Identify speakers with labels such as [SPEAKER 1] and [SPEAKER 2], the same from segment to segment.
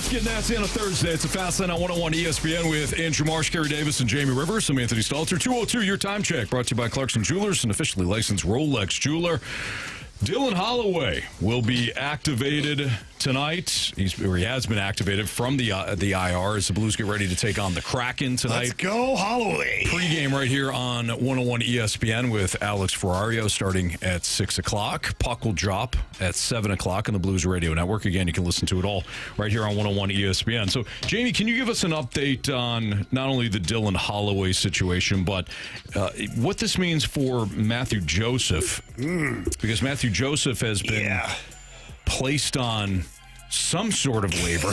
[SPEAKER 1] Let's get nasty on a Thursday. It's a Fast Line on 101 ESPN with Andrew Marsh, Kerry Davis, and Jamie Rivers. I'm Anthony Stalter. 202, your time check, brought to you by Clarkson Jewelers, an officially licensed Rolex jeweler. Dylan Holloway will be activated tonight. He has been activated from the IR as the Blues get ready to take on the Kraken tonight.
[SPEAKER 2] Let's go, Holloway.
[SPEAKER 1] Pre-game right here on 101 ESPN with Alex Ferrario starting at 6 o'clock. Puck will drop at 7 o'clock on the Blues Radio Network. Again, you can listen to it all right here on 101 ESPN. So, Jamie, can you give us an update on not only the Dylan Holloway situation, but what this means for Matthew Joseph? Because Matthew Joseph has been placed on some sort of waiver.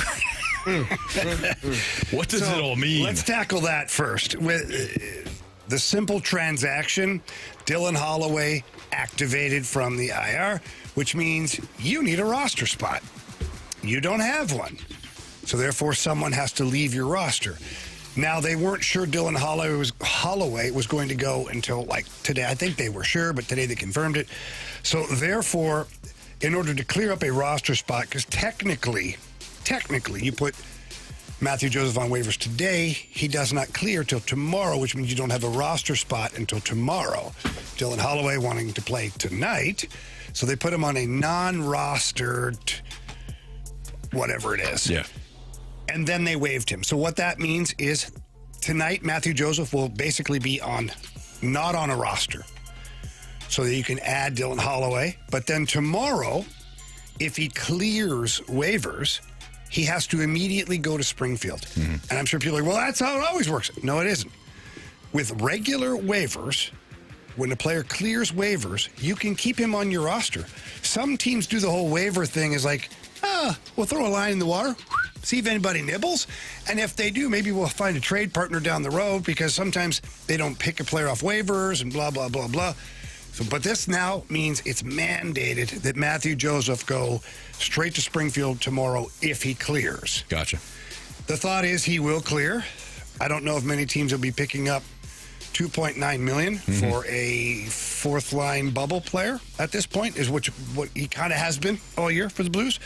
[SPEAKER 1] What does it all mean?
[SPEAKER 2] Let's tackle that first. With the simple transaction, Dylan Holloway activated from the IR, which means you need a roster spot. You don't have one. So therefore, someone has to leave your roster. Now, they weren't sure Dylan Holloway was going to go until, like, today. I think they were sure, but today they confirmed it. So, therefore, in order to clear up a roster spot, because technically, you put Matthew Joseph on waivers today, he does not clear till tomorrow, which means you don't have a roster spot until tomorrow. Dylan Holloway wanting to play tonight, so they put him on a non-rostered whatever it is.
[SPEAKER 1] Yeah.
[SPEAKER 2] And then they waived him. So what that means is tonight, Matthew Joseph will basically be not on a roster. So that you can add Dylan Holloway. But then tomorrow, if he clears waivers, he has to immediately go to Springfield. And I'm sure people are like, well, that's how it always works. No, it isn't. With regular waivers, when a player clears waivers, you can keep him on your roster. Some teams do the whole waiver thing is like, we'll throw a line in the water, see if anybody nibbles. And if they do, maybe we'll find a trade partner down the road because sometimes they don't pick a player off waivers and blah, blah, blah, blah. So, but this now means it's mandated that Matthew Joseph go straight to Springfield tomorrow if he clears.
[SPEAKER 1] Gotcha.
[SPEAKER 2] The thought is he will clear. I don't know if many teams will be picking up $2.9 million for a fourth-line bubble player at this point, is what he kind of has been all year for the Blues.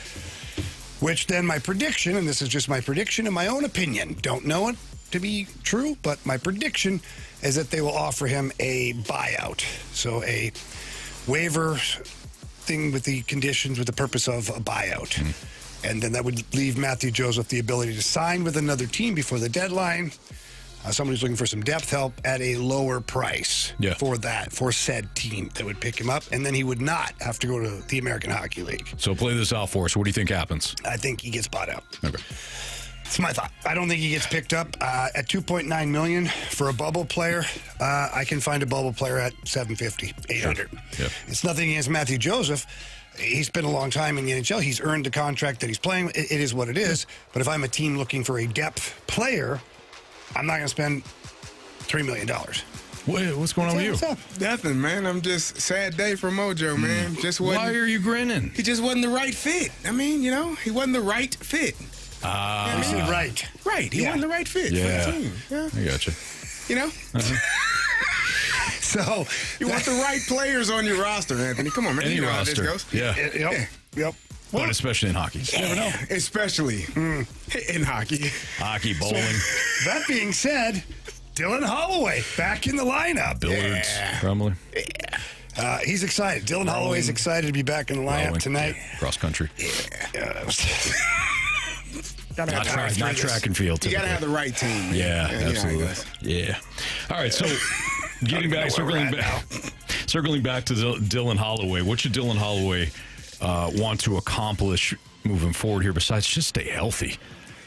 [SPEAKER 2] Which then my prediction, and this is just my prediction and my own opinion, don't know it to be true, but my prediction is that they will offer him a buyout. So a waiver thing with the conditions with the purpose of a buyout. And then that would leave Matthew Joseph the ability to sign with another team before the deadline. Somebody's looking for some depth help at a lower price for said team that would pick him up, and then he would not have to go to the American Hockey League.
[SPEAKER 1] So play this out for us. What do you think happens?
[SPEAKER 2] I think he gets bought out.
[SPEAKER 1] Okay.
[SPEAKER 2] That's my thought. I don't think he gets picked up at $2.9 million for a bubble player. I can find a bubble player at $750, $800.
[SPEAKER 1] Sure. Yeah.
[SPEAKER 2] It's nothing against Matthew Joseph. He's been a long time in the NHL. He's earned the contract that he's playing. It is what it is. But if I'm a team looking for a depth player, I'm not going to spend $3 million.
[SPEAKER 1] What's going on with you?
[SPEAKER 2] What's up?
[SPEAKER 3] Nothing, man. I'm just sad day for Mojo, man. Just wasn't.
[SPEAKER 1] Why are you grinning?
[SPEAKER 3] He just wasn't the right fit. I mean, he wasn't the right fit.
[SPEAKER 2] You said right.
[SPEAKER 3] Right. He wasn't the right fit for the team. Yeah.
[SPEAKER 1] I gotcha.
[SPEAKER 2] So
[SPEAKER 3] You want the right players on your roster, Anthony. Come on, man.
[SPEAKER 1] Any
[SPEAKER 3] You know how
[SPEAKER 1] roster.
[SPEAKER 3] this goes.
[SPEAKER 1] Yeah.
[SPEAKER 2] Yep.
[SPEAKER 1] But especially in hockey.
[SPEAKER 2] You never know.
[SPEAKER 3] Especially in hockey.
[SPEAKER 1] Hockey, bowling,
[SPEAKER 2] That being said, Dylan Holloway back in the lineup.
[SPEAKER 1] billiards, probably.
[SPEAKER 2] He's excited. Dylan Holloway's excited to be back in the lineup
[SPEAKER 1] Rowing.
[SPEAKER 2] tonight.
[SPEAKER 1] Cross country.
[SPEAKER 2] Gotta
[SPEAKER 1] Not
[SPEAKER 2] power through
[SPEAKER 1] track,
[SPEAKER 2] this.
[SPEAKER 1] track and field.
[SPEAKER 3] You got to
[SPEAKER 1] Typically.
[SPEAKER 3] have the right team, man.
[SPEAKER 1] Yeah,
[SPEAKER 3] you know how it
[SPEAKER 1] absolutely.
[SPEAKER 3] goes.
[SPEAKER 1] Yeah. All right, so getting back,
[SPEAKER 2] know where
[SPEAKER 1] circling back to Dylan Holloway. What should Dylan Holloway want to accomplish moving forward here besides just stay healthy?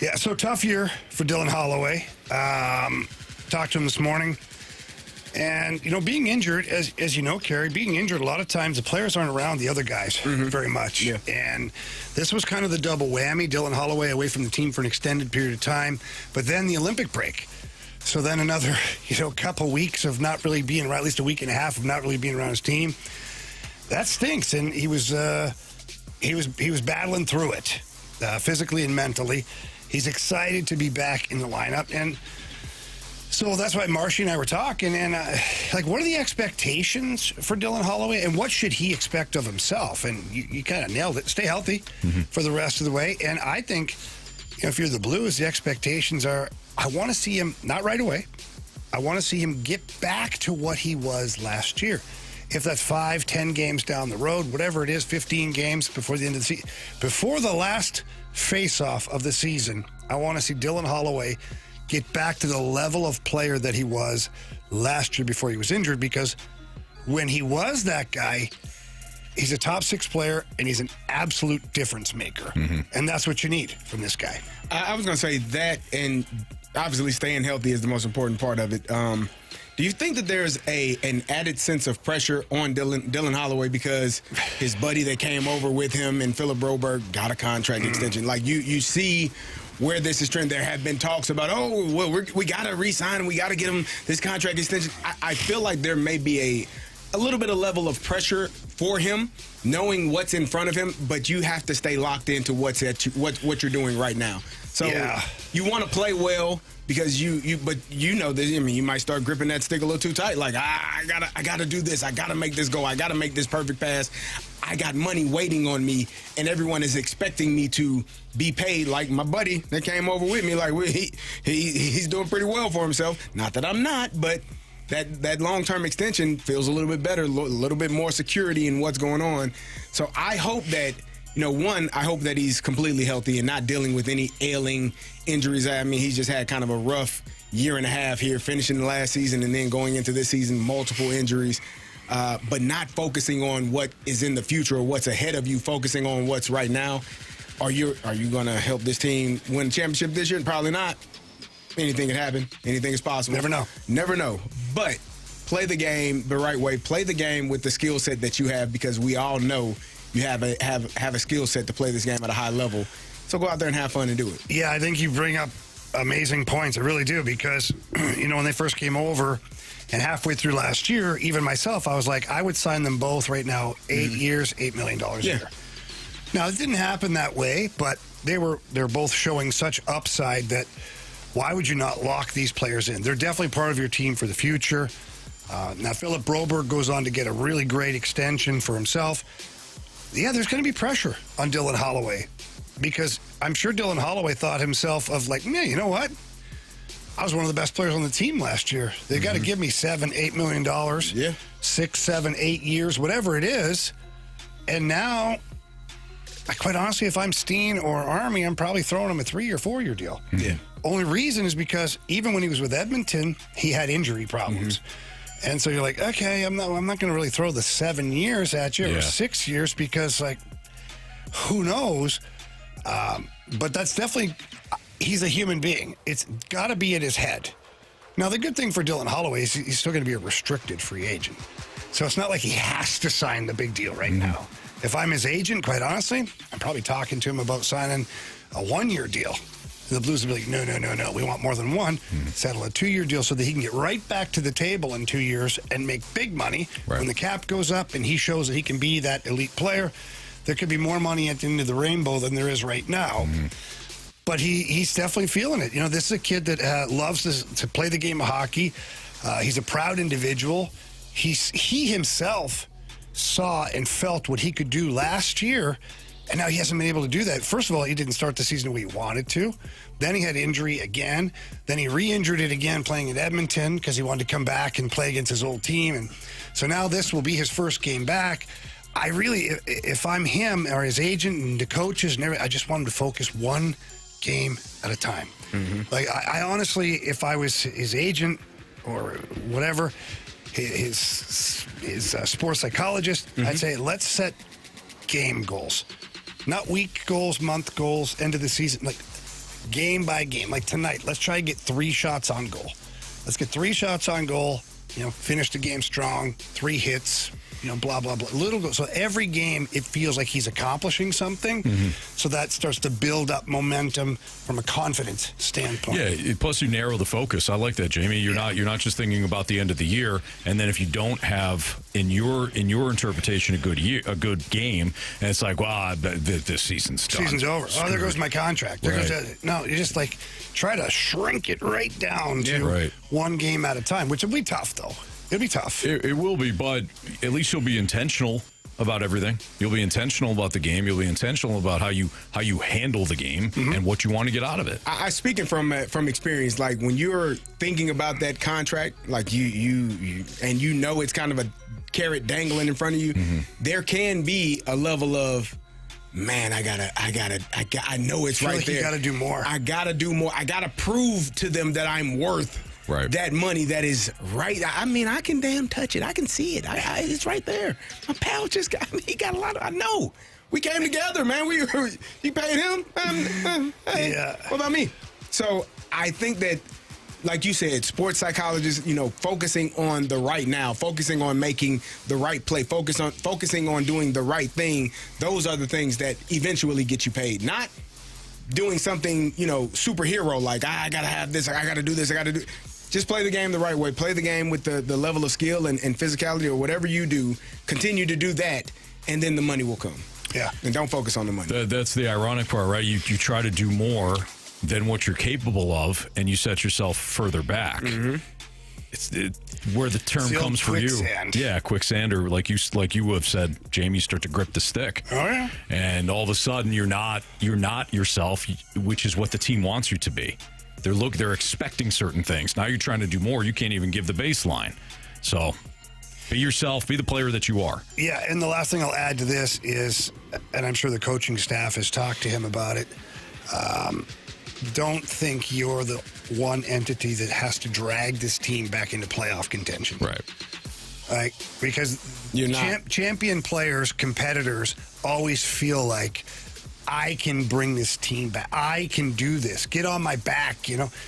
[SPEAKER 2] Yeah, so tough year for Dylan Holloway. Talked to him this morning. And, being injured, as you know, Kerry, being injured, a lot of times the players aren't around the other guys very much.
[SPEAKER 3] Yeah.
[SPEAKER 2] And this was kind of the double whammy. Dylan Holloway away from the team for an extended period of time, but then the Olympic break. So then another, couple weeks of not really being around, at least a week and a half of not really being around his team. That stinks. And he was battling through it, physically and mentally. He's excited to be back in the lineup. And so that's why Marshy and I were talking, and what are the expectations for Dylan Holloway, and what should he expect of himself? And you kind of nailed it. Stay healthy for the rest of the way. And I think if you're the Blues, the expectations are, I want to see him, not right away, I want to see him get back to what he was last year. If that's 5, 10 games down the road, whatever it is, 15 games before the end of the season, before the last face-off of the season, I want to see Dylan Holloway get back to the level of player that he was last year before he was injured, because when he was that guy, he's a top 6 player, and he's an absolute difference maker. And that's what you need from this guy.
[SPEAKER 3] I was going to say that, and obviously staying healthy is the most important part of it. Do you think that there's an added sense of pressure on Dylan Holloway because his buddy that came over with him and Philip Broberg got a contract extension? Like, you see where this is trending. There have been talks about, we got to re-sign him. We got to get him this contract extension. I feel like there may be a little bit of level of pressure for him, knowing what's in front of him, but you have to stay locked into what you're doing right now. So you want to play well because but you know that, I mean, you might start gripping that stick a little too tight. Like, I gotta do this. I gotta make this go. I gotta make this perfect pass. I got money waiting on me, and everyone is expecting me to be paid like my buddy that came over with me. Like, he's doing pretty well for himself. Not that I'm not, but that long-term extension feels a little bit better, a little bit more security in what's going on. So I hope that, I hope that he's completely healthy and not dealing with any ailing injuries. I mean, he's just had kind of a rough year and a half here, finishing the last season and then going into this season, multiple injuries, but not focusing on what is in the future or what's ahead of you, focusing on what's right now. Are you going to help this team win the championship this year? Probably not. Anything can happen. Anything is possible. Never know. But play the game the right way. Play the game with the skill set that you have, because we all know you have a skill set to play this game at a high level. So go out there and have fun and do it.
[SPEAKER 2] Yeah, I think you bring up amazing points. I really do, because, when they first came over and halfway through last year, even myself, I was like, I would sign them both right now, 8 years, $8 million a year. Now, it didn't happen that way, but they're both showing such upside that why would you not lock these players in? They're definitely part of your team for the future. Now, Philip Broberg goes on to get a really great extension for himself. Yeah, there's going to be pressure on Dylan Holloway, because I'm sure Dylan Holloway thought himself of like, yeah, you know what? I was one of the best players on the team last year. They got to give me $7-8 million, 6, 7, 8 years, whatever it is. And now, quite honestly, if I'm Steen or Army, I'm probably throwing him a 3 or 4 year deal.
[SPEAKER 3] Yeah.
[SPEAKER 2] Only reason is because even when he was with Edmonton, he had injury problems. And so you're like, okay, I'm not going to really throw the 7 years at you or 6 years, because, like, who knows? But that's definitely, he's a human being. It's got to be in his head. Now, the good thing for Dylan Holloway is he's still going to be a restricted free agent. So it's not like he has to sign the big deal right now. If I'm his agent, quite honestly, I'm probably talking to him about signing a 1 year deal. The Blues will be like, no, we want more than one. Settle a 2 year deal so that he can get right back to the table in 2 years and make big money. Right. When the cap goes up and he shows that he can be that elite player, there could be more money at the end of the rainbow than there is right now. But he's definitely feeling it. This is a kid that loves to play the game of hockey. He's a proud individual. He himself saw and felt what he could do last year, and now he hasn't been able to do that. First of all, he didn't start the season the way he wanted to. Then he had injury again. Then he re-injured it again playing in Edmonton because he wanted to come back and play against his old team. And so now this will be his first game back. I really, if I'm him or his agent and the coaches and everything, I just want him to focus one game at a time. Like, I honestly, if I was his agent or whatever, his sports psychologist, I'd say, let's set game goals. Not week goals, month goals, end of the season. Like, game by game. Like tonight, let's try to get 3 shots on goal. Let's get 3 shots on goal, finish the game strong, 3 hits, blah, blah, blah. Little goals. So every game, it feels like he's accomplishing something. So that starts to build up momentum from a confidence standpoint.
[SPEAKER 1] Yeah, plus you narrow the focus. I like that, Jamie. You're not just thinking about the end of the year, and then if you don't have in your interpretation a good game, and it's like, wow, this season's done.
[SPEAKER 2] Season's over. Oh, there goes my contract. No, you just like try to shrink it right down to one game at a time, which will be tough though. It'll be tough.
[SPEAKER 1] It will be, but at least you'll be intentional about everything. You'll be intentional about the game. You'll be intentional about how you handle the game and what you want to get out of it.
[SPEAKER 3] I speaking from experience, like when you're thinking about that contract, like you and you know it's kind of a carrot dangling in front of you, there can be a level of, man, I know it's right there.
[SPEAKER 2] You got to do more.
[SPEAKER 3] I got to do more. I got to prove to them that I'm worth that money that is right. I mean, I can damn touch it. I can see it. It's right there. My pal just got, he got a lot of, I know. We came together, man. You paid him? Hey, what about me? So I think that, like you said, sports psychologists, focusing on the right now, focusing on making the right play, focusing on doing the right thing. Those are the things that eventually get you paid. Not doing something, superhero like, I got to have this, I got to do this, I got to do. Just play the game the right way. Play the game with the level of skill and physicality or whatever you do. Continue to do that, and then the money will come.
[SPEAKER 2] Yeah.
[SPEAKER 3] And don't focus on the money.
[SPEAKER 1] That's the ironic part, right? You try to do more than what you're capable of, and you set yourself further back. It's where the term comes for
[SPEAKER 2] quicksand.
[SPEAKER 1] you. Yeah, quicksand, or like you have said, Jamie, start to grip the stick.
[SPEAKER 2] Oh yeah.
[SPEAKER 1] And all of a sudden, you're not yourself, which is what the team wants you to be. They're expecting certain things. Now you're trying to do more. You can't even give the baseline. So be yourself. Be the player that you are.
[SPEAKER 2] Yeah, and the last thing I'll add to this is, and I'm sure the coaching staff has talked to him about it, don't think you're the one entity that has to drag this team back into playoff contention.
[SPEAKER 1] Right.
[SPEAKER 2] Like, because
[SPEAKER 3] you're not.
[SPEAKER 2] Champion players, competitors, always feel like, I can bring this team back. I can do this. Get on my back,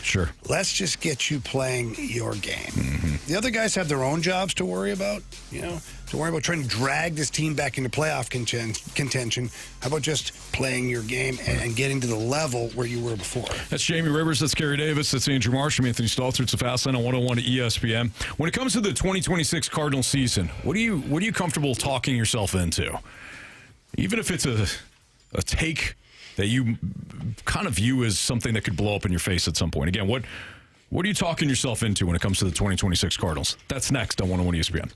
[SPEAKER 1] Sure.
[SPEAKER 2] Let's just get you playing your game. The other guys have their own jobs to worry about, to worry about trying to drag this team back into playoff contention. How about just playing your game and getting to the level where you were before?
[SPEAKER 1] That's Jamie Rivers. That's Kerry Davis. That's Andrew Marsh. I'm Anthony Stalter. It's the Fast Line on 101 at ESPN. When it comes to the 2026 Cardinals season, what are you comfortable talking yourself into? Even if it's a take that you kind of view as something that could blow up in your face at some point. Again, what are you talking yourself into when it comes to the 2026 Cardinals? That's next on 101 ESPN.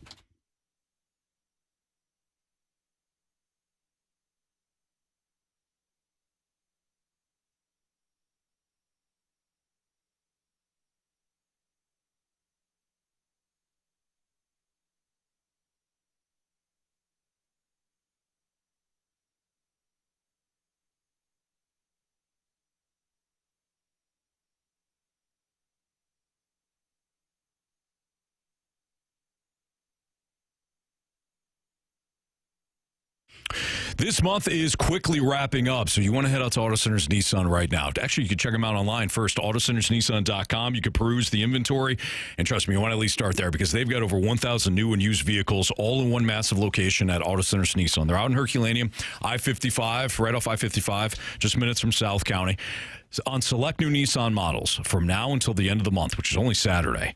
[SPEAKER 1] This month is quickly wrapping up, so you want to head out to Auto Centers Nissan right now. Actually, you can check them out online first, autocentersnissan.com. You can peruse the inventory, and trust me, you want to at least start there because they've got over 1,000 new and used vehicles all in one massive location at Auto Centers Nissan. They're out in Herculaneum, I-55, right off I-55, just minutes from South County. On select new Nissan models from now until the end of the month, which is only Saturday,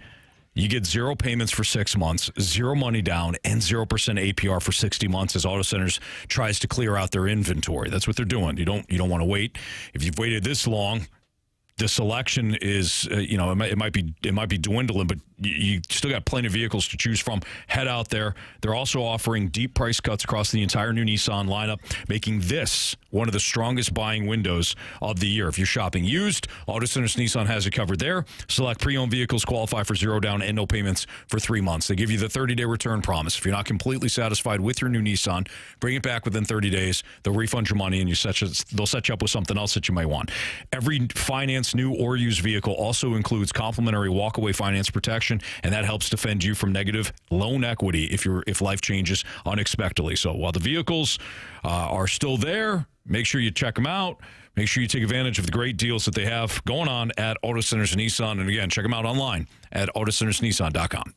[SPEAKER 1] you get 0 payments for 6 months, 0 money down, and 0% APR for 60 months as Auto Centers tries to clear out their inventory. That's what they're doing. You don't want to wait. If you've waited this long, the selection is, it might be dwindling, but you still got plenty of vehicles to choose from. Head out there. They're also offering deep price cuts across the entire new Nissan lineup, making this one of the strongest buying windows of the year. If you're shopping used, Auto Centers Nissan has you covered there. Select pre-owned vehicles qualify for 0 down and no payments for 3 months. They give you the 30-day return promise. If you're not completely satisfied with your new Nissan, bring it back within 30 days. They'll refund your money, and they'll set you up with something else that you might want. Every finance, new or used vehicle, also includes complimentary walkaway finance protection, and that helps defend you from negative loan equity if life changes unexpectedly. So while the vehicles are still there, make sure you check them out. Make sure you take advantage of the great deals that they have going on at Auto Centers Nissan. And again, check them out online at autocentersnissan.com.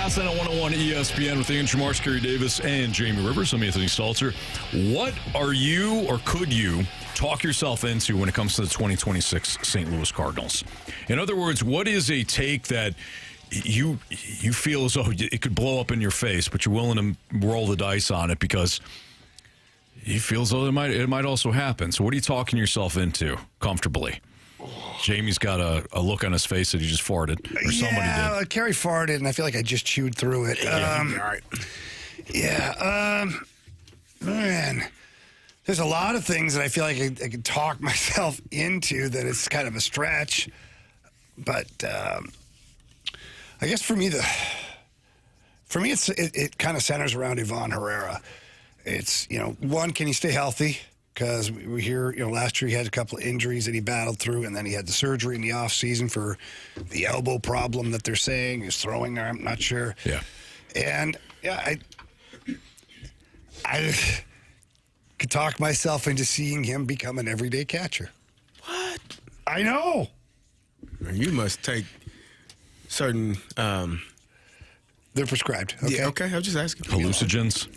[SPEAKER 1] Last night on 101 ESPN with Andrew Marsh, Kerry Davis, and Jamie Rivers. I'm Anthony Stalter. What are you, or could you, talk yourself into when it comes to the 2026 St. Louis Cardinals? In other words, what is a take that you feel as though it could blow up in your face, but you're willing to roll the dice on it because you feel as though it might also happen? So what are you talking yourself into comfortably? Jamie's got a look on his face that he just farted, or somebody did.
[SPEAKER 2] Kerry farted, and I feel like I just chewed through it.
[SPEAKER 3] All right.
[SPEAKER 2] Man, there's a lot of things that I feel like I could talk myself into that it's kind of a stretch. But I guess for me, it kind of centers around Ivan Herrera. It's, one, can he stay healthy? Because we hear, last year he had a couple of injuries that he battled through, and then he had the surgery in the offseason for the elbow problem that they're saying. He's throwing there, I'm not sure.
[SPEAKER 1] Yeah.
[SPEAKER 2] And, I could talk myself into seeing him become an everyday catcher.
[SPEAKER 3] What?
[SPEAKER 2] I know.
[SPEAKER 3] You must take certain...
[SPEAKER 2] They're prescribed. Okay.
[SPEAKER 3] Yeah, okay. I was just asking.
[SPEAKER 1] Hallucinogens.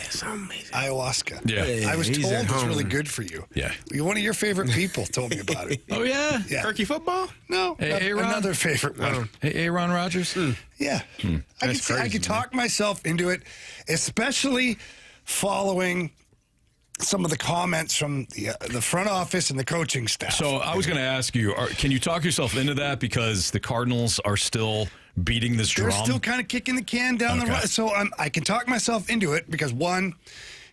[SPEAKER 3] It's amazing.
[SPEAKER 2] Ayahuasca.
[SPEAKER 1] Yeah.
[SPEAKER 2] I was
[SPEAKER 3] He's
[SPEAKER 2] told
[SPEAKER 3] at
[SPEAKER 2] it's
[SPEAKER 3] home.
[SPEAKER 2] really good for you.
[SPEAKER 1] Yeah.
[SPEAKER 2] One of your favorite people told me about it.
[SPEAKER 1] Oh, yeah?
[SPEAKER 2] Yeah.
[SPEAKER 3] Turkey football?
[SPEAKER 2] No,
[SPEAKER 1] Hey, Ron?
[SPEAKER 2] another favorite one.
[SPEAKER 1] Hey, Aaron Rodgers?
[SPEAKER 2] Yeah. I
[SPEAKER 3] That's crazy,
[SPEAKER 2] could talk myself into it, especially following some of the comments from the front office and the coaching staff.
[SPEAKER 1] So I was going to ask you, can you talk yourself into that because the Cardinals are still beating this
[SPEAKER 2] They're
[SPEAKER 1] drum?
[SPEAKER 2] still kind of kicking the can down the road. So I can talk myself into it because, one,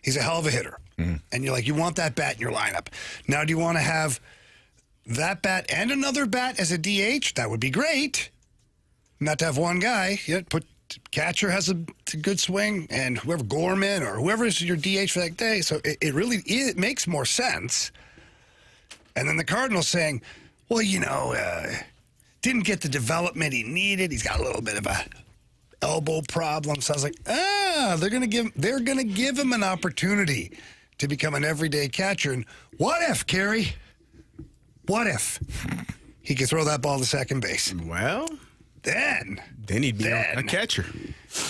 [SPEAKER 2] he's a hell of a hitter. And you want that bat in your lineup. Now, do you want to have that bat and another bat as a DH? That would be great. Not to have one guy. Catcher has a good swing, and whoever, Gorman or whoever is your DH for that day. So it makes more sense. And then the Cardinals saying, well, didn't get the development he needed. He's got a little bit of a elbow problem. So I was like, they're gonna give him an opportunity to become an everyday catcher. And what if, Kerry? What if he could throw that ball to second base?
[SPEAKER 3] Well,
[SPEAKER 2] Then
[SPEAKER 3] he'd be a catcher.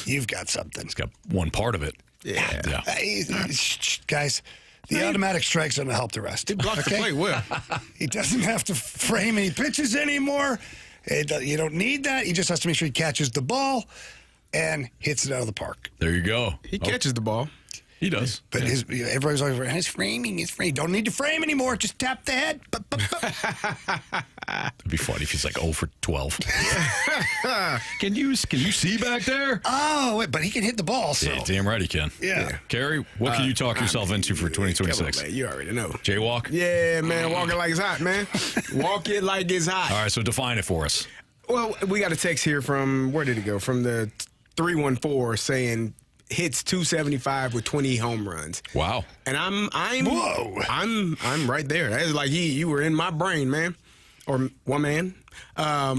[SPEAKER 2] You've got something.
[SPEAKER 1] It's got one part of it.
[SPEAKER 3] Yeah.
[SPEAKER 2] Guys, the automatic strike's going to help the rest.
[SPEAKER 3] He blocked the play well.
[SPEAKER 2] He doesn't have to frame any pitches anymore. You don't need that. He just has to make sure he catches the ball and hits it out of the park.
[SPEAKER 1] There you go.
[SPEAKER 3] He catches the ball.
[SPEAKER 1] He does.
[SPEAKER 2] But everybody's always his framing. Don't need to frame anymore. Just tap the head.
[SPEAKER 1] It'd be funny if he's like 0 for 12. Can you see back there?
[SPEAKER 2] Oh, wait, but he can hit the ball. So.
[SPEAKER 1] Yeah, damn right he can.
[SPEAKER 2] Yeah.
[SPEAKER 1] Kerry, what can you talk yourself into for 2026?
[SPEAKER 3] Man, you already know.
[SPEAKER 1] Jaywalk?
[SPEAKER 3] Yeah, man. Walk it like it's hot, man. Walk it like it's hot.
[SPEAKER 1] All right, so define it for us.
[SPEAKER 3] Well, we got a text here from, where did it go? From the 314 saying hits 275 with 20 home runs.
[SPEAKER 1] Wow.
[SPEAKER 3] And I'm
[SPEAKER 2] Whoa.
[SPEAKER 3] I'm right there. That's like you were in my brain, man. Or woman. I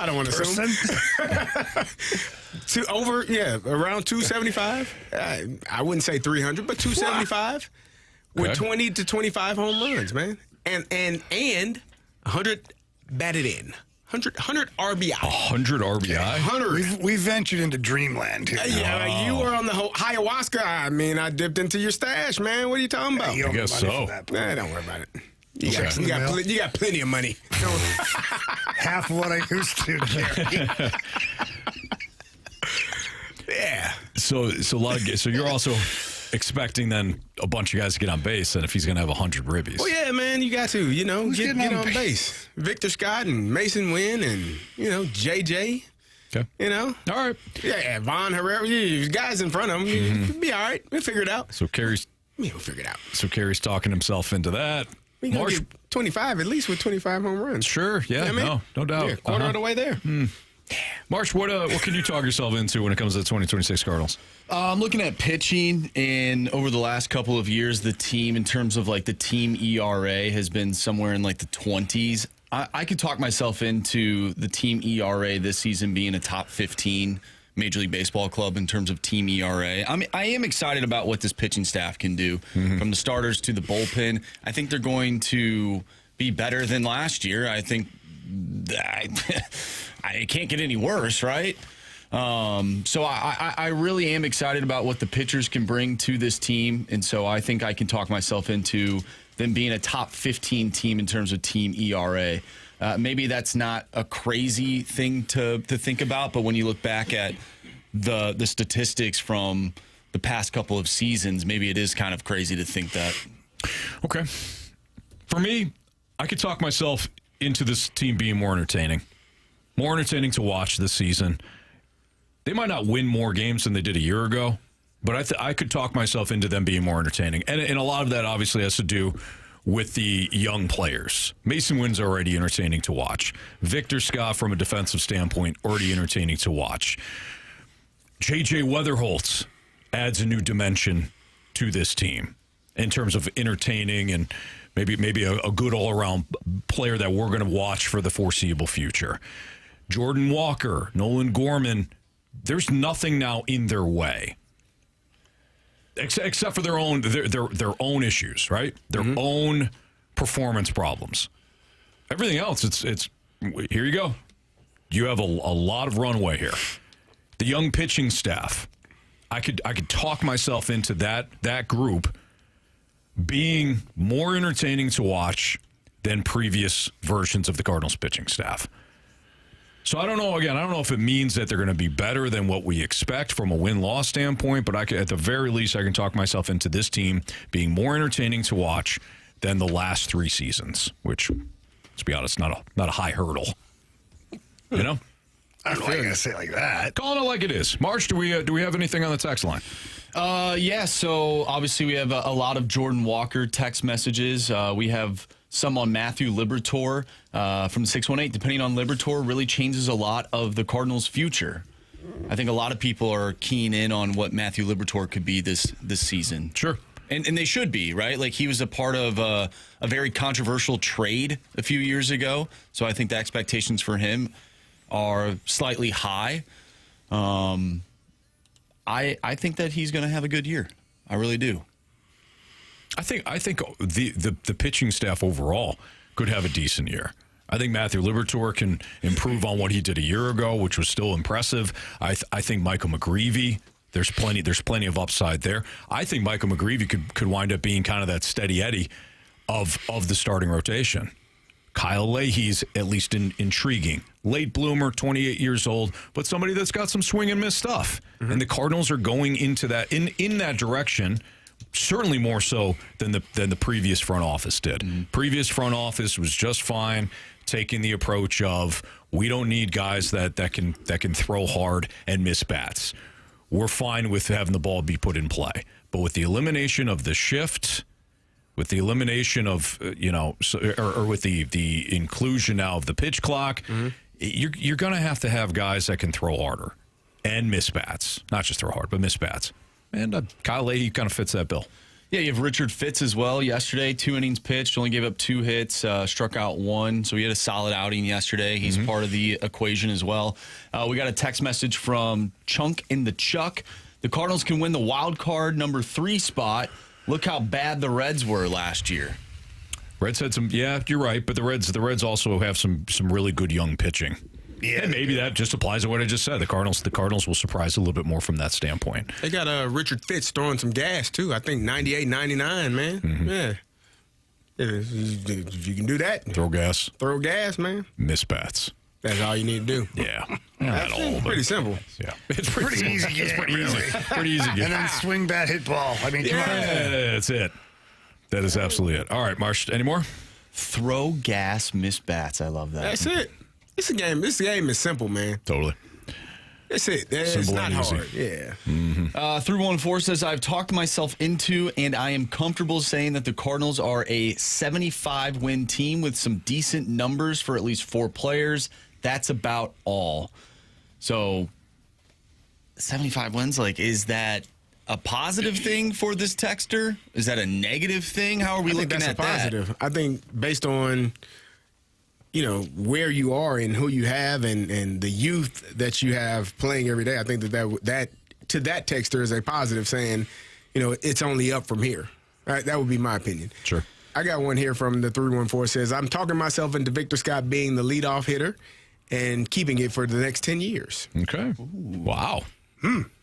[SPEAKER 3] don't want to assume. Around 275. I wouldn't say 300, but 275 with 20 to 25 home runs, man. And 100 batted in. 100 RBI.
[SPEAKER 1] 100 RBI?
[SPEAKER 3] 100.
[SPEAKER 2] We ventured into dreamland here.
[SPEAKER 3] Yeah, you were on the whole ayahuasca. I mean, I dipped into your stash, man. What are you talking about?
[SPEAKER 2] You owe me
[SPEAKER 1] guess
[SPEAKER 2] money
[SPEAKER 1] so.
[SPEAKER 2] for that.
[SPEAKER 3] Nah, don't worry about it. You
[SPEAKER 1] Okay.
[SPEAKER 3] got plenty of money.
[SPEAKER 2] Half of what I used to, Kerry.
[SPEAKER 3] Yeah.
[SPEAKER 1] So you're also expecting then a bunch of guys to get on base, and if he's going to have 100 ribbies.
[SPEAKER 3] Well, yeah, man, you got to, get on base. Victor Scott and Mason Wynn and, JJ.
[SPEAKER 1] Okay.
[SPEAKER 3] All
[SPEAKER 1] right.
[SPEAKER 3] Yeah, Von Herrera. Guys in front of him. You'll be all right. We'll figure it out.
[SPEAKER 1] So Kerry's
[SPEAKER 3] We'll figure it out.
[SPEAKER 1] talking himself into that.
[SPEAKER 3] We can get 25 at least with 25 home runs.
[SPEAKER 1] Sure. Yeah.
[SPEAKER 3] You know what I mean?
[SPEAKER 1] No doubt.
[SPEAKER 3] Yeah, quarter of the way there.
[SPEAKER 1] Marsh, what can you talk yourself into when it comes to the 2026 Cardinals?
[SPEAKER 4] I'm looking at pitching, and over the last couple of years, the team, in terms of like the team ERA, has been somewhere in like the 20s. I could talk myself into the team ERA this season being a top 15 Major League Baseball club in terms of team ERA. I am excited about what this pitching staff can do, from the starters to the bullpen. I think they're going to be better than last year. I think it can't get any worse, right? So I really am excited about what the pitchers can bring to this team, and so I think I can talk myself into them being a top 15 team in terms of team ERA. Maybe that's not a crazy thing to think about, but when you look back at the statistics from the past couple of seasons, maybe it is kind of crazy to think that.
[SPEAKER 1] Okay. For me, I could talk myself into this team being more entertaining to watch this season. They might not win more games than they did a year ago, but I could talk myself into them being more entertaining. And a lot of that obviously has to do with the young players. Mason Wynn's already entertaining to watch. Victor Scott, from a defensive standpoint, already entertaining to watch. J.J. Weatherholtz adds a new dimension to this team in terms of entertaining and maybe a good all-around player that we're going to watch for the foreseeable future. Jordan Walker, Nolan Gorman, there's nothing now in their way. Except for their own issues, right? Their own performance problems. Everything else, it's here you go. You have a lot of runway here. The young pitching staff, I could talk myself into that group being more entertaining to watch than previous versions of the Cardinals pitching staff. So I don't know. Again, I don't know if it means that they're going to be better than what we expect from a win-loss standpoint, but at the very least, I can talk myself into this team being more entertaining to watch than the last 3 seasons, which, let's be honest, not a high hurdle. You know?
[SPEAKER 2] I don't know why you're going to say it like that.
[SPEAKER 1] Calling it like it is. Marsh, do we have anything on the text line?
[SPEAKER 4] Yeah, so obviously we have a lot of Jordan Walker text messages. We have some on Matthew Liberatore from 618. Depending on Liberatore, really changes a lot of the Cardinals' future. I think a lot of people are keen in on what Matthew Liberatore could be this season.
[SPEAKER 1] Sure.
[SPEAKER 4] And they should be, right? Like, he was a part of a very controversial trade a few years ago, so I think the expectations for him are slightly high. I think that he's going to have a good year. I really do.
[SPEAKER 1] I think the pitching staff overall could have a decent year. I think Matthew Liberatore can improve on what he did a year ago, which was still impressive. I think Michael McGreevy, there's plenty of upside there. I think Michael McGreevy could wind up being kind of that steady Eddie of the starting rotation. Kyle Leahy's at least intriguing. Late bloomer, 28 years old, but somebody that's got some swing and miss stuff. Mm-hmm. And the Cardinals are going into that in that direction, certainly more so than the previous front office did. Mm-hmm. Previous front office was just fine, taking the approach of, we don't need guys that can throw hard and miss bats. We're fine with having the ball be put in play. But with the elimination of the shift, with the elimination of, or with the inclusion now of the pitch clock, mm-hmm. you're going to have guys that can throw harder and miss bats. Not just throw hard, but miss bats. And Kyle Leahy kind of fits that bill.
[SPEAKER 4] Yeah, you have Richard Fitz as well. Yesterday, 2 innings pitched, only gave up 2 hits, struck out 1. So he had a solid outing yesterday. He's mm-hmm. part of the equation as well. We got a text message from Chunk in the Chuck. The Cardinals can win the wild card number 3 spot. Look how bad the Reds were last year.
[SPEAKER 1] Reds had some, yeah, you're right, but the Reds also have some really good young pitching. Yeah, and maybe that just applies to what I just said. The Cardinals will surprise a little bit more from that standpoint.
[SPEAKER 3] They got Richard Fitz throwing some gas too. I think 98, 99, man. Mm-hmm. Yeah. If you can do that,
[SPEAKER 1] throw gas,
[SPEAKER 3] man.
[SPEAKER 1] Miss bats.
[SPEAKER 3] That's all you need to do.
[SPEAKER 1] Yeah.
[SPEAKER 3] That's pretty simple.
[SPEAKER 1] Yeah. It's pretty easy. It's pretty easy. Pretty easy.
[SPEAKER 2] And then swing bat, hit ball. I mean, come on.
[SPEAKER 1] That's it. That is absolutely it. All right, Marsh, any more?
[SPEAKER 4] Throw gas, miss bats. I love that.
[SPEAKER 3] That's it. It's a game. This game is simple, man.
[SPEAKER 1] Totally.
[SPEAKER 3] That's it. It's not hard. Yeah.
[SPEAKER 4] Mm-hmm. 314 says, I've talked myself into, and I am comfortable saying that the Cardinals are a 75-win team with some decent numbers for at least 4 players. That's about all. So, 75 wins, is that a positive thing for this texter? Is that a negative thing? How are we looking at that?
[SPEAKER 3] I think that's a positive. I think based on, where you are and who you have and the youth that you have playing every day, I think that to that texter is a positive, saying, it's only up from here. Right? That would be my opinion.
[SPEAKER 1] Sure.
[SPEAKER 3] I got one here from the 314. Says, I'm talking myself into Victor Scott being the leadoff hitter and keeping it for the next 10 years.
[SPEAKER 1] Okay. Wow.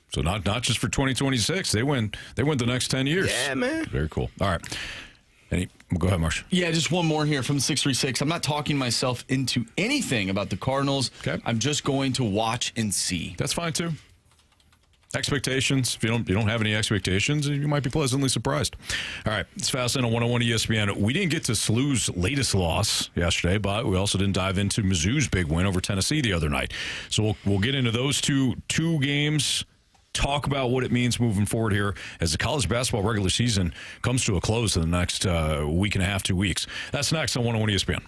[SPEAKER 1] So not just for 2026. They win the next 10 years.
[SPEAKER 3] Yeah, man.
[SPEAKER 1] Very cool. All right. Go ahead, Marsh.
[SPEAKER 4] Yeah, just one more here from 636. I'm not talking myself into anything about the Cardinals.
[SPEAKER 1] Okay.
[SPEAKER 4] I'm just going to watch and see.
[SPEAKER 1] That's fine too. Expectations. If you don't have any expectations, you might be pleasantly surprised. All right, it's Fast on 101 ESPN. We didn't get to SLU's latest loss yesterday, but we also didn't dive into Mizzou's big win over Tennessee the other night. So we'll get into those two games. Talk about what it means moving forward here as the college basketball regular season comes to a close in the next week and a half, 2 weeks. That's next on 101 ESPN.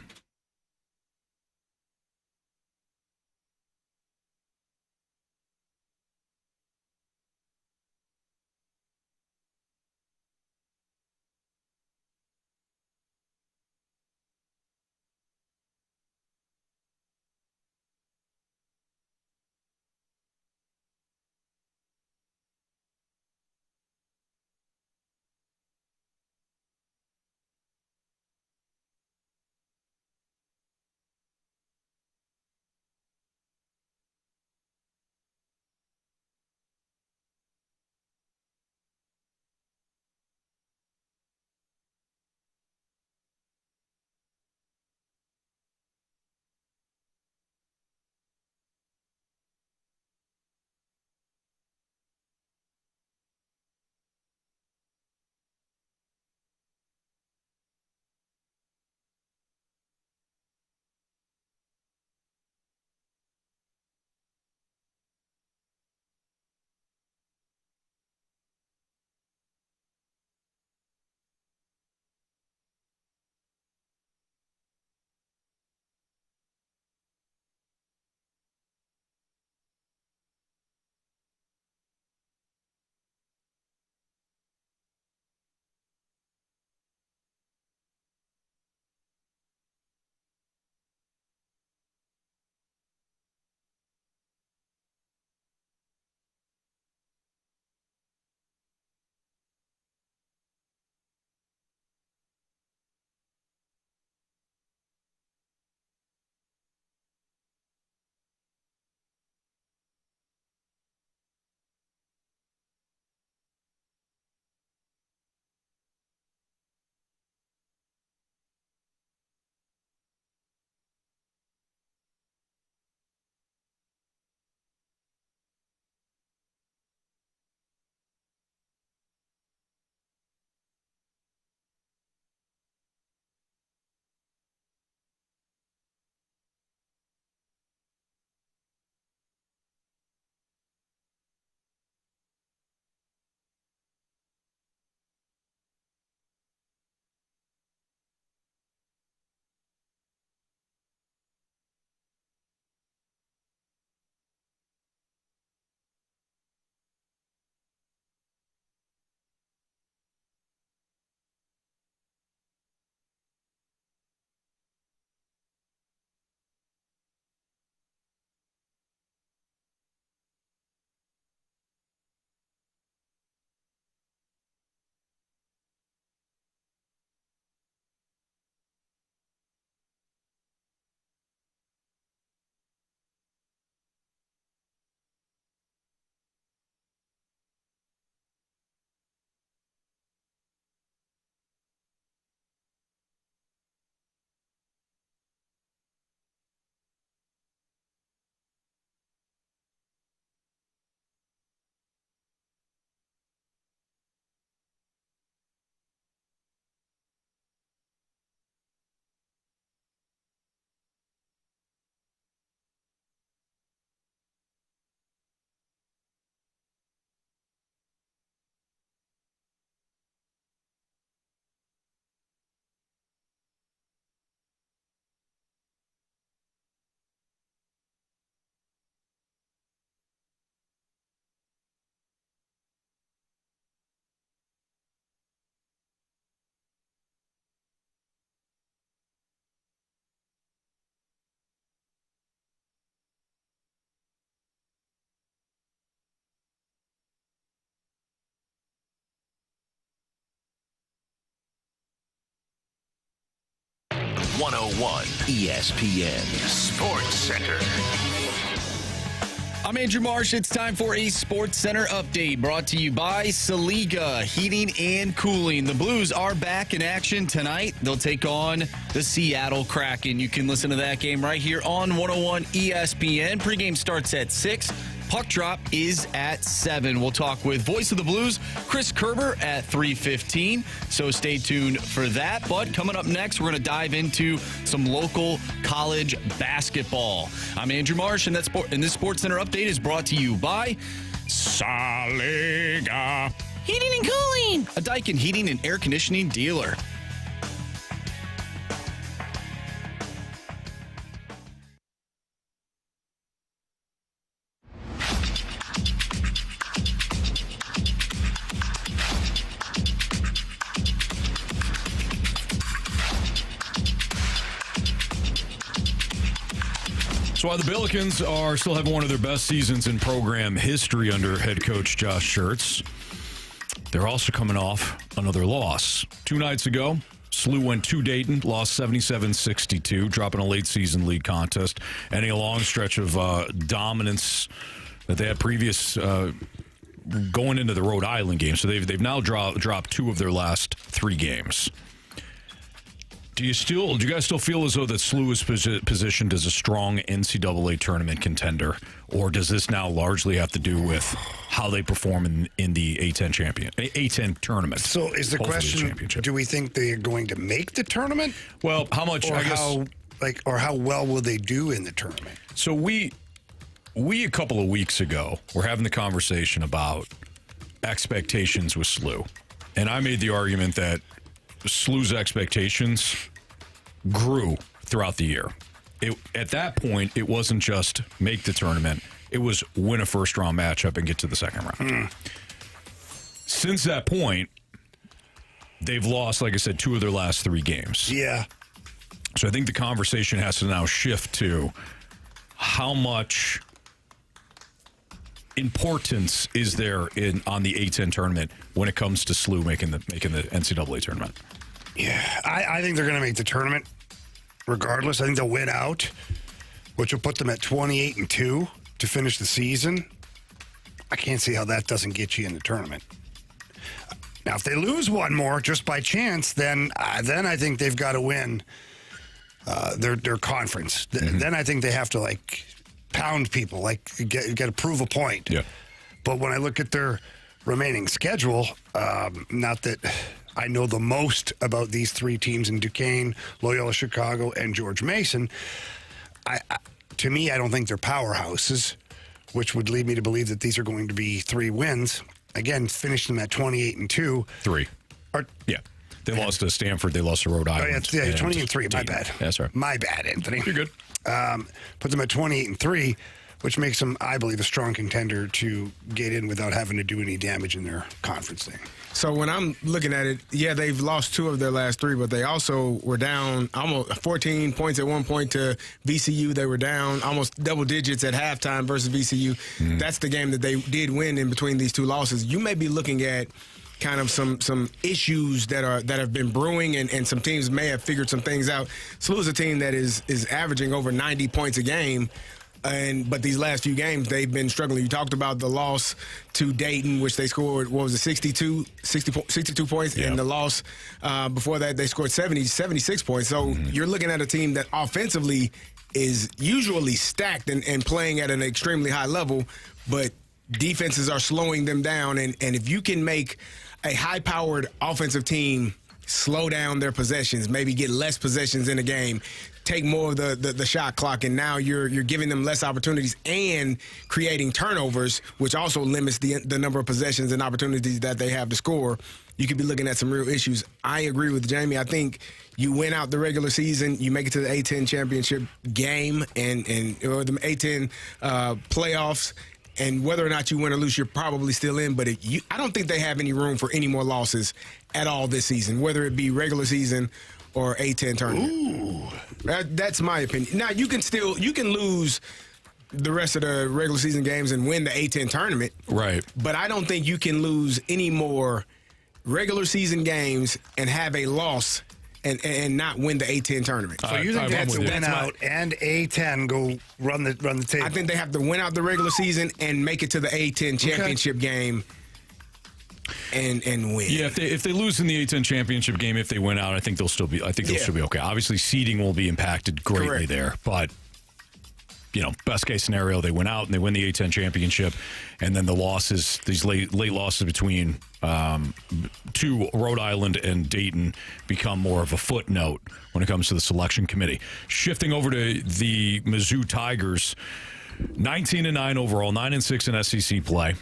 [SPEAKER 5] 101 ESPN Sports Center.
[SPEAKER 4] I'm Andrew Marsh. It's time for a Sports Center update brought to you by Saliga Heating and Cooling. The Blues are back in action tonight. They'll take on the Seattle Kraken. You can listen to that game right here on 101 ESPN. Pregame starts at 6. Puck drop is at 7. We'll talk with voice of the Blues, Chris Kerber, at 3:15. So stay tuned for that. But coming up next, we're going to dive into some local college basketball. I'm Andrew Marsh, and this Sports Center update is brought to you by Saliga Heating and Cooling, a Daikin heating and air conditioning dealer.
[SPEAKER 1] So while the Billikens are still having one of their best seasons in program history under head coach Josh Schertz, they're also coming off another loss. 2 nights ago, SLU went to Dayton, lost 77-62, dropping a late season league contest, ending a long stretch of dominance that they had previous going into the Rhode Island game. So they've now dropped 2 of their last 3 games. Do you guys still feel as though that SLU is positioned as a strong NCAA tournament contender, or does this now largely have to do with how they perform in the A10 tournament?
[SPEAKER 2] So is the question, do we think they're going to make the tournament?
[SPEAKER 1] Well, how much?
[SPEAKER 2] Or how well will they do in the tournament?
[SPEAKER 1] So we a couple of weeks ago were having the conversation about expectations with SLU, and I made the argument that SLU's expectations grew throughout the year. At that point, it wasn't just make the tournament. It was win a first-round matchup and get to the second round. Since that point, they've lost, like I said, 2 of their last 3 games.
[SPEAKER 2] Yeah.
[SPEAKER 1] So I think the conversation has to now shift to how much importance is there on the A10 tournament when it comes to SLU making the NCAA tournament?
[SPEAKER 2] Yeah, I think they're going to make the tournament regardless. I think they'll win out, which will put them at 28-2 to finish the season. I can't see how that doesn't get you in the tournament. Now, if they lose one more just by chance, then I think they've got to win their conference. Mm-hmm. Then I think they have to pound people, get to prove a point.
[SPEAKER 1] Yeah.
[SPEAKER 2] But when I look at their remaining schedule, not that I know the most about these 3 teams in Duquesne, Loyola Chicago, and George Mason, to me, I don't think they're powerhouses, which would lead me to believe that these are going to be 3 wins. Again, finish them at 28-2.
[SPEAKER 1] 3. Yeah. They lost to Stanford. They lost to Rhode Island.
[SPEAKER 2] Yeah, 20-3. My bad.
[SPEAKER 1] That's right.
[SPEAKER 2] My bad, Anthony.
[SPEAKER 1] You're good.
[SPEAKER 2] Put them at 28-3, which makes them, I believe, a strong contender to get in without having to do any damage in their conference thing.
[SPEAKER 3] So when I'm looking at it, yeah, they've lost 2 of their last 3, but they also were down almost 14 points at one point to VCU. They were down almost double digits at halftime versus VCU. That's the game that they did win in between these 2 losses. You may be looking at kind of some issues that have been brewing, and some teams may have figured some things out. SLU is a team that is averaging over 90 points a game. But these last few games, they've been struggling. You talked about the loss to Dayton, which they scored, 62 points, yeah. And the loss before that, they scored 76 points. So you're looking at a team that offensively is usually stacked and playing at an extremely high level, but defenses are slowing them down. And if you can make a high-powered offensive team slow down their possessions, maybe get less possessions in a game, take more of the shot clock, and now you're giving them less opportunities and creating turnovers, which also limits the number of possessions and opportunities that they have to score. You could be looking at some real issues. I agree with Jamie. I think you win out the regular season, you make it to the A10 championship game or the A10 playoffs, and whether or not you win or lose, you're probably still in. But I don't think they have any room for any more losses at all this season, whether it be regular season or A10 tournament.
[SPEAKER 2] Ooh.
[SPEAKER 3] That's my opinion. Now, you can lose the rest of the regular season games and win the A10 tournament.
[SPEAKER 1] Right.
[SPEAKER 3] But I don't think you can lose any more regular season games and have a loss and not win the A10 tournament.
[SPEAKER 2] So you think they have to win out and A10 go run the table?
[SPEAKER 3] I think they have to win out the regular season and make it to the A10 championship game and win.
[SPEAKER 1] Yeah, if they lose in the A10 championship game, if they win out, I think they'll still be okay. Obviously, seeding will be impacted greatly there, but best case scenario, they win out and they win the A10 championship, and then the losses, these late losses between to Rhode Island and Dayton, become more of a footnote when it comes to the selection committee. Shifting over to the Mizzou Tigers, 19-9 overall, 9-6 in SEC play.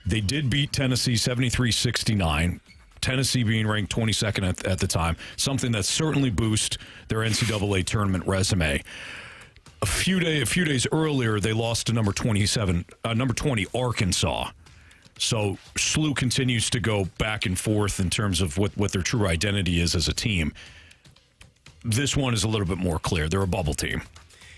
[SPEAKER 1] They did beat Tennessee 73-69. Tennessee being ranked 22nd at the time, something that certainly boosts their NCAA tournament resume. A few days earlier, they lost to number 20 Arkansas. So SLU continues to go back and forth in terms of what their true identity is as a team. This one is a little bit more clear. They're a bubble team.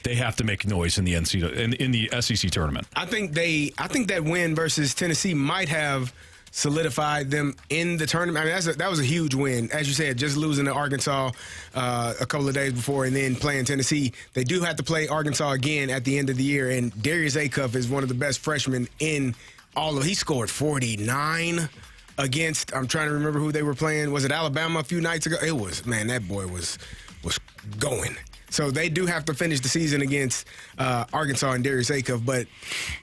[SPEAKER 1] They have to make noise in the in the SEC tournament.
[SPEAKER 3] I think that win versus Tennessee might have solidified them in the tournament. I mean, that was a huge win. As you said, just losing to Arkansas a couple of days before and then playing Tennessee. They do have to play Arkansas again at the end of the year, and Darius Acuff is one of the best freshmen in all of. He scored 49 against, I'm trying to remember who they were playing. Was it Alabama a few nights ago? It was, man, that boy was going. So they do have to finish the season against Arkansas and Darius Acuff, but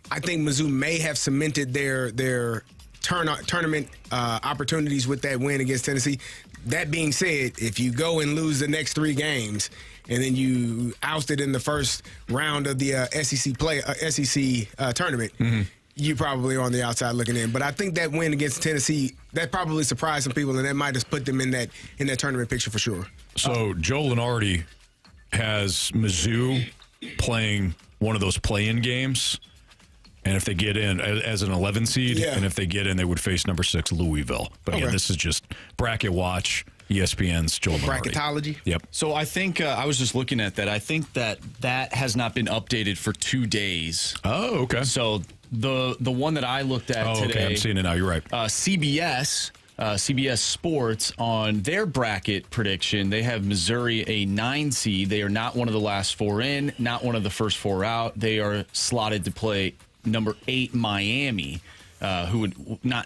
[SPEAKER 3] I think Mizzou may have cemented their tournament opportunities with that win against Tennessee. That being said, if you go and lose the next 3 games and then you ousted in the first round of the SEC tournament, you probably on the outside looking in. But I think that win against Tennessee, that probably surprised some people, and that might have put them in that tournament picture for sure.
[SPEAKER 1] So Joe Lenardi has Mizzou playing one of those play-in games, and if they get in as an 11 seed, and if they get in, they would face number 6 Louisville. But again, this is just bracket watch. ESPN's Joe Lenardi.
[SPEAKER 3] Bracketology.
[SPEAKER 1] Yep.
[SPEAKER 4] So I think I was just looking at that. I think that has not been updated for 2 days.
[SPEAKER 1] Oh, okay.
[SPEAKER 4] So the one that I looked at today.
[SPEAKER 1] Okay, I'm seeing it now. You're right.
[SPEAKER 4] CBS Sports, on their bracket prediction, they have Missouri a 9 seed. They are not one of the last 4 in, not one of the first 4 out. They are slotted to play number 8 Miami, who would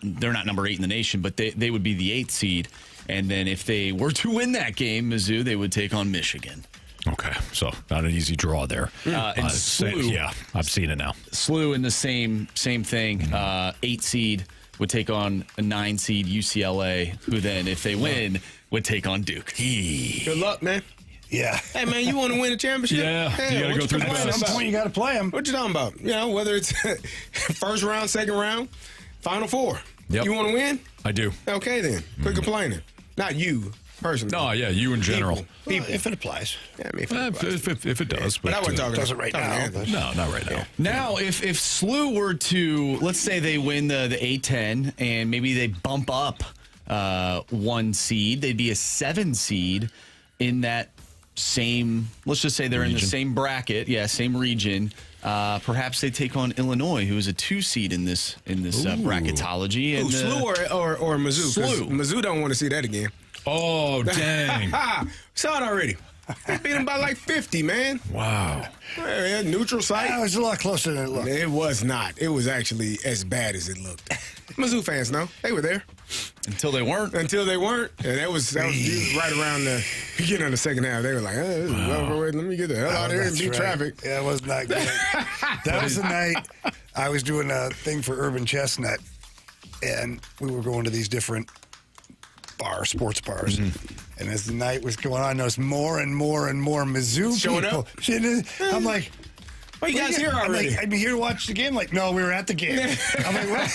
[SPEAKER 4] they're not number 8 in the nation, but they would be the 8th seed. And then if they were to win that game, Mizzou, they would take on Michigan.
[SPEAKER 1] Okay, so not an easy draw there.
[SPEAKER 4] And SLU,
[SPEAKER 1] yeah, I've seen it now.
[SPEAKER 4] SLU in the same thing. 8 seed would take on a 9 seed UCLA, who then, if they win, would take on Duke.
[SPEAKER 3] Good luck, man.
[SPEAKER 2] Yeah.
[SPEAKER 3] Hey, man, you want to win a championship?
[SPEAKER 1] Yeah, you got to go through the best.
[SPEAKER 2] At some point, you got to play them.
[SPEAKER 3] What you talking about? Whether it's first round, second round, Final Four.
[SPEAKER 1] Yep.
[SPEAKER 3] You want to win?
[SPEAKER 1] I do.
[SPEAKER 3] Okay, then. Quit complaining. Not you, personally.
[SPEAKER 1] No, yeah, you in general.
[SPEAKER 3] People.
[SPEAKER 2] If it applies.
[SPEAKER 3] Yeah, I mean,
[SPEAKER 1] If it does.
[SPEAKER 3] But I wasn't talking
[SPEAKER 2] doesn't right now.
[SPEAKER 1] No, not right now.
[SPEAKER 3] Yeah.
[SPEAKER 4] Now, if SLU were to, let's say they win the A10 and maybe they bump up 1 seed, they'd be a 7 seed in that same, let's just say they're in the same bracket, same region. Perhaps they take on Illinois, who is a 2 seed in this bracketology. And
[SPEAKER 3] SLU or Mizzou?
[SPEAKER 4] SLU.
[SPEAKER 3] Mizzou don't want to see that again.
[SPEAKER 1] Oh, dang.
[SPEAKER 3] Saw it already. They beat them by like 50, man.
[SPEAKER 1] Wow.
[SPEAKER 3] Yeah, neutral site.
[SPEAKER 2] It was a lot closer than it looked.
[SPEAKER 3] It was not. It was actually as bad as it looked. Mizzou fans know. They were there.
[SPEAKER 4] Until they weren't.
[SPEAKER 3] And that was right around the beginning of the second half. They were like, let me get the hell out of here and beat traffic.
[SPEAKER 2] Yeah, it was not good. That was the night I was doing a thing for Urban Chestnut, and we were going to these different sports bars. And as the night was going on, there was more and more and more Mizzou
[SPEAKER 3] Showing
[SPEAKER 2] people.
[SPEAKER 3] up?
[SPEAKER 2] I'm like,
[SPEAKER 3] you guys here already?
[SPEAKER 2] I'm here to watch the game. Like, no, we were at the game. I'm like, what?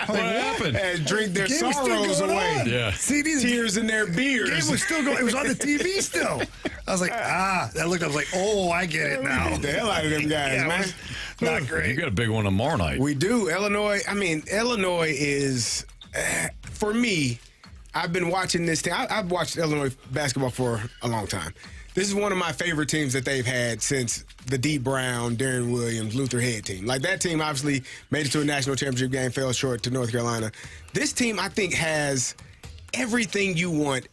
[SPEAKER 1] What happened?
[SPEAKER 3] And drink their
[SPEAKER 2] The game was still
[SPEAKER 3] sorrows
[SPEAKER 2] going
[SPEAKER 3] away.
[SPEAKER 2] on.
[SPEAKER 1] Yeah.
[SPEAKER 2] See,
[SPEAKER 3] Tears in their
[SPEAKER 2] The
[SPEAKER 3] beers.
[SPEAKER 2] game was still going. It was on the TV still. I was like, that looked. I was like, oh, I get it now.
[SPEAKER 3] Get the hell out of them guys,
[SPEAKER 2] Yeah, it
[SPEAKER 3] man.
[SPEAKER 2] was not great.
[SPEAKER 1] You got a big one tomorrow night.
[SPEAKER 3] We do. Illinois is, for me, I've been watching this team. I've watched Illinois basketball for a long time. This is one of my favorite teams that they've had since the Dee Brown, Darren Williams, Luther Head team. Like, that team obviously made it to a national championship game, fell short to North Carolina. This team, I think, has everything you want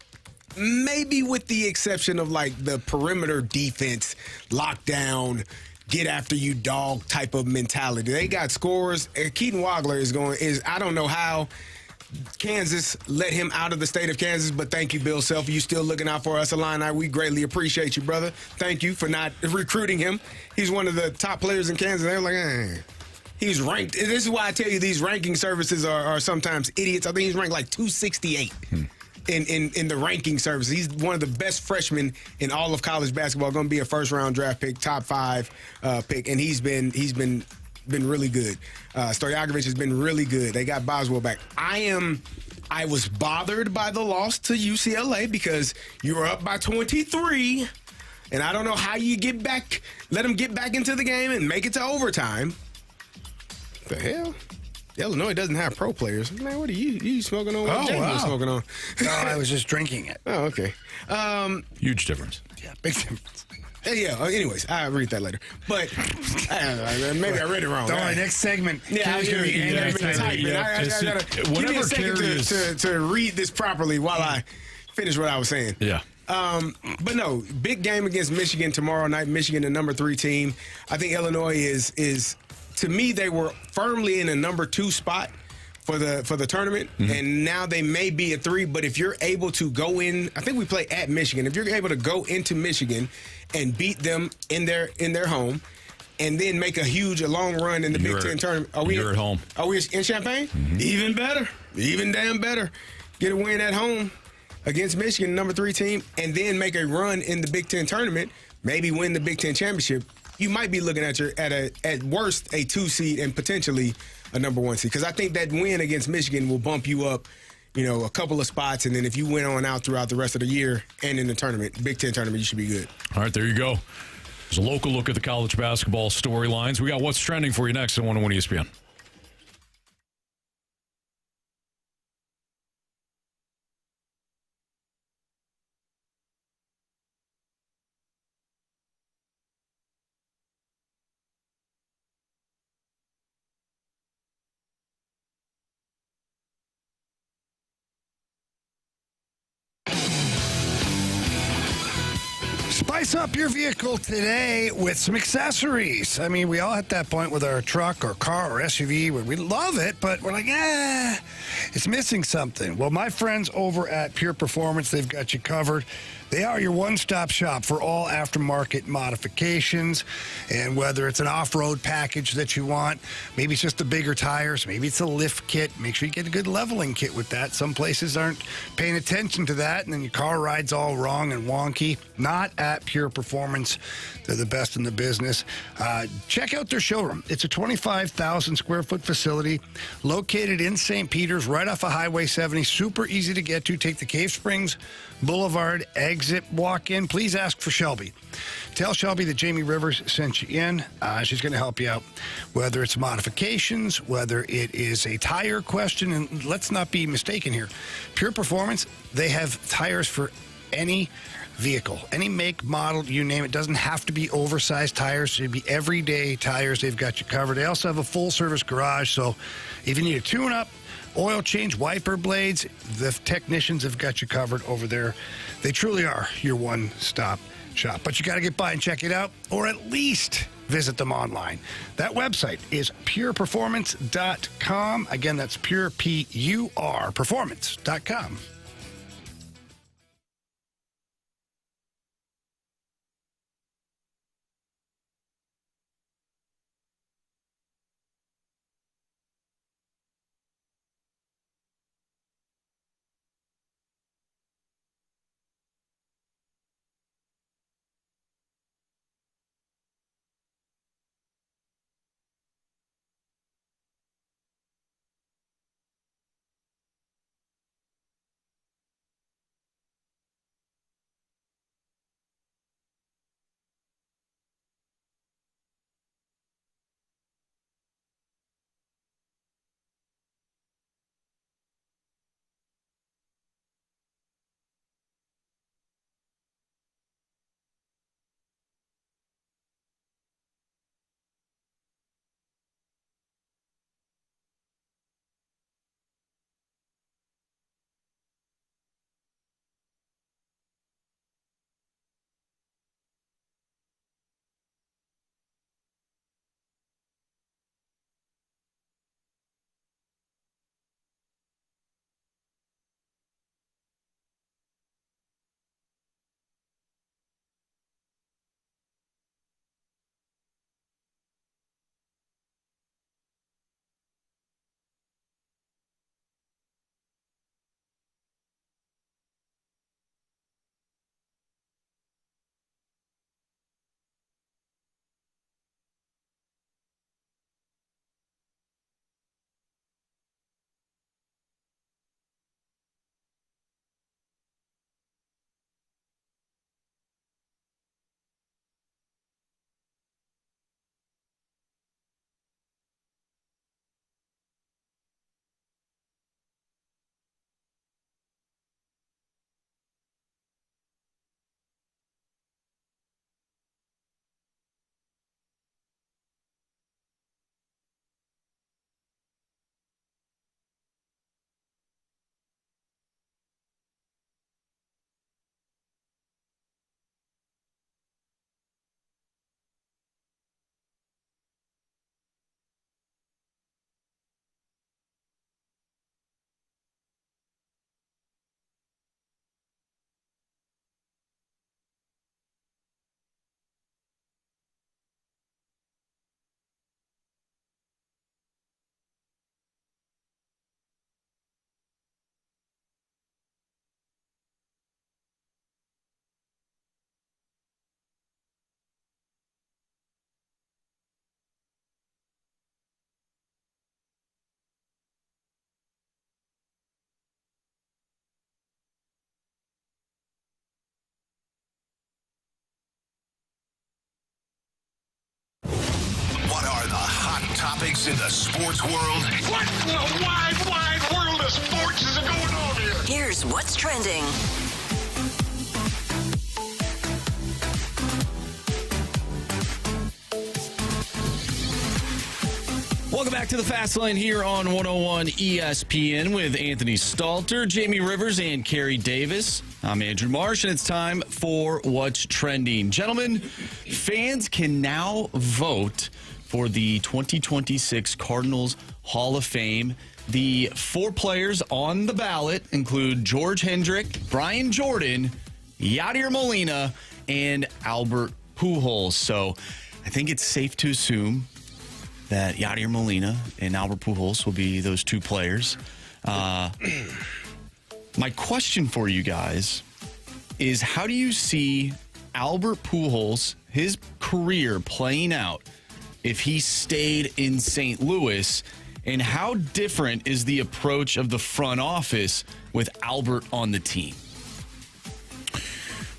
[SPEAKER 3] maybe with the exception of like the perimeter defense, lockdown, get after you dog type of mentality. They got scorers. Keaton Wagler is I don't know how Kansas let him out of the state of Kansas, but thank you, Bill Self. You still looking out for us, Illini. We greatly appreciate you, brother. Thank you for not recruiting him. He's one of the top players in Kansas. They're like, He's ranked. This is why I tell you these ranking services are sometimes idiots. I think he's ranked like 268 in the ranking service. He's one of the best freshmen in all of college basketball. Going to be a first-round draft pick, top 5 pick, and he's been really good. Stojakovic has been really good. They got Boswell back. I was bothered by the loss to UCLA because you were up by 23, and I don't know how you let them get back into the game and make it to overtime. The hell? Illinois doesn't have pro players. Man, what are you smoking on? What James was smoking on?
[SPEAKER 2] No, I was just drinking it.
[SPEAKER 3] Oh, okay.
[SPEAKER 1] Huge difference.
[SPEAKER 2] Yeah, big difference.
[SPEAKER 3] Yeah, anyways, I'll read that later. But maybe I read it wrong.
[SPEAKER 2] Don't worry, next segment.
[SPEAKER 3] Yeah, I gotta give me a second to read this properly while I finish what I was saying.
[SPEAKER 1] Yeah.
[SPEAKER 3] But no, big game against Michigan tomorrow night. Michigan, the number 3 team. I think Illinois is to me, they were firmly in a number 2 spot for the tournament, and now they may be a 3. But if you're able to go in, I think we play at Michigan. If you're able to go into Michigan and beat them in their home, and then make a long run in the Big Ten tournament,
[SPEAKER 1] you're at home.
[SPEAKER 3] Are we in Champaign? Even better, even damn better. Get a win at home against Michigan, number 3 team, and then make a run in the Big Ten tournament. Maybe win the Big Ten championship. You might be looking at worst a 2 seed and potentially a number 1 seed, because I think that win against Michigan will bump you up, a couple of spots, and then if you went on out throughout the rest of the year and in the tournament, Big Ten tournament, you should be good.
[SPEAKER 1] All right, there you go. There's a local look at the college basketball storylines. We got what's trending for you next on 101 ESPN.
[SPEAKER 2] Spice up your vehicle today with some accessories. I mean, we all hit that point with our truck or car or SUV where we love it, but we're like, it's missing something. Well, my friends over at Pure Performance, they've got you covered. They are your one-stop shop for all aftermarket modifications. And whether it's an off-road package that you want, maybe it's just the bigger tires, maybe it's a lift kit, make sure you get a good leveling kit with that. Some places aren't paying attention to that, and then your car rides all wrong and wonky. Not at Pure Performance. They're the best in the business. Check out their showroom. It's a 25,000 square foot facility located in St. Peters, right off of Highway 70. Super easy to get to. Take the Cave Springs Boulevard exit, walk in. Please ask for Shelby. Tell Shelby that Jamie Rivers sent you in. She's going to help you out, whether it's modifications, whether it is a tire question. And let's not be mistaken here. Pure Performance, they have tires for any vehicle, any make, model, you name it. Doesn't have to be oversized tires. It'd be everyday tires. They've got you covered. They also have a full service garage. So if you need a tune-up, oil change, wiper blades, the technicians have got you covered over there. They truly are your one-stop shop. But you got to get by and check it out, or at least visit them online. That website is pureperformance.com. Again, that's pure, P-U-R, performance.com.
[SPEAKER 5] news in the sports world.
[SPEAKER 6] What in the wide, wide world of sports is going on here?
[SPEAKER 7] Here's what's trending.
[SPEAKER 4] Welcome back to the Fast Lane here on 101 ESPN with Anthony Stalter, Jamie Rivers, and Carey Davis. I'm Andrew Marsh, and it's time for What's Trending. Gentlemen, fans can now vote for the 2026 Cardinals Hall of Fame. The 4 players on the ballot include George Hendrick, Brian Jordan, Yadier Molina, and Albert Pujols. So I think it's safe to assume that Yadier Molina and Albert Pujols will be those 2 players. My question for you guys is, how do you see Albert Pujols, his career playing out if he stayed in St. Louis, and how different is the approach of the front office with Albert on the team?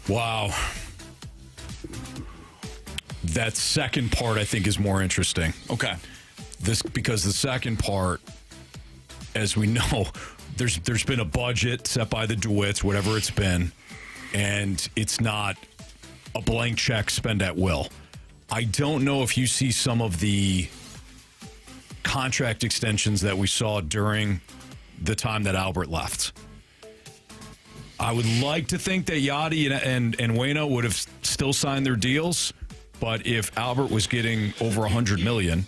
[SPEAKER 1] Wow. That second part, I think, is more interesting.
[SPEAKER 4] Okay.
[SPEAKER 1] Because the second part, as we know, there's been a budget set by the DeWitts, whatever it's been, and it's not a blank check spend at will. I don't know if you see some of the contract extensions that we saw during the time that Albert left. I would like to think that Yadi and Waino would have still signed their deals. But if Albert was getting over $100 million,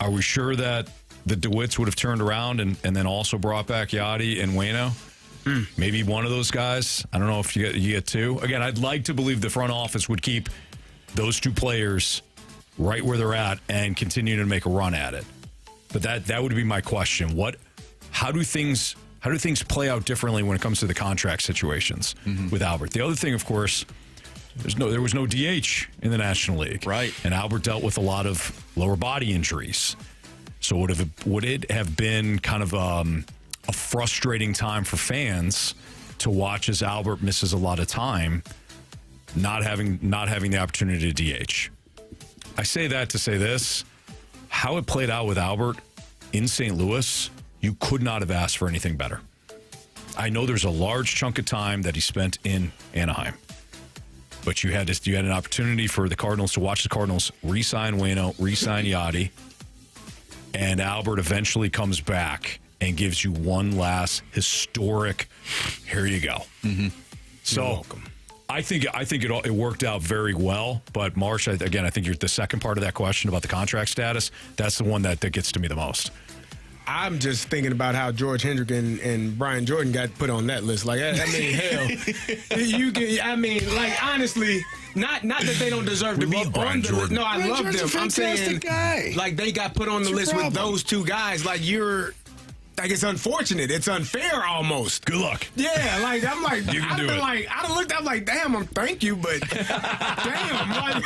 [SPEAKER 1] are we sure that the DeWitts would have turned around and then also brought back Yadi and Waino? Maybe one of those guys. I don't know if you get 2. Again, I'd like to believe the front office would keep those 2 players right where they're at and continue to make a run at it. But that would be my question. How do things play out differently when it comes to the contract situations with Albert? The other thing, of course, there was no DH in the National League.
[SPEAKER 4] Right.
[SPEAKER 1] And Albert dealt with a lot of lower body injuries. So would it have been kind of a frustrating time for fans to watch as Albert misses a lot of time, not having the opportunity to DH? I say that to say this. How it played out with Albert in St. Louis, you could not have asked for anything better. I know there's a large chunk of time that he spent in Anaheim. But you had an opportunity for the Cardinals to watch the Cardinals re-sign Waino, re-sign Yadi, and Albert eventually comes back and gives you one last historic, here you go. So
[SPEAKER 3] You're welcome.
[SPEAKER 1] I think it worked out very well. But Marsh, again, I think the second part of that question about the contract status, that's the one that gets to me the most.
[SPEAKER 3] I'm just thinking about how George Hendrick and Brian Jordan got put on that list. Like, I mean, hell, honestly, not that they don't deserve to be on the list. No, I love them. I'm saying, like, they got put on the list with those 2 guys. Like, it's unfortunate. It's unfair almost.
[SPEAKER 1] Good luck.
[SPEAKER 3] Yeah, I'm like,
[SPEAKER 1] you can do it.
[SPEAKER 3] Like, I'd have looked up like, damn, thank you, but damn, like,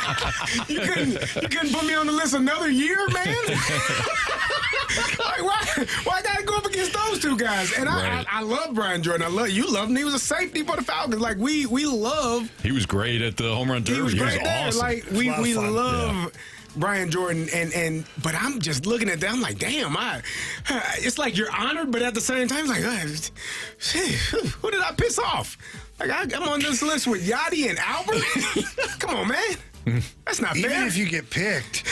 [SPEAKER 3] you couldn't put me on the list another year, man. Like, why I gotta go up against those 2 guys? And
[SPEAKER 1] right.
[SPEAKER 3] I love Brian Jordan. You love him. He was a safety for the Falcons. Like, we love.
[SPEAKER 1] He was great at the home run derby.
[SPEAKER 3] He was great there.
[SPEAKER 1] Awesome.
[SPEAKER 3] Like, we love Brian Jordan, but I'm just looking at that. I'm like, damn, it's like you're honored, but at the same time, it's like, shit, who did I piss off? Like, I'm on this list with Yadi and Albert. Come on, man, that's not fair.
[SPEAKER 2] Even if you get picked,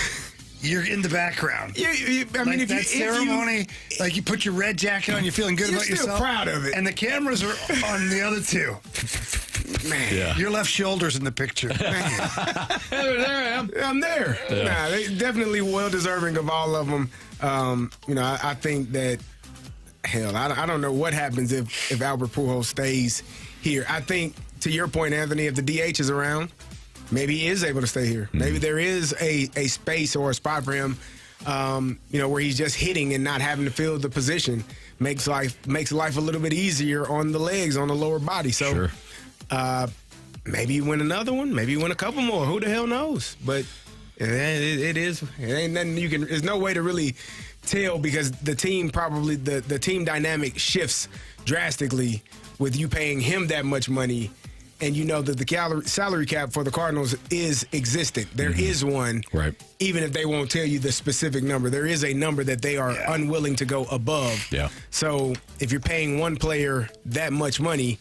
[SPEAKER 2] you're in the background.
[SPEAKER 3] I mean, if
[SPEAKER 2] that ceremony, like you put your red jacket on, you're feeling good about yourself.
[SPEAKER 3] You're still proud of it,
[SPEAKER 2] and the cameras are on the other 2. Man, your left shoulder's in the picture. Man.
[SPEAKER 3] There I am. I'm there.
[SPEAKER 1] Yeah.
[SPEAKER 3] Nah, they definitely well deserving of all of them. I think that, hell, I don't know what happens if Albert Pujols stays here. I think, to your point, Anthony, if the DH is around, maybe he is able to stay here. Maybe there is a space or a spot for him, where he's just hitting and not having to fill the position. Makes life a little bit easier on the legs, on the lower body. So.
[SPEAKER 1] Sure.
[SPEAKER 3] Maybe you win another one. Maybe you win a couple more. Who the hell knows? But it is. It ain't nothing you can. There's no way to really tell because the team probably the team dynamic shifts drastically with you paying him that much money and you know that the salary cap for the Cardinals is existent. There is one.
[SPEAKER 1] Right.
[SPEAKER 3] Even if they won't tell you the specific number, there is a number that they are unwilling to go above.
[SPEAKER 1] Yeah.
[SPEAKER 3] So if you're paying one player that much money,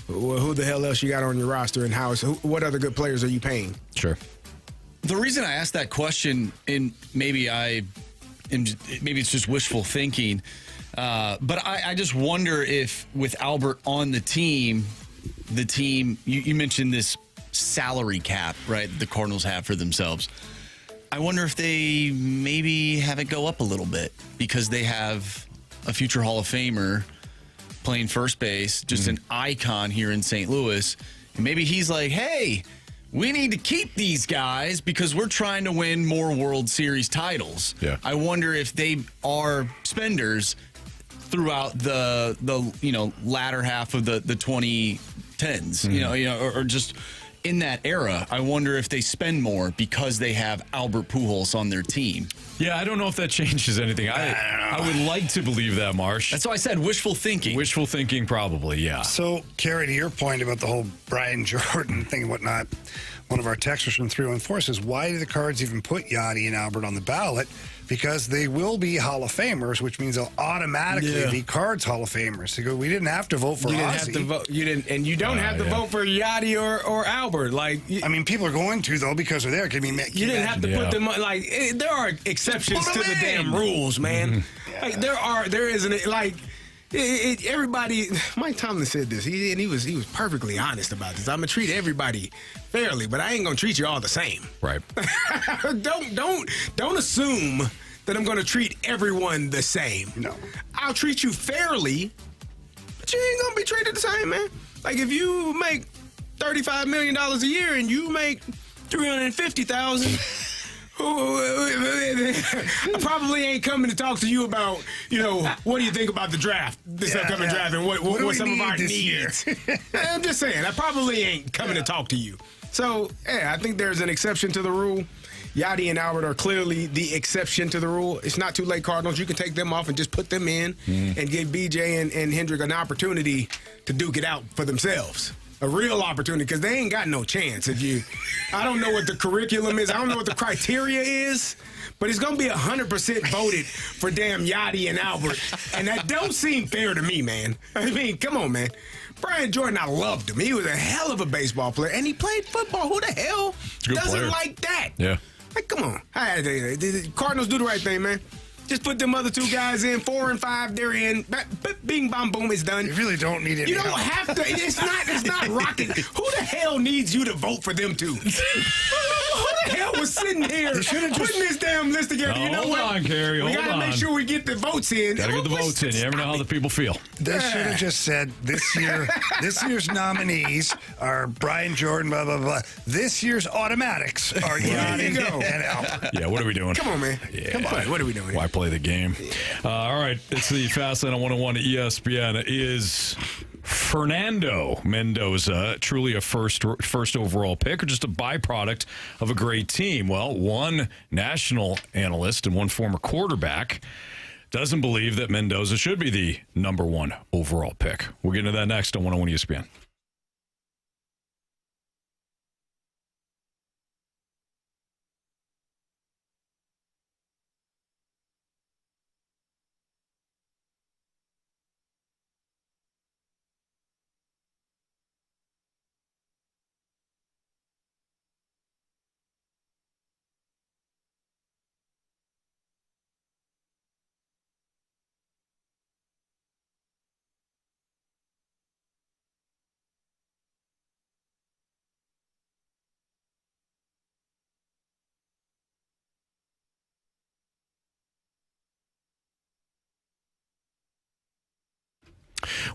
[SPEAKER 3] well, who the hell else you got on your roster, and what other good players are you paying?
[SPEAKER 1] Sure.
[SPEAKER 4] The reason I asked that question, and maybe it's just wishful thinking, but I just wonder if with Albert on the team, you mentioned this salary cap, right, the Cardinals have for themselves. I wonder if they maybe have it go up a little bit because they have a future Hall of Famer playing first base, just an icon here in St. Louis. And maybe he's like, hey, we need to keep these guys because we're trying to win more World Series titles.
[SPEAKER 1] Yeah.
[SPEAKER 4] I wonder if they are spenders throughout the latter half of the 2010s, or just in that era. I wonder if they spend more because they have Albert Pujols on their team.
[SPEAKER 1] Yeah, I don't know if that changes anything. I would like to believe that, Marsh.
[SPEAKER 4] That's why I said wishful thinking.
[SPEAKER 1] Wishful thinking, probably, yeah.
[SPEAKER 2] So, Kerry, to your point about the whole Brian Jordan thing and whatnot, one of our texters from 314 says, why do the Cards even put Yachty and Albert on the ballot? Because they will be Hall of Famers, which means they'll automatically be Cards Hall of Famers. They go, we didn't have to vote for
[SPEAKER 3] You didn't
[SPEAKER 2] Ozzie.
[SPEAKER 3] have to vote. You didn't, and you don't have to vote for Yachty or Albert. Like,
[SPEAKER 2] I mean, people are going to, though, because they're there. I mean,
[SPEAKER 3] you didn't have to put them like. There are exceptions to the damn rules, man. Like there isn't like. Everybody, Mike Tomlin said this. He was perfectly honest about this. I'm gonna treat everybody fairly, but I ain't gonna treat you all the same.
[SPEAKER 1] Right.
[SPEAKER 3] Don't assume that I'm gonna treat everyone the same.
[SPEAKER 2] No.
[SPEAKER 3] I'll treat you fairly, but you ain't gonna be treated the same, man. Like if you make $35 million a year and you make $350,000. I probably ain't coming to talk to you about, what do you think about the draft, this upcoming draft, and what some of our needs. I'm just saying, I probably ain't coming to talk to you. So, I think there's an exception to the rule. Yachty and Albert are clearly the exception to the rule. It's not too late, Cardinals. You can take them off and just put them in and give BJ and Hendrick an opportunity to duke it out for themselves. A real opportunity, because they ain't got no chance. I don't know what the curriculum is. I don't know what the criteria is, but it's going to be 100% voted for damn Yachty and Albert. And that don't seem fair to me, man. I mean, come on, man. Brian Jordan, I loved him. He was a hell of a baseball player, and he played football. Who the hell doesn't like that?
[SPEAKER 1] Yeah.
[SPEAKER 3] Like, come on. The Cardinals do the right thing, man. Just put them other two guys in, 4 and 5, they're in. Bing, bom, boom, it's done.
[SPEAKER 2] You really don't need it.
[SPEAKER 3] You don't have to. It's not rocket. Who the hell needs you to vote for them two? Who the hell was sitting here putting this damn list together?
[SPEAKER 1] No,
[SPEAKER 3] you know
[SPEAKER 1] hold
[SPEAKER 3] what?
[SPEAKER 1] on, Carey.
[SPEAKER 3] We
[SPEAKER 1] Hold
[SPEAKER 3] gotta
[SPEAKER 1] on.
[SPEAKER 3] make sure we get the votes in.
[SPEAKER 1] Gotta get the votes in. You never know how the people feel.
[SPEAKER 2] They should have just said this year's nominees are Brian Jordan, blah, blah, blah. This year's automatics are Yachty and Albert.
[SPEAKER 1] Yeah, what are we doing?
[SPEAKER 3] Come on, man.
[SPEAKER 1] Yeah.
[SPEAKER 3] Come on. What are we doing?
[SPEAKER 1] Why play the game? All right, it's the Fast Lane on 101 ESPN. Is Fernando Mendoza truly a first overall pick or just a byproduct of a great team? Well, one national analyst and one former quarterback doesn't believe that Mendoza should be the number one overall pick. We'll get into that next on 101 ESPN.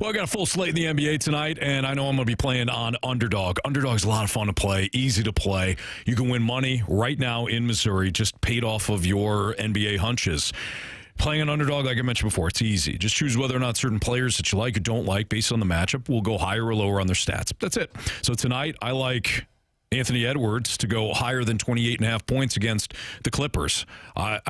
[SPEAKER 1] Well, I got a full slate in the NBA tonight, and I know I'm going to be playing on Underdog. Underdog's a lot of fun to play, easy to play. You can win money right now in Missouri, just paid off of your NBA hunches. Playing an Underdog, like I mentioned before, it's easy. Just choose whether or not certain players that you like or don't like based on the matchup will go higher or lower on their stats. That's it. So tonight, I like Anthony Edwards to go higher than 28.5 points against the Clippers. I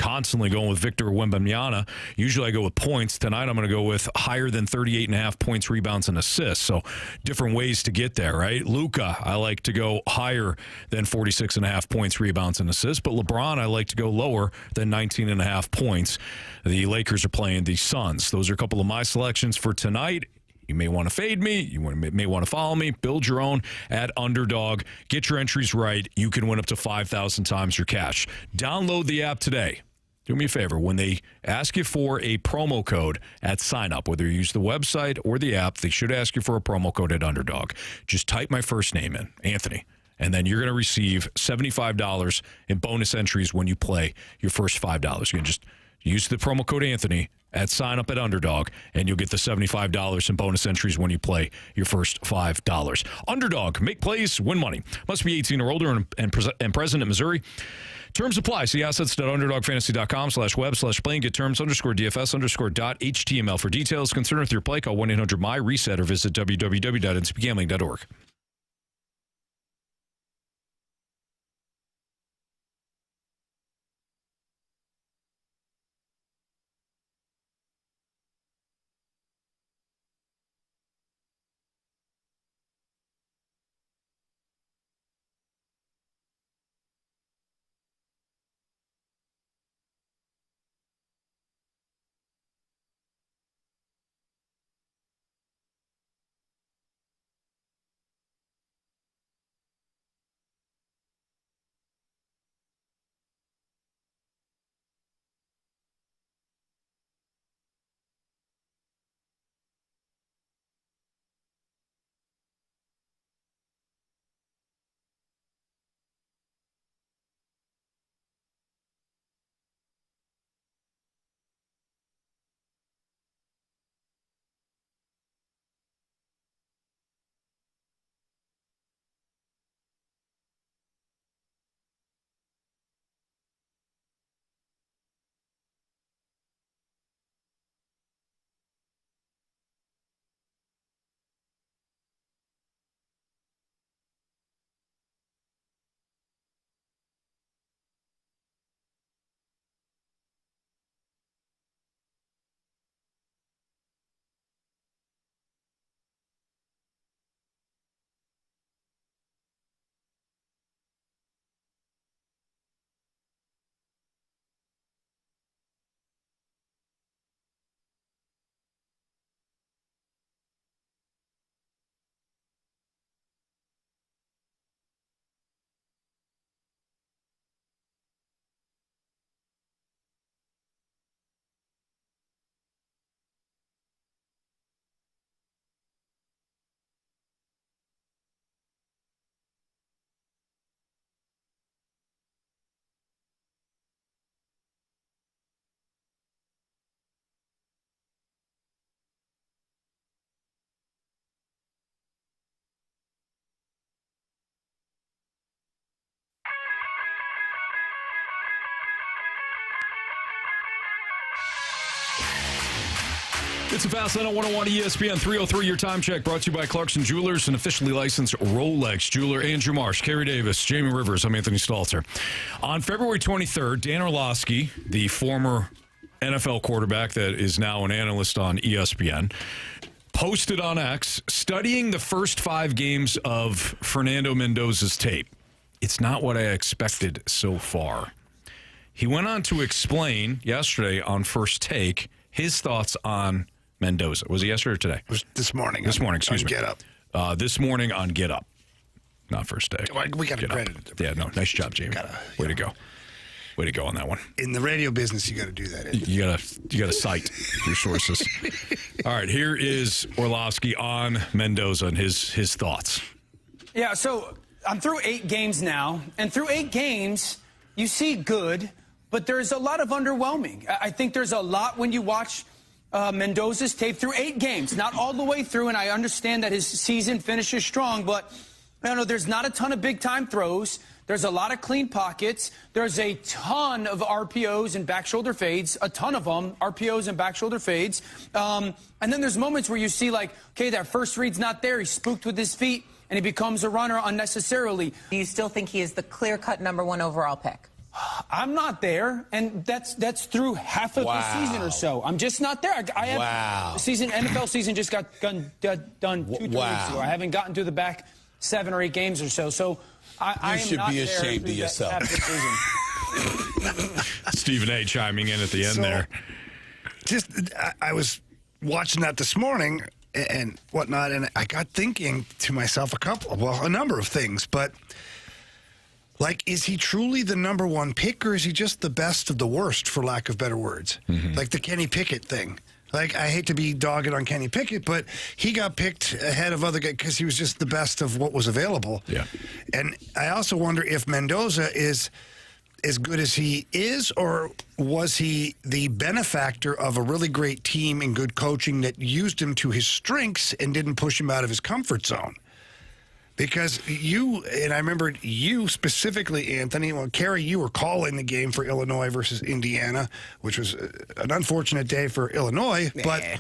[SPEAKER 1] constantly going with Victor Wembanyama. Usually I go with points. Tonight I'm going to go with higher than 38.5 points, rebounds, and assists. So different ways to get there, right? Luka, I like to go higher than 46.5 points, rebounds, and assists. But LeBron, I like to go lower than 19.5 points. The Lakers are playing the Suns. Those are a couple of my selections for tonight. You may want to fade me. You may want to follow me. Build your own at Underdog. Get your entries right. You can win up to 5,000 times your cash. Download the app today. Do me a favor. When they ask you for a promo code at sign up, whether you use the website or the app, they should ask you for a promo code at Underdog. Just type my first name in, Anthony, and then you're going to receive $75 in bonus entries when you play your first $5. You can just use the promo code Anthony at sign up at Underdog, and you'll get the $75 in bonus entries when you play your first $5. Underdog, make plays, win money. Must be 18 or older and present in Missouri. Terms apply. See assets.underdogfantasy.com/web/play and get terms _DFS_.html for details. Concern with your play, call 1-800-MY-RESET or visit www.ncbgambling.org. It's a Fast Lane on 101 ESPN 303. Your time check brought to you by Clarkson Jewelers, an officially licensed Rolex jeweler. Andrew Marsh, Kerry Davis, Jamie Rivers. I'm Anthony Stalter. On February 23rd, Dan Orlovsky, the former NFL quarterback that is now an analyst on ESPN, posted on X, studying the first 5 games of Fernando Mendoza's tape. It's not what I expected so far. He went on to explain yesterday on First Take his thoughts on Mendoza. Was it yesterday or today?
[SPEAKER 2] It was this morning.
[SPEAKER 1] This morning, excuse me.
[SPEAKER 2] Get Up.
[SPEAKER 1] This morning on Get Up. Not First Take.
[SPEAKER 2] We got to credit it.
[SPEAKER 1] Yeah, no, nice job, Jamie. Way to go. Way to go on that one.
[SPEAKER 2] In the radio business, you got to do that.
[SPEAKER 1] You gotta cite your sources. All right, here is Orlovsky on Mendoza and his thoughts.
[SPEAKER 7] Yeah, so I'm through 8 games now, and through 8 games, you see good, but there's a lot of underwhelming. I think there's a lot when you watch Mendoza's tape through 8 games, not all the way through, and I understand that his season finishes strong, but there's not a ton of big-time throws. There's a lot of clean pockets. There's a ton of RPOs and back shoulder fades, a ton of them, RPOs and back shoulder fades. And then there's moments where you see, like, okay, that first read's not there. He's spooked with his feet, and he becomes a runner unnecessarily.
[SPEAKER 8] Do you still think he is the clear-cut #1 overall pick?
[SPEAKER 7] I'm not there, and that's through half of the season or so. I'm just not there. I have NFL season just got done 2-3 weeks ago. I haven't gotten to the back 7 or 8 games or so. So I am not there. You should be ashamed of yourself. Half the season.
[SPEAKER 1] Stephen A. chiming in at the end there.
[SPEAKER 2] I was watching that this morning and whatnot, and I got thinking to myself a number of things, but. Like, is he truly the number 1 pick, or is he just the best of the worst, for lack of better words? Mm-hmm. Like the Kenny Pickett thing. Like, I hate to be dogged on Kenny Pickett, but he got picked ahead of other guys because he was just the best of what was available. Yeah. And I also wonder if Mendoza is as good as he is, or was he the benefactor of a really great team and good coaching that used him to his strengths and didn't push him out of his comfort zone? Because I remember you specifically, Anthony, Carey, you were calling the game for Illinois versus Indiana, which was an unfortunate day for Illinois. Nah. But I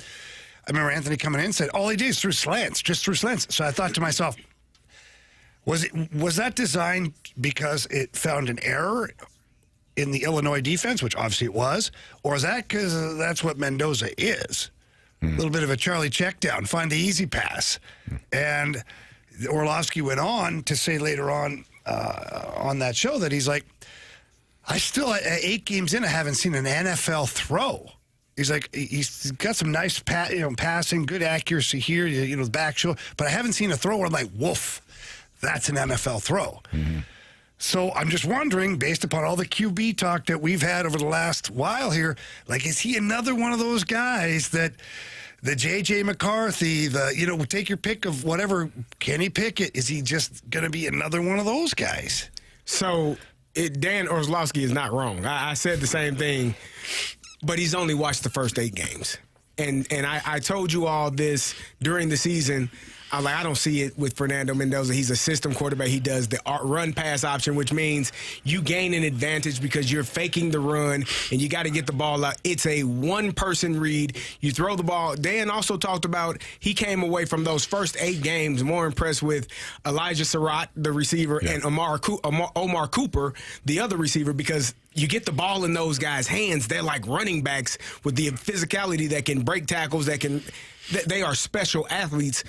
[SPEAKER 2] remember Anthony coming in and said, all he did is just through slants. So I thought to myself, was that designed because it found an error in the Illinois defense, which obviously it was, or is that because that's what Mendoza is? A little bit of a Charlie check down, find the easy pass. And Orlovsky went on to say later on that show that he's like, I still, at 8 games in, I haven't seen an NFL throw. He's like, he's got some nice passing, good accuracy here, the back shoulder, but I haven't seen a throw where I'm like, woof, that's an NFL throw. Mm-hmm. So I'm just wondering, based upon all the QB talk that we've had over the last while here, like, is he another one of those guys that the J.J. McCarthy, take your pick of whatever, Kenny Pickett, is he just going to be another one of those guys?
[SPEAKER 3] So Dan Orlovsky is not wrong. I said the same thing, but he's only watched the first 8 games. And I told you all this during the season. I'm like, I don't see it with Fernando Mendoza. He's a system quarterback. He does the run-pass option, which means you gain an advantage because you're faking the run, and you got to get the ball out. It's a one-person read. You throw the ball. Dan also talked about he came away from those first 8 games more impressed with Elijah Surratt, the receiver, and Omar Cooper, the other receiver, because you get the ball in those guys' hands. They're like running backs with the physicality that can break tackles, they are special athletes.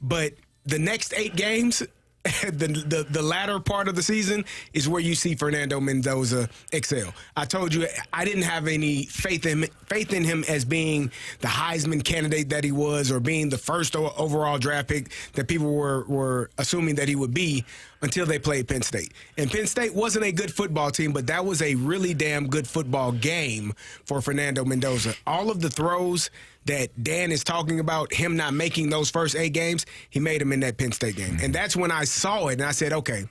[SPEAKER 3] But the next 8 games, the latter part of the season is where you see Fernando Mendoza excel. I told you I didn't have any faith in him as being the Heisman candidate that he was, or being the first overall draft pick that people were assuming that he would be, until they played Penn State. And Penn State wasn't a good football team, but that was a really damn good football game for Fernando Mendoza. All of the throws that Dan is talking about, him not making those first 8 games, he made them in that Penn State game. And that's when I saw it, and I said, okay,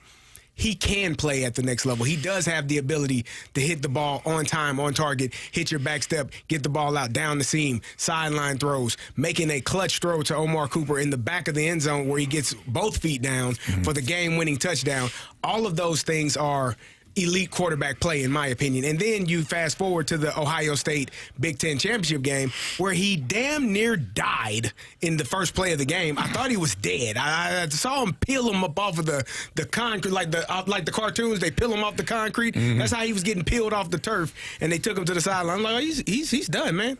[SPEAKER 3] he can play at the next level. He does have the ability to hit the ball on time, on target, hit your back step, get the ball out down the seam, sideline throws, making a clutch throw to Omar Cooper in the back of the end zone where he gets both feet down for the game-winning touchdown. All of those things are elite quarterback play, in my opinion. And then you fast forward to the Ohio State Big Ten championship game, where he damn near died in the first play of the game. I thought he was dead. I saw him peel him up off of the concrete, like the cartoons. They peel him off the concrete. Mm-hmm. That's how he was getting peeled off the turf, and they took him to the sideline. I'm like, oh, he's done, man.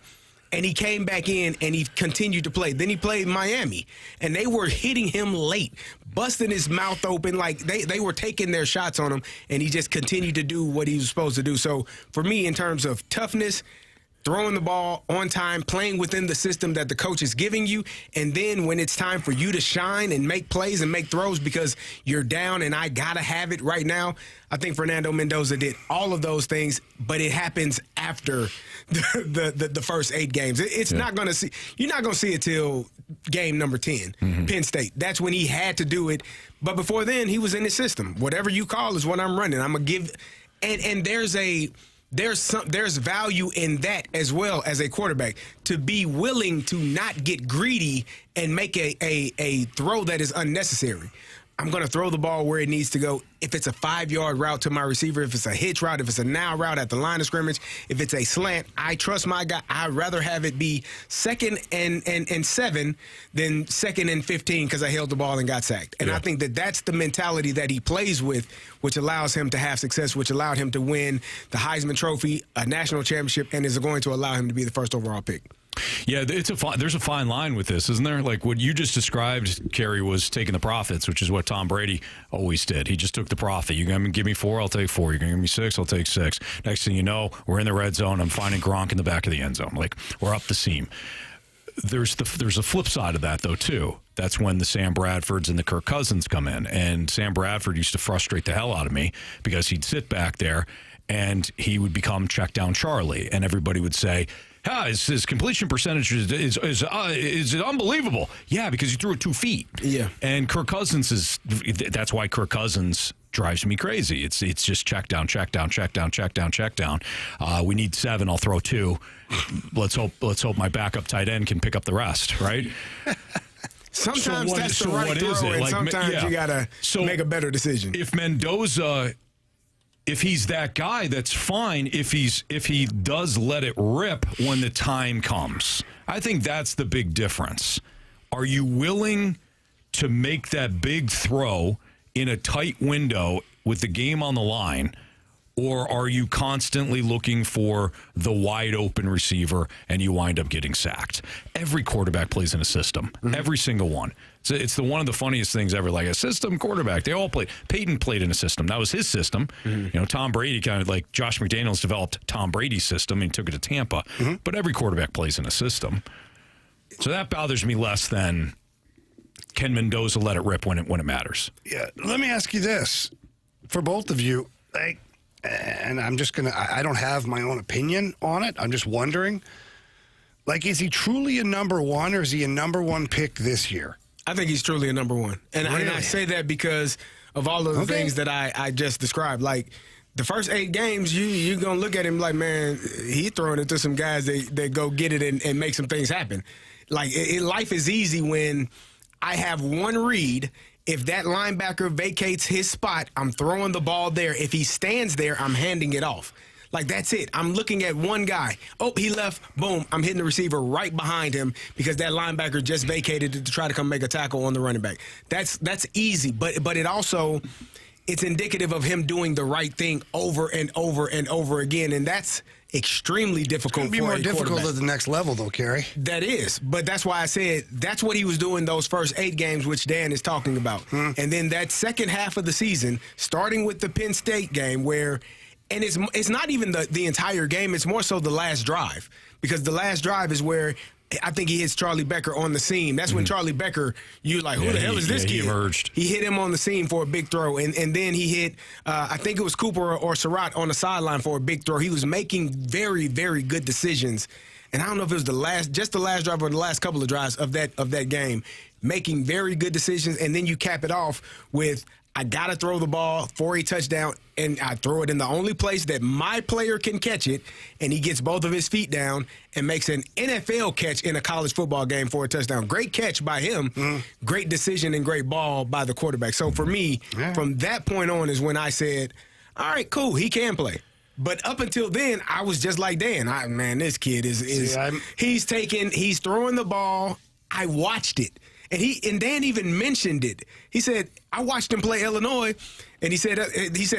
[SPEAKER 3] And he came back in, and he continued to play. Then he played Miami, and they were hitting him late, busting his mouth open. Like, they were taking their shots on him, and he just continued to do what he was supposed to do. So, for me, in terms of toughness, throwing the ball on time, playing within the system that the coach is giving you, and then when it's time for you to shine and make plays and make throws because you're down and I got to have it right now, I think Fernando Mendoza did all of those things, but it happens after the first 8 games. You're not going to see it till game number 10, Penn State. That's when he had to do it. But before then, he was in the system. Whatever you call is what I'm running. I'm going to give – and there's value in that as well as a quarterback, to be willing to not get greedy and make a throw that is unnecessary. I'm going to throw the ball where it needs to go. If it's a 5-yard route to my receiver, if it's a hitch route, if it's a now route at the line of scrimmage, if it's a slant, I trust my guy. I'd rather have it be 2nd and 7 than 2nd and 15 because I held the ball and got sacked. And I think that's the mentality that he plays with, which allows him to have success, which allowed him to win the Heisman Trophy, a national championship, and is going to allow him to be the first overall pick.
[SPEAKER 1] Yeah, there's a fine line with this, isn't there? Like what you just described, Kerry, was taking the profits, which is what Tom Brady always did. He just took the profit. You're going to give me 4, I'll take 4. You're going to give me 6, I'll take 6. Next thing you know, we're in the red zone. I'm finding Gronk in the back of the end zone. Like we're up the seam. There's a flip side of that, though, too. That's when the Sam Bradfords and the Kirk Cousins come in. And Sam Bradford used to frustrate the hell out of me because he'd sit back there and he would become check down Charlie. And everybody would say, his completion percentage is unbelievable. Yeah, because he threw it 2 feet.
[SPEAKER 3] Yeah.
[SPEAKER 1] And Kirk Cousins that's why Kirk Cousins drives me crazy. It's just check down, check down, check down, check down, check down. We need 7, I'll throw 2. Let's hope my backup tight end can pick up the rest, right?
[SPEAKER 3] Sometimes that's the right throw, and sometimes you got to make a better decision.
[SPEAKER 1] If Mendoza, if he's that guy, that's fine. If he does let it rip when the time comes, I think that's the big difference. Are you willing to make that big throw in a tight window with the game on the line, or are you constantly looking for the wide open receiver and you wind up getting sacked? Every quarterback plays in a system, every single one. So it's one of the funniest things ever, like a system quarterback. They all played. Peyton played in a system. That was his system. You know, Tom Brady kind of like Josh McDaniels developed Tom Brady's system and took it to Tampa. But every quarterback plays in a system. So that bothers me less than can Mendoza let it rip when it matters.
[SPEAKER 2] Yeah. Let me ask you this. For both of you, and I don't have my own opinion on it. I'm just wondering, is he truly a number 1 or is he a number 1 pick this year?
[SPEAKER 3] I think he's truly a number 1. And I say that because of all of the things that I just described. Like, the first 8 games, you're going to look at him like, man, he throwing it to some guys that go get it and make some things happen. Like, life is easy when I have one read. If that linebacker vacates his spot, I'm throwing the ball there. If he stands there, I'm handing it off. Like, that's it. I'm looking at one guy. Oh, he left. Boom. I'm hitting the receiver right behind him because that linebacker just vacated to try to come make a tackle on the running back. That's easy, but it also, it's indicative of him doing the right thing over and over and over again, and that's extremely difficult.
[SPEAKER 2] It's going to be more difficult at the next level, though, Carey.
[SPEAKER 3] That is, but that's why I said that's what he was doing those first 8 games, which Dan is talking about. And then that second half of the season, starting with the Penn State game, where, and it's not even the entire game, it's more so the last drive, because the last drive is where I think he hits Charlie Becker on the seam. That's when Charlie Becker, you're like, who the hell is this kid?
[SPEAKER 1] He emerged.
[SPEAKER 3] He hit him on the seam for a big throw, and then he hit, I think it was Cooper or Surratt on the sideline for a big throw. He was making very, very good decisions. And I don't know if it was the last drive or the last couple of drives of that game, making very good decisions. And then you cap it off with, I got to throw the ball for a touchdown, and I throw it in the only place that my player can catch it, and he gets both of his feet down and makes an NFL catch in a college football game for a touchdown. Great catch by him. Great decision and great ball by the quarterback. So for me, from that point on is when I said, all right, cool, he can play. But up until then, I was just like Dan. Man, this kid he's throwing the ball. I watched it. And Dan even mentioned it. He said, I watched him play Illinois, and he said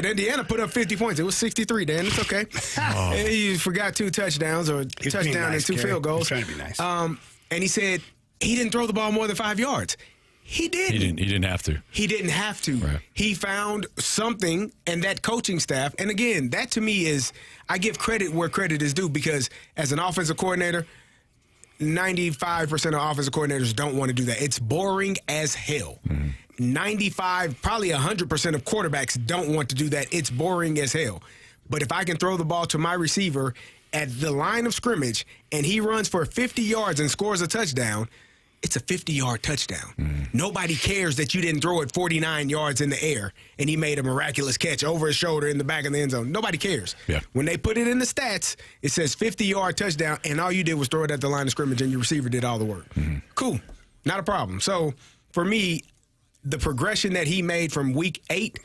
[SPEAKER 3] Indiana put up 50 points. It was 63, Dan. It's okay. And he forgot 2 touchdowns or touchdown and 2 field goals.
[SPEAKER 2] He's trying to be nice.
[SPEAKER 3] And he said he didn't throw the ball more than 5 yards. He didn't.
[SPEAKER 1] He didn't have to.
[SPEAKER 3] He didn't have to.
[SPEAKER 1] Right. He
[SPEAKER 3] found something, and that coaching staff, and again, that to me is, I give credit where credit is due, because as an offensive coordinator, 95% of offensive coordinators don't want to do that. It's boring as hell. 95, probably 100% of quarterbacks don't want to do that. It's boring as hell. But if I can throw the ball to my receiver at the line of scrimmage and he runs for 50 yards and scores a touchdown, it's a 50-yard touchdown. Nobody cares that you didn't throw it 49 yards in the air and he made a miraculous catch over his shoulder in the back of the end zone. Nobody cares.
[SPEAKER 1] Yeah.
[SPEAKER 3] When they put it in the stats, it says 50-yard touchdown, and all you did was throw it at the line of scrimmage and your receiver did all the work. Cool. Not a problem. So, for me, the progression that he made from week 8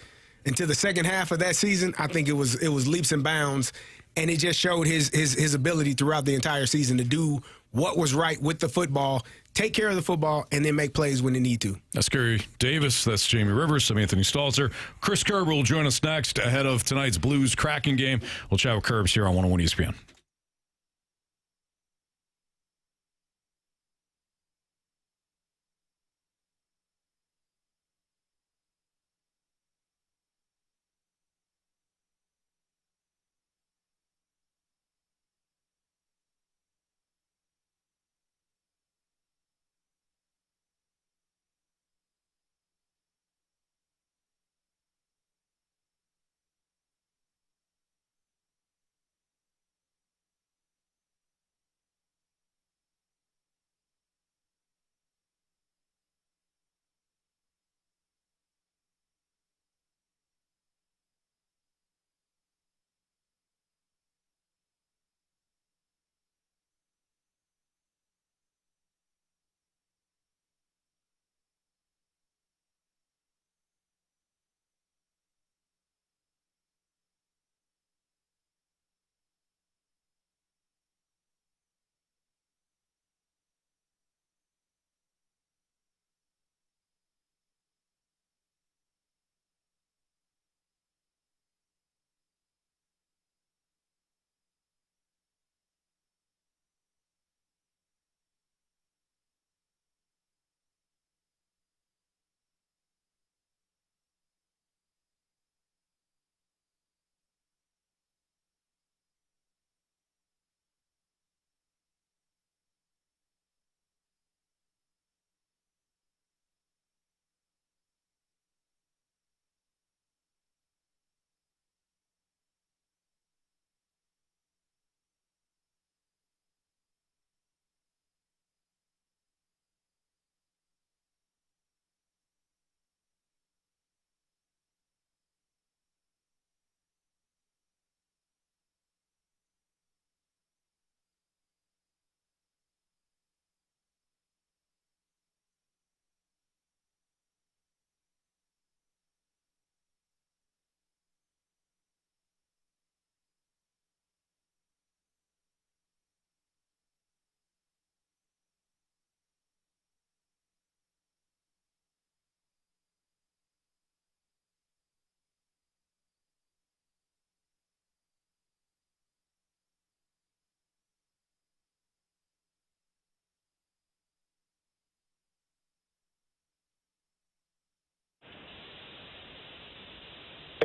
[SPEAKER 3] into the second half of that season, I think it was leaps and bounds, and it just showed his ability throughout the entire season to do what was right with the football, take care of the football, and then make plays when they need to.
[SPEAKER 1] That's Kerry Davis. That's Jamie Rivers. I'm Anthony Stalter. Chris Kerber will join us next ahead of tonight's Blues-Kraken game. We'll chat with Kerbs here on 101 ESPN.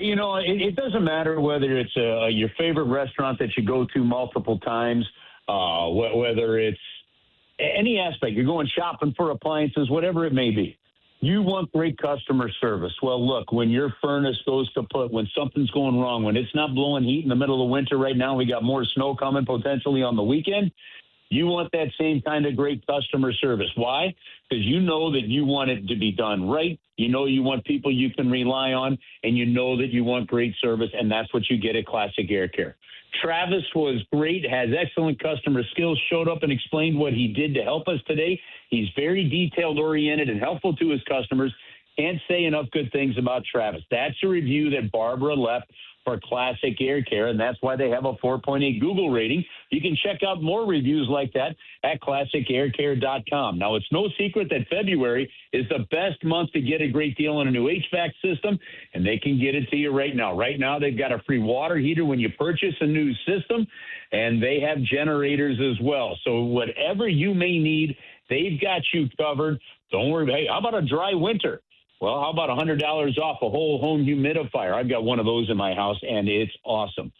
[SPEAKER 8] You know, it doesn't matter whether it's your favorite restaurant that you go to multiple times, whether it's any aspect. You're going shopping for appliances, whatever it may be. You want great customer service. Well, look, when your furnace goes kaput, when something's going wrong, when it's not blowing heat in the middle of winter right now, we got more snow coming potentially on the weekend. You want that same kind of great customer service. Why? Because you know that you want it to be done right. You know you want people you can rely on, and you know that you want great service, and that's what you get at Classic Air Care. Travis was great, has excellent customer skills, showed up and explained what he did to help us today. He's very detailed-oriented and helpful to his customers. Can't say enough good things about Travis. That's a review that Barbara left for Classic Air Care, and that's why they have a 4.8 Google rating. You can check out more reviews like that at ClassicAirCare.com. Now, it's no secret that February is the best month to get a great deal on a new HVAC system, and they can get it to you right now. Right now, they've got a free water heater when you purchase a new system, and they have generators as well. So whatever you may need, they've got you covered. Don't worry. Hey, how about a dry winter? Well, how about $100 off a whole home humidifier? I've got one of those in my house, and it's awesome.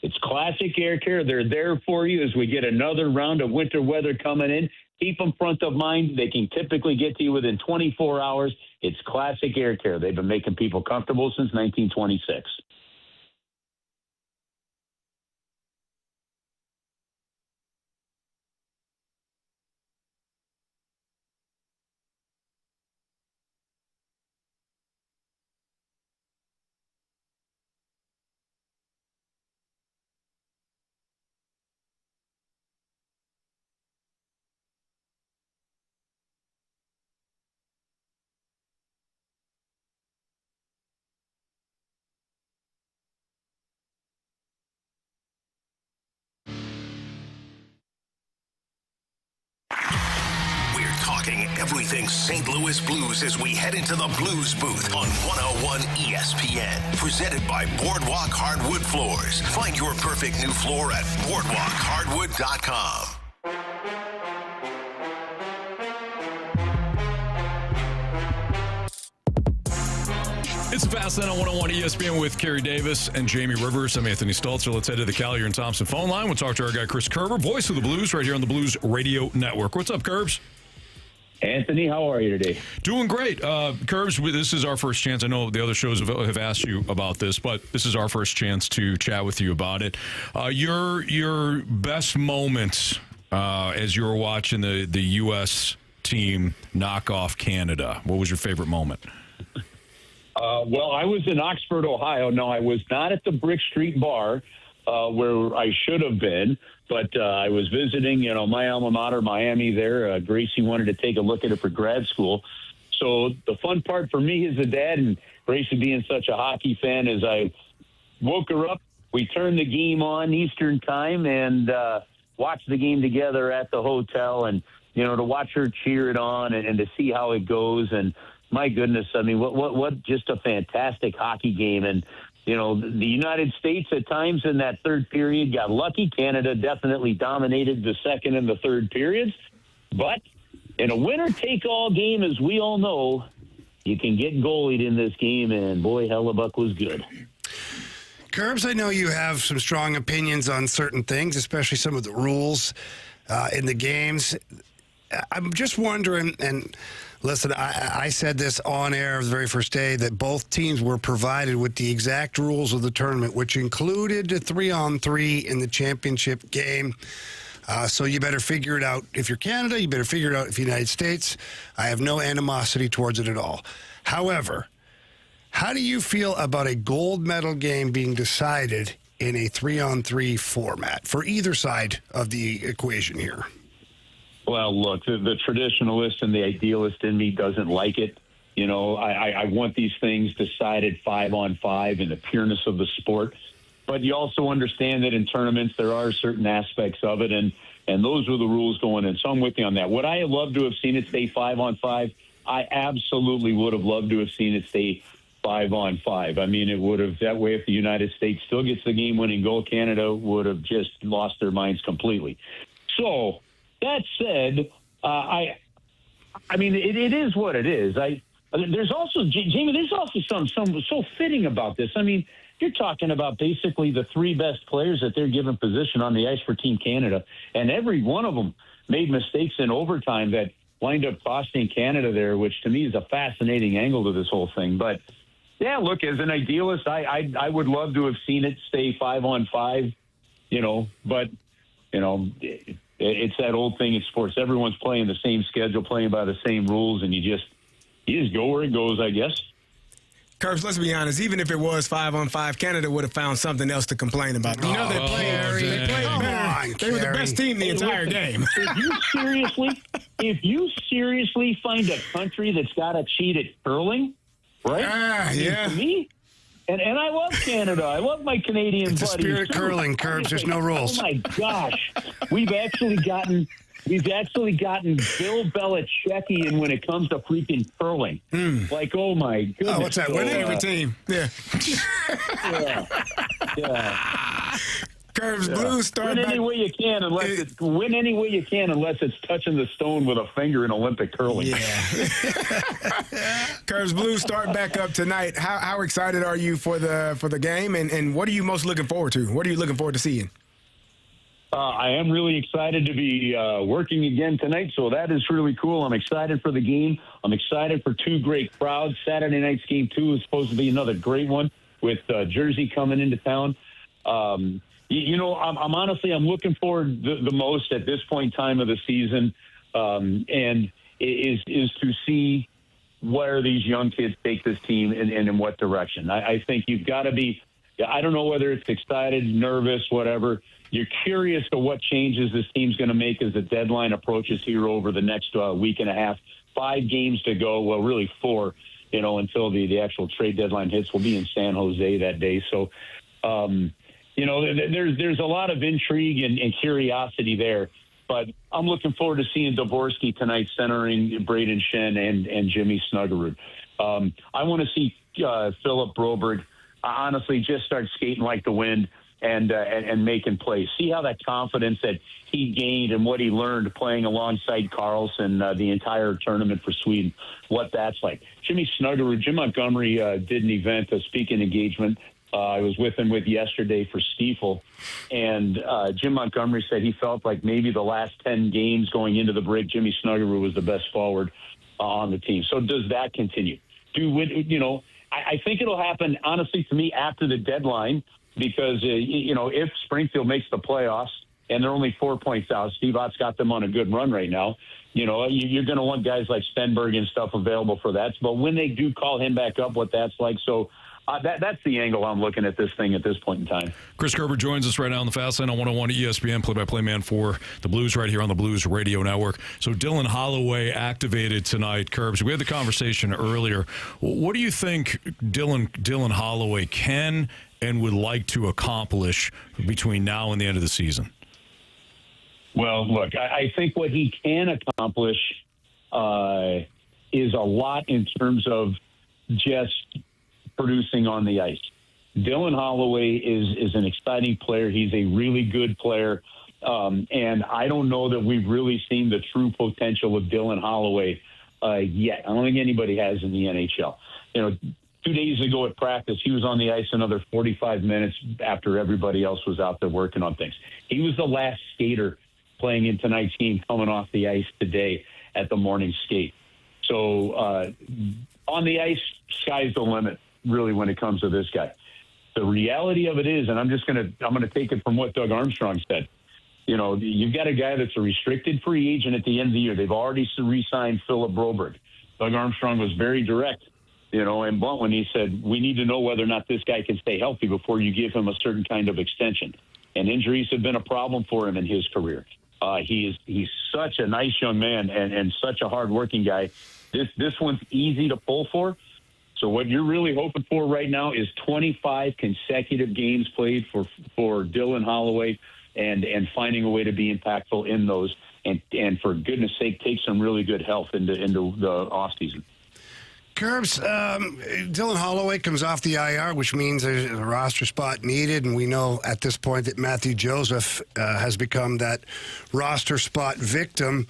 [SPEAKER 8] It's Classic Air Care. They're there for you as we get another round of winter weather coming in. Keep them front of mind. They can typically get to you within 24 hours. It's Classic Air Care. They've been making people comfortable since 1926.
[SPEAKER 5] talking everything St. Louis Blues as we head into the Blues booth on 101 ESPN. Presented by Boardwalk Hardwood Floors. Find your perfect new floor at boardwalkhardwood.com.
[SPEAKER 1] It's the Fast Lane on 101 ESPN with Kerry Davis and Jamie Rivers. I'm Anthony Stalter. Let's head to the Collier and Thompson phone line. We'll talk to our guy, Chris Kerber, voice of the Blues, right here on the Blues Radio Network. What's up, Kerbs?
[SPEAKER 8] Anthony, how are you today?
[SPEAKER 1] Doing great. Kerbs, this is our first chance. I know the other shows have asked you about this, but this is our first chance to chat with you about it. Your best moments as you were watching the U.S. team knock off Canada. What was your favorite moment?
[SPEAKER 8] Well, I was in Oxford, Ohio. No, I was not at the Brick Street Bar where I should have been, but I was visiting, my alma mater, Miami there. Gracie wanted to take a look at it for grad school. So the fun part for me as a dad, and Gracie being such a hockey fan, is I woke her up. We turned the game on Eastern time and watched the game together at the hotel, and, to watch her cheer it on and to see how it goes. And my goodness, I mean, what just a fantastic hockey game. And, the United States at times in that third period got lucky. Canada definitely dominated the second and the third periods. But in a winner-take-all game, as we all know, you can get goalied in this game, and boy, Hellebuck was good.
[SPEAKER 2] Kerbs, I know you have some strong opinions on certain things, especially some of the rules in the games. I'm just wondering, and listen, I said this on air the very first day, that both teams were provided with the exact rules of the tournament, which included the 3-on-3 in the championship game. So you better figure it out. If you're Canada, you better figure it out if you're United States. I have no animosity towards it at all. However, how do you feel about a gold medal game being decided in a 3-on-3 format for either side of the equation here?
[SPEAKER 8] Well, look, the traditionalist and the idealist in me doesn't like it. I want these things decided 5-on-5 in the pureness of the sport. But you also understand that in tournaments there are certain aspects of it, and those were the rules going in. So I'm with you on that. Would I have loved to have seen it stay 5-on-5? I absolutely would have loved to have seen it stay 5-on-5. I mean, it would have, that way if the United States still gets the game-winning goal, Canada would have just lost their minds completely. So that said, I mean, it is what it is. There's also, Jamie, there's also some so fitting about this. I mean, you're talking about basically the three best players that they're given position on the ice for Team Canada, and every one of them made mistakes in overtime that wind up costing Canada there, which to me is a fascinating angle to this whole thing. But yeah, look, as an idealist, I would love to have seen it stay 5-on-5, but it's that old thing in sports. Everyone's playing the same schedule, playing by the same rules, and you just go where it goes, I guess.
[SPEAKER 3] Kerbs, let's be honest. Even if it was 5-on-5, Canada would have found something else to complain about. They played better. They were the best team the entire game.
[SPEAKER 8] If you seriously find a country that's got to cheat at curling, right?
[SPEAKER 3] Yeah.
[SPEAKER 8] To me, and I love Canada. I love my Canadian buddies.
[SPEAKER 2] It's a spirit of curling, Kerbs. There's no rules.
[SPEAKER 8] Oh my gosh, we've actually gotten Bill Belichickian when it comes to freaking curling. Like, oh my goodness.
[SPEAKER 2] Oh, what's that? Winning
[SPEAKER 3] Every team. Yeah.
[SPEAKER 8] Yeah.
[SPEAKER 3] Kerbs, Blues start
[SPEAKER 8] win
[SPEAKER 3] back.
[SPEAKER 8] any way you can unless it's touching the stone with a finger in Olympic curling.
[SPEAKER 3] Yeah. Kerbs, Blues start back up tonight. How excited are you for the game, and what are you most looking forward to? What are you looking forward to seeing?
[SPEAKER 8] I am really excited to be working again tonight, so that is really cool. I'm excited for the game. I'm excited for two great crowds. Saturday night's game 2 is supposed to be another great one with Jersey coming into town. I'm honestly, I'm looking forward the most at this point in time of the season, and is to see where these young kids take this team and in what direction. I think you've got to be, I don't know whether it's excited, nervous, whatever. You're curious to what changes this team's going to make as the deadline approaches here over the next week and a half. 5 games to go. Well, really 4, until the actual trade deadline hits. We'll be in San Jose that day. So, there's a lot of intrigue and curiosity there. but I'm looking forward to seeing Dvorsky tonight centering Braden Shen and Jimmy Snuggerud. I want to see Philip Broberg honestly just start skating like the wind and making plays. See how that confidence that he gained and what he learned playing alongside Carlson the entire tournament for Sweden, what that's like. Jimmy Snuggerud, Jim Montgomery did an event, a speaking engagement. I was with him yesterday for Stiefel, and Jim Montgomery said he felt like maybe the last 10 games going into the break, Jimmy Snuggerud was the best forward on the team. So does that continue? I think it'll happen, honestly, to me, after the deadline, because, if Springfield makes the playoffs and they're only 4 points out, Steve Ott's got them on a good run right now. You're going to want guys like Stenberg and stuff available for that. But when they do call him back up, what that's like. So that's the angle I'm looking at this thing at this point in time.
[SPEAKER 1] Chris Kerber joins us right now on the Fast Lane on 101 ESPN, play-by-play man for the Blues right here on the Blues Radio Network. So Dylan Holloway activated tonight, Kerbs. We had the conversation earlier. What do you think Dylan Holloway can and would like to accomplish between now and the end of the season?
[SPEAKER 8] Well, look, I think what he can accomplish is a lot in terms of just producing on the ice. Dylan Holloway is an exciting player. He's a really good player. And I don't know that we've really seen the true potential of Dylan Holloway yet. I don't think anybody has in the NHL. 2 days ago at practice, he was on the ice another 45 minutes after everybody else was out there working on things. He was the last skater playing in tonight's game coming off the ice today at the morning skate. So on the ice, sky's the limit, really, when it comes to this guy. The reality of it is, and I'm going to take it from what Doug Armstrong said. You've got a guy that's a restricted free agent at the end of the year. They've already re-signed Philip Broberg. Doug Armstrong was very direct, and blunt when he said, we need to know whether or not this guy can stay healthy before you give him a certain kind of extension. And injuries have been a problem for him in his career. He's such a nice young man and such a hardworking guy. This one's easy to pull for. So what you're really hoping for right now is 25 consecutive games played for Dylan Holloway and finding a way to be impactful in those. And for goodness sake, take some really good health into the offseason.
[SPEAKER 2] Kerbs, Dylan Holloway comes off the IR, which means there's a roster spot needed, and we know at this point that Matthew Joseph has become that roster spot victim.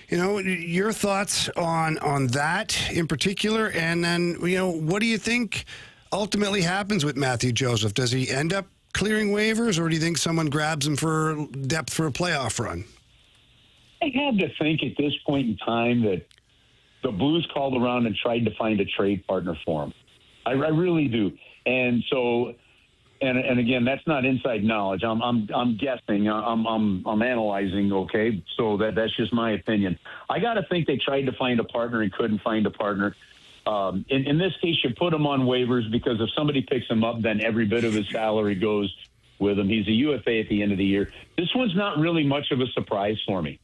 [SPEAKER 2] Your thoughts on that in particular, and then, what do you think ultimately happens with Matthew Joseph? Does he end up clearing waivers, or do you think someone grabs him for depth for a playoff run?
[SPEAKER 8] I have to think at this point in time that the Blues called around and tried to find a trade partner for him. I really do. And so, and again, that's not inside knowledge. I'm guessing. I'm analyzing. Okay, so that's just my opinion. I got to think they tried to find a partner and couldn't find a partner. In this case, you put him on waivers because if somebody picks him up, then every bit of his salary goes with him. He's a UFA at the end of the year. This one's not really much of a surprise for me.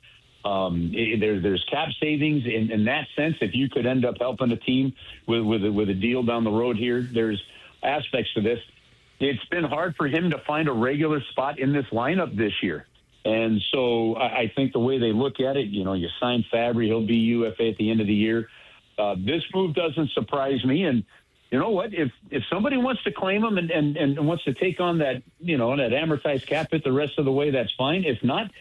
[SPEAKER 8] There's cap savings in that sense. If you could end up helping a team with a deal down the road here, there's aspects to this. It's been hard for him to find a regular spot in this lineup this year. And so I think the way they look at it, you sign Fabry, he'll be UFA at the end of the year. This move doesn't surprise me. And you know what? If somebody wants to claim him and wants to take on that, that amortized cap hit the rest of the way, that's fine. If not,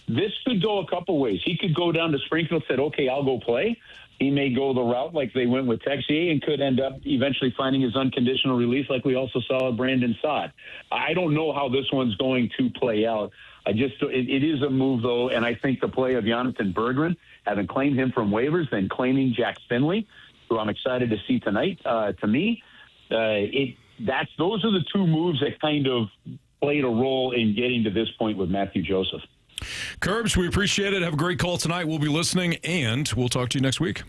[SPEAKER 8] this could go a couple ways. He could go down to Springfield, said, okay, I'll go play. He may go the route like they went with Texier and could end up eventually finding his unconditional release like we also saw with Brandon Saad. I don't know how this one's going to play out. It is a move, though, and I think the play of Jonathan Berggren, having claimed him from waivers, then claiming Jack Finley, who I'm excited to see tonight, to me, those are the two moves that kind of played a role in getting to this point with Matthew Joseph.
[SPEAKER 1] Kerbs, we appreciate it. Have a great call tonight. We'll be listening, and we'll talk to you next week.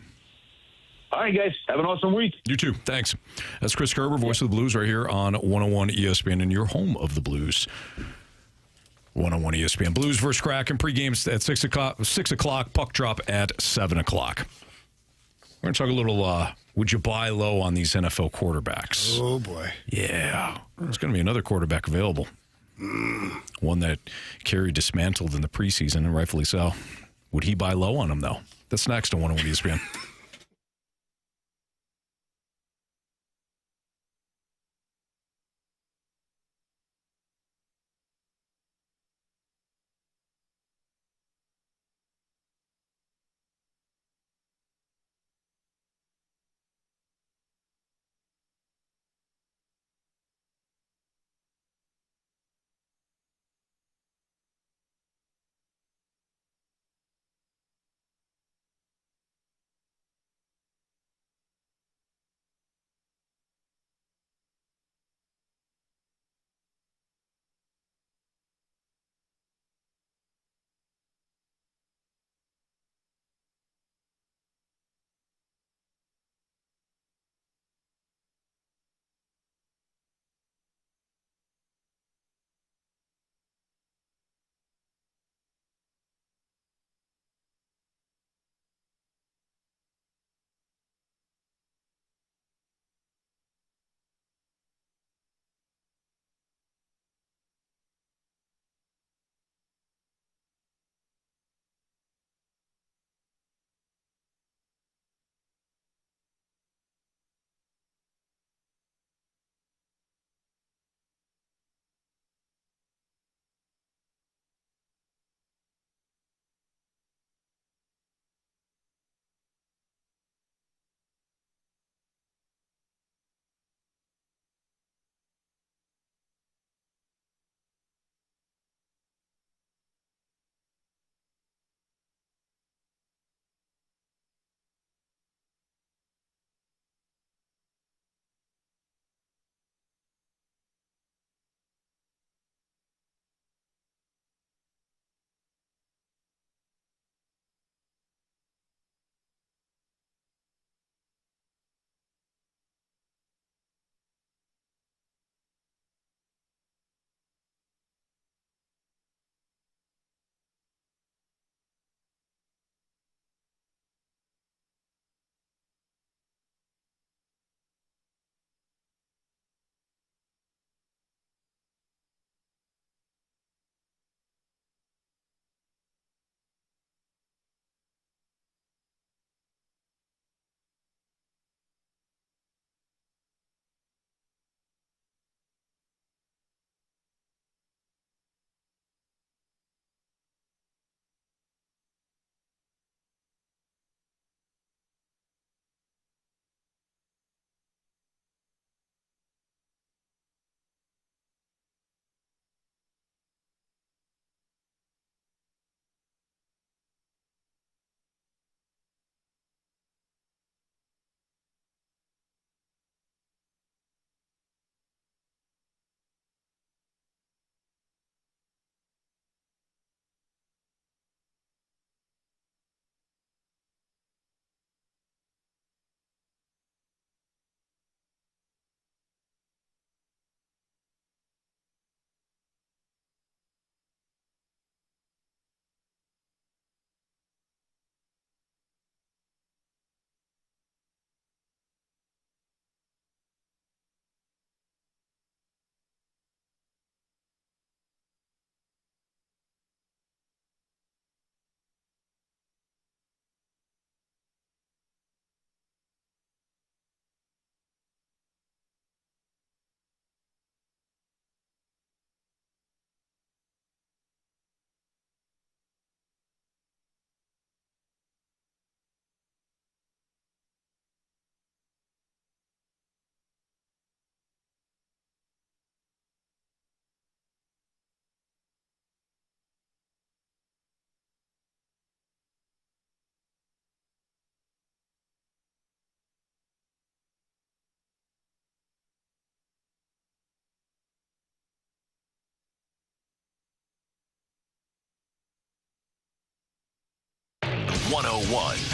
[SPEAKER 8] All right, guys. Have an awesome week.
[SPEAKER 1] You too. Thanks. That's Chris Kerber, voice of the Blues, right here on 101 ESPN, and your home of the Blues. 101 ESPN. Blues versus Kraken. Pre-games at 6 o'clock. Puck drop at 7 o'clock. We're going to talk a little, would you buy low on these NFL quarterbacks?
[SPEAKER 2] Oh, boy.
[SPEAKER 1] Yeah. There's going to be another quarterback available. One that Carey dismantled in the preseason, and rightfully so. Would he buy low on him, though? That's next on 101 ESPN.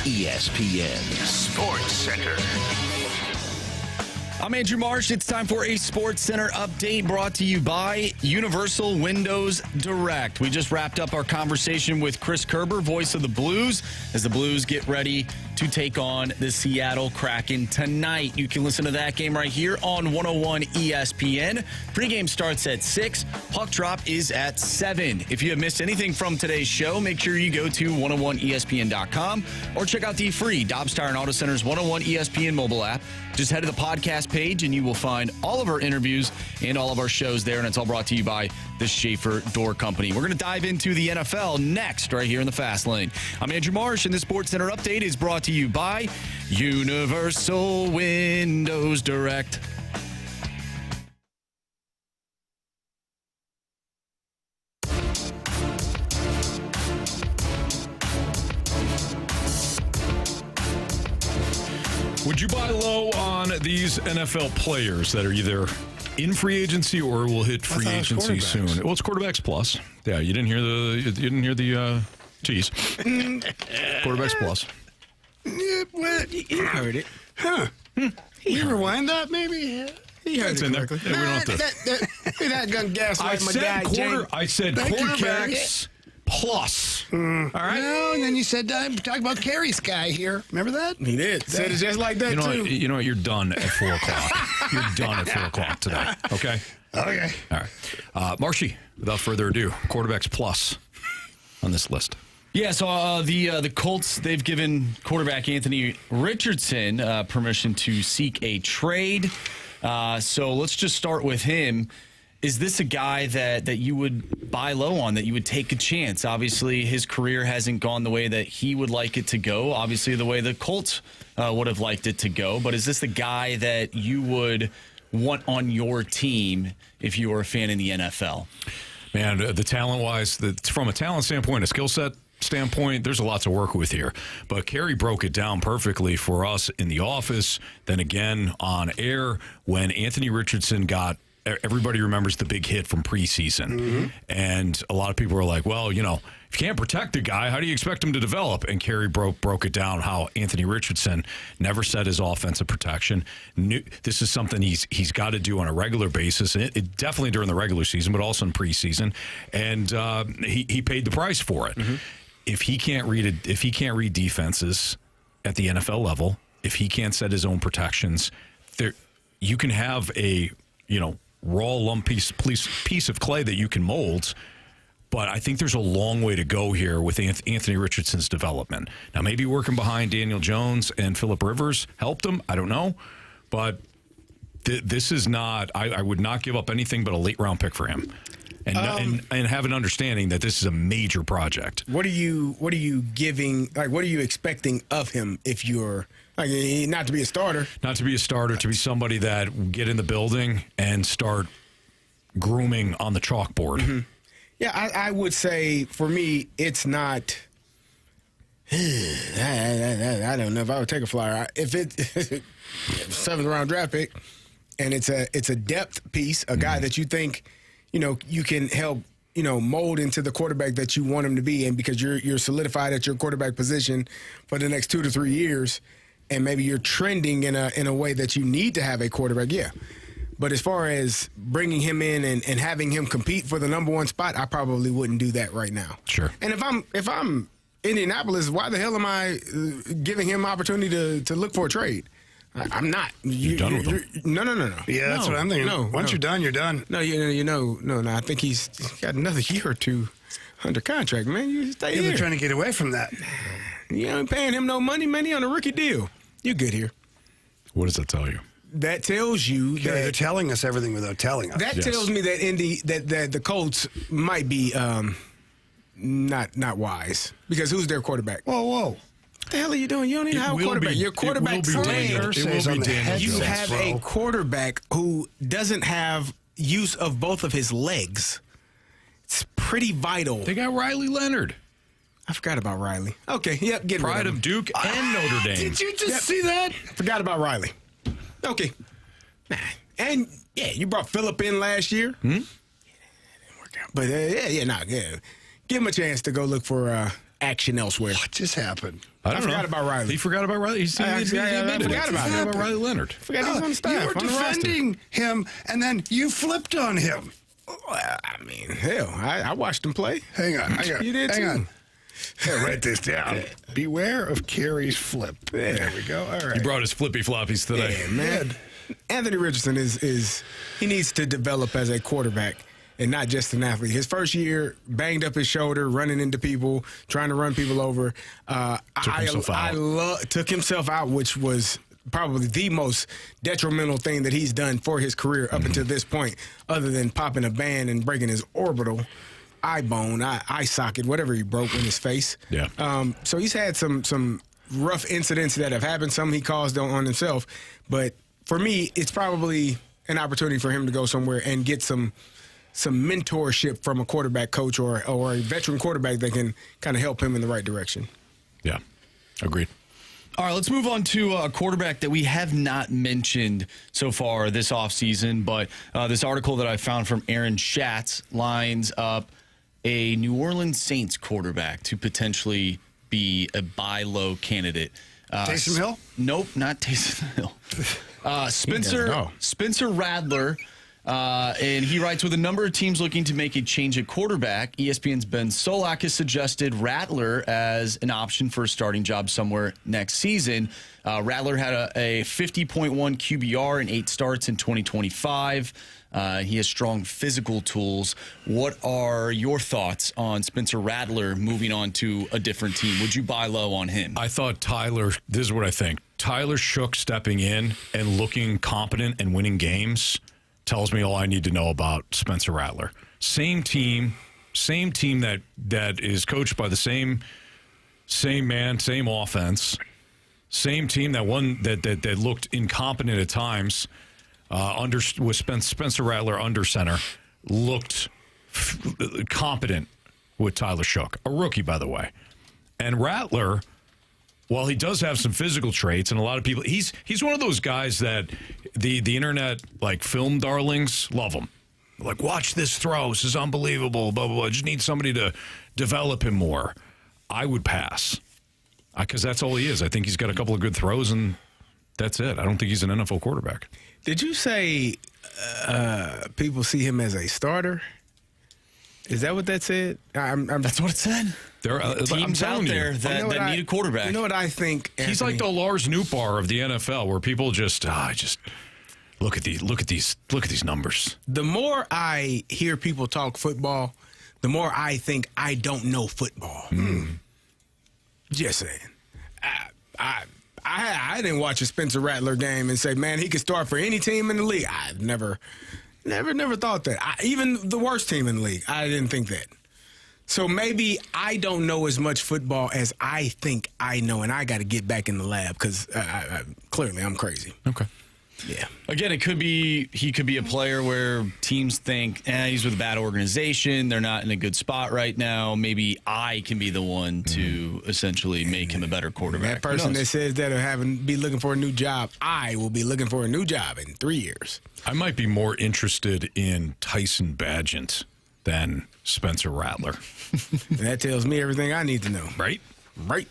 [SPEAKER 5] ESPN Sports Center.
[SPEAKER 4] I'm Andrew Marsh. It's time for a Sports Center update brought to you by Universal Windows Direct. We just wrapped up our conversation with Chris Kerber, voice of the Blues, as the Blues get ready to take on the Seattle Kraken tonight. You can listen to that game right here on 101 ESPN. Pregame starts at 6. Puck drop is at 7. If you have missed anything from today's show, make sure you go to 101ESPN.com or check out the free Dobbs Tire and Auto Center's 101 ESPN mobile app. Just head to the podcast page and you will find all of our interviews and all of our shows there, and it's all brought to you by the Schaefer Door Company. We're going to dive into the NFL next right here in the Fast Lane. I'm Andrew Marsh, and the Sports Center update is brought to you by Universal Windows Direct.
[SPEAKER 1] Would you buy low on these NFL players that are either in free agency or will hit free agency soon? Well, it's quarterbacks plus. Yeah, you didn't hear the tease. Quarterbacks plus.
[SPEAKER 3] Well, you heard it. Huh.
[SPEAKER 2] You rewind that, maybe?
[SPEAKER 3] He heard
[SPEAKER 1] It's
[SPEAKER 3] it
[SPEAKER 1] in there.
[SPEAKER 3] correctly.
[SPEAKER 1] Yeah, we don't have to.
[SPEAKER 3] We're not going to gaslight my guy, Jay.
[SPEAKER 1] I said quarterbacks plus. All right.
[SPEAKER 2] No, and then you said, talk about Carey's guy here. Remember that?
[SPEAKER 3] He did. Said it just like that, too.
[SPEAKER 1] You know what? You're done at 4 o'clock. You're done at 4 o'clock today. Okay?
[SPEAKER 2] Okay.
[SPEAKER 1] All right. Marshy, without further ado, quarterbacks plus on this list.
[SPEAKER 4] Yeah, so the Colts, they've given quarterback Anthony Richardson permission to seek a trade. So let's just start with him. Is this a guy that you would buy low on, that you would take a chance? Obviously, his career hasn't gone the way that he would like it to go. Obviously, the way the Colts would have liked it to go. But is this the guy that you would want on your team if you were a fan in the NFL?
[SPEAKER 1] Man, the talent-wise, from a talent standpoint, a skill set standpoint, there's a lot to work with here. But Carey broke it down perfectly for us in the office, then again on air when Anthony Richardson got – everybody remembers the big hit from preseason. Mm-hmm. And a lot of people were like, well, if you can't protect a guy, how do you expect him to develop? And Carey broke it down how Anthony Richardson never set his offensive protection. This is something he's got to do on a regular basis, it definitely during the regular season, but also in preseason. And he paid the price for it. Mm-hmm. If he can't read defenses at the NFL level, if he can't set his own protections, you can have a raw lump piece of clay that you can mold, but I think there's a long way to go here with Anthony Richardson's development. Now, maybe working behind Daniel Jones and Phillip Rivers helped him. I don't know, but this is not. I would not give up anything but a late round pick for him, and have an understanding that this is a major project.
[SPEAKER 3] What are you giving? Like, what are you expecting of him if you're? Not to be a starter.
[SPEAKER 1] Not to be a starter, to be somebody that get in the building and start grooming on the chalkboard. Mm-hmm.
[SPEAKER 3] Yeah, I would say for me, it's not. I don't know if I would take a flyer. If it's 7th round draft pick, and it's a depth piece, a guy that you think, you can help, mold into the quarterback that you want him to be, and because you're solidified at your quarterback position for the next 2 to 3 years. And maybe you're trending in a way that you need to have a quarterback, yeah. But as far as bringing him in and having him compete for the number 1 spot, I probably wouldn't do that right now.
[SPEAKER 1] Sure.
[SPEAKER 3] And if I'm Indianapolis, why the hell am I giving him opportunity to look for a trade? I'm not.
[SPEAKER 1] You're done with him.
[SPEAKER 3] No.
[SPEAKER 2] Yeah, that's what I'm thinking.
[SPEAKER 3] No,
[SPEAKER 2] Once you're done, you're done.
[SPEAKER 3] No, no. I think he's got another year or two under contract, man. You stay here.
[SPEAKER 2] They're trying to get away from that.
[SPEAKER 3] You ain't paying him no money, man. He on a rookie deal. You're good here.
[SPEAKER 1] What does that tell you?
[SPEAKER 3] That tells you that
[SPEAKER 2] they're telling us everything without telling us.
[SPEAKER 3] That tells me that that the Colts might be not wise, because who's their quarterback?
[SPEAKER 2] Whoa!
[SPEAKER 3] What the hell are you doing? You don't even have a quarterback. Your quarterback You have a quarterback who doesn't have use of both of his legs. It's pretty vital.
[SPEAKER 1] They got Riley Leonard.
[SPEAKER 3] I forgot about Riley. Okay, yep, get
[SPEAKER 1] Pride of Duke and Notre Dame.
[SPEAKER 2] Did you just see that?
[SPEAKER 3] Forgot about Riley. Okay. And, yeah, you brought Phillip in last year.
[SPEAKER 1] Hmm?
[SPEAKER 3] Yeah, that didn't work out. But, Give him a chance to go look for action elsewhere.
[SPEAKER 2] What just happened?
[SPEAKER 3] I forgot about Riley.
[SPEAKER 1] He forgot about Riley. He
[SPEAKER 3] forgot
[SPEAKER 1] about Riley Leonard.
[SPEAKER 3] Forgot he's on the staff.
[SPEAKER 2] You were
[SPEAKER 3] on the roster.
[SPEAKER 2] defending him, and then you flipped on him.
[SPEAKER 3] Well, I mean, hell, I watched him play.
[SPEAKER 2] Hang on.
[SPEAKER 3] You did
[SPEAKER 2] hang
[SPEAKER 3] too.
[SPEAKER 2] on. Yeah, write this down. Beware of Carey's flip. There we go. All right.
[SPEAKER 1] He brought his flippy floppies today.
[SPEAKER 3] Yeah, man. Anthony Richardson is he needs to develop as a quarterback and not just an athlete. His first year, banged up his shoulder, running into people, trying to run people over. Took himself out, which was probably the most detrimental thing that he's done for his career up until this point, other than popping a band and breaking his orbital eye bone, eye socket, whatever he broke in his face.
[SPEAKER 1] Yeah.
[SPEAKER 3] So he's had some rough incidents that have happened. Some he caused on himself. But for me, it's probably an opportunity for him to go somewhere and get some mentorship from a quarterback coach or a veteran quarterback that can kind of help him in the right direction.
[SPEAKER 1] Yeah. Agreed.
[SPEAKER 4] All right, let's move on to a quarterback that we have not mentioned so far this offseason, but this article that I found from Aaron Schatz lines up a New Orleans Saints quarterback to potentially be a buy low candidate.
[SPEAKER 2] Taysom Hill?
[SPEAKER 4] Nope, not Taysom Hill. Spencer Rattler. And he writes, with a number of teams looking to make a change at quarterback, ESPN's Ben Solak has suggested Rattler as an option for a starting job somewhere next season. Rattler had a 50.1 QBR in 8 starts in 2025. He has strong physical tools. What are your thoughts on Spencer Rattler moving on to a different team? Would you buy low on him?
[SPEAKER 1] I thought this is what I think. Tyler Shook stepping in and looking competent and winning games tells me all I need to know about Spencer Rattler. Same team that is coached by the same man, same offense, same team that looked incompetent at times. With Spencer Rattler under center, looked competent with Tyler Shook, a rookie by the way, and Rattler. While he does have some physical traits, and a lot of people, he's one of those guys that the internet, like film darlings, love him. Like, watch this throw. This is unbelievable, blah, blah, blah. Just need somebody to develop him more. I would pass because that's all he is. I think he's got a couple of good throws, and that's it. I don't think he's an NFL quarterback.
[SPEAKER 3] Did you say people see him as a starter? Is that what that said?
[SPEAKER 4] That's what it said.
[SPEAKER 1] There are
[SPEAKER 4] teams out there that need a quarterback.
[SPEAKER 3] You know what I think? Anthony?
[SPEAKER 1] He's like the Lars Nootbaar of the NFL, where people just look at these numbers.
[SPEAKER 3] The more I hear people talk football, the more I think I don't know football. Just saying. I didn't watch a Spencer Rattler game and say, man, he could start for any team in the league. I've never thought that. Even the worst team in the league, I didn't think that. So maybe I don't know as much football as I think I know, and I got to get back in the lab because clearly I'm crazy.
[SPEAKER 1] Okay.
[SPEAKER 3] Yeah.
[SPEAKER 4] Again, he could be a player where teams think, he's with a bad organization. They're not in a good spot right now. Maybe I can be the one to essentially make him a better quarterback.
[SPEAKER 3] That person that says that or be looking for a new job, I will be looking for a new job in 3 years.
[SPEAKER 1] I might be more interested in Tyson Bagent than Spencer Rattler.
[SPEAKER 3] That tells me everything I need to know.
[SPEAKER 1] Right?
[SPEAKER 3] Right.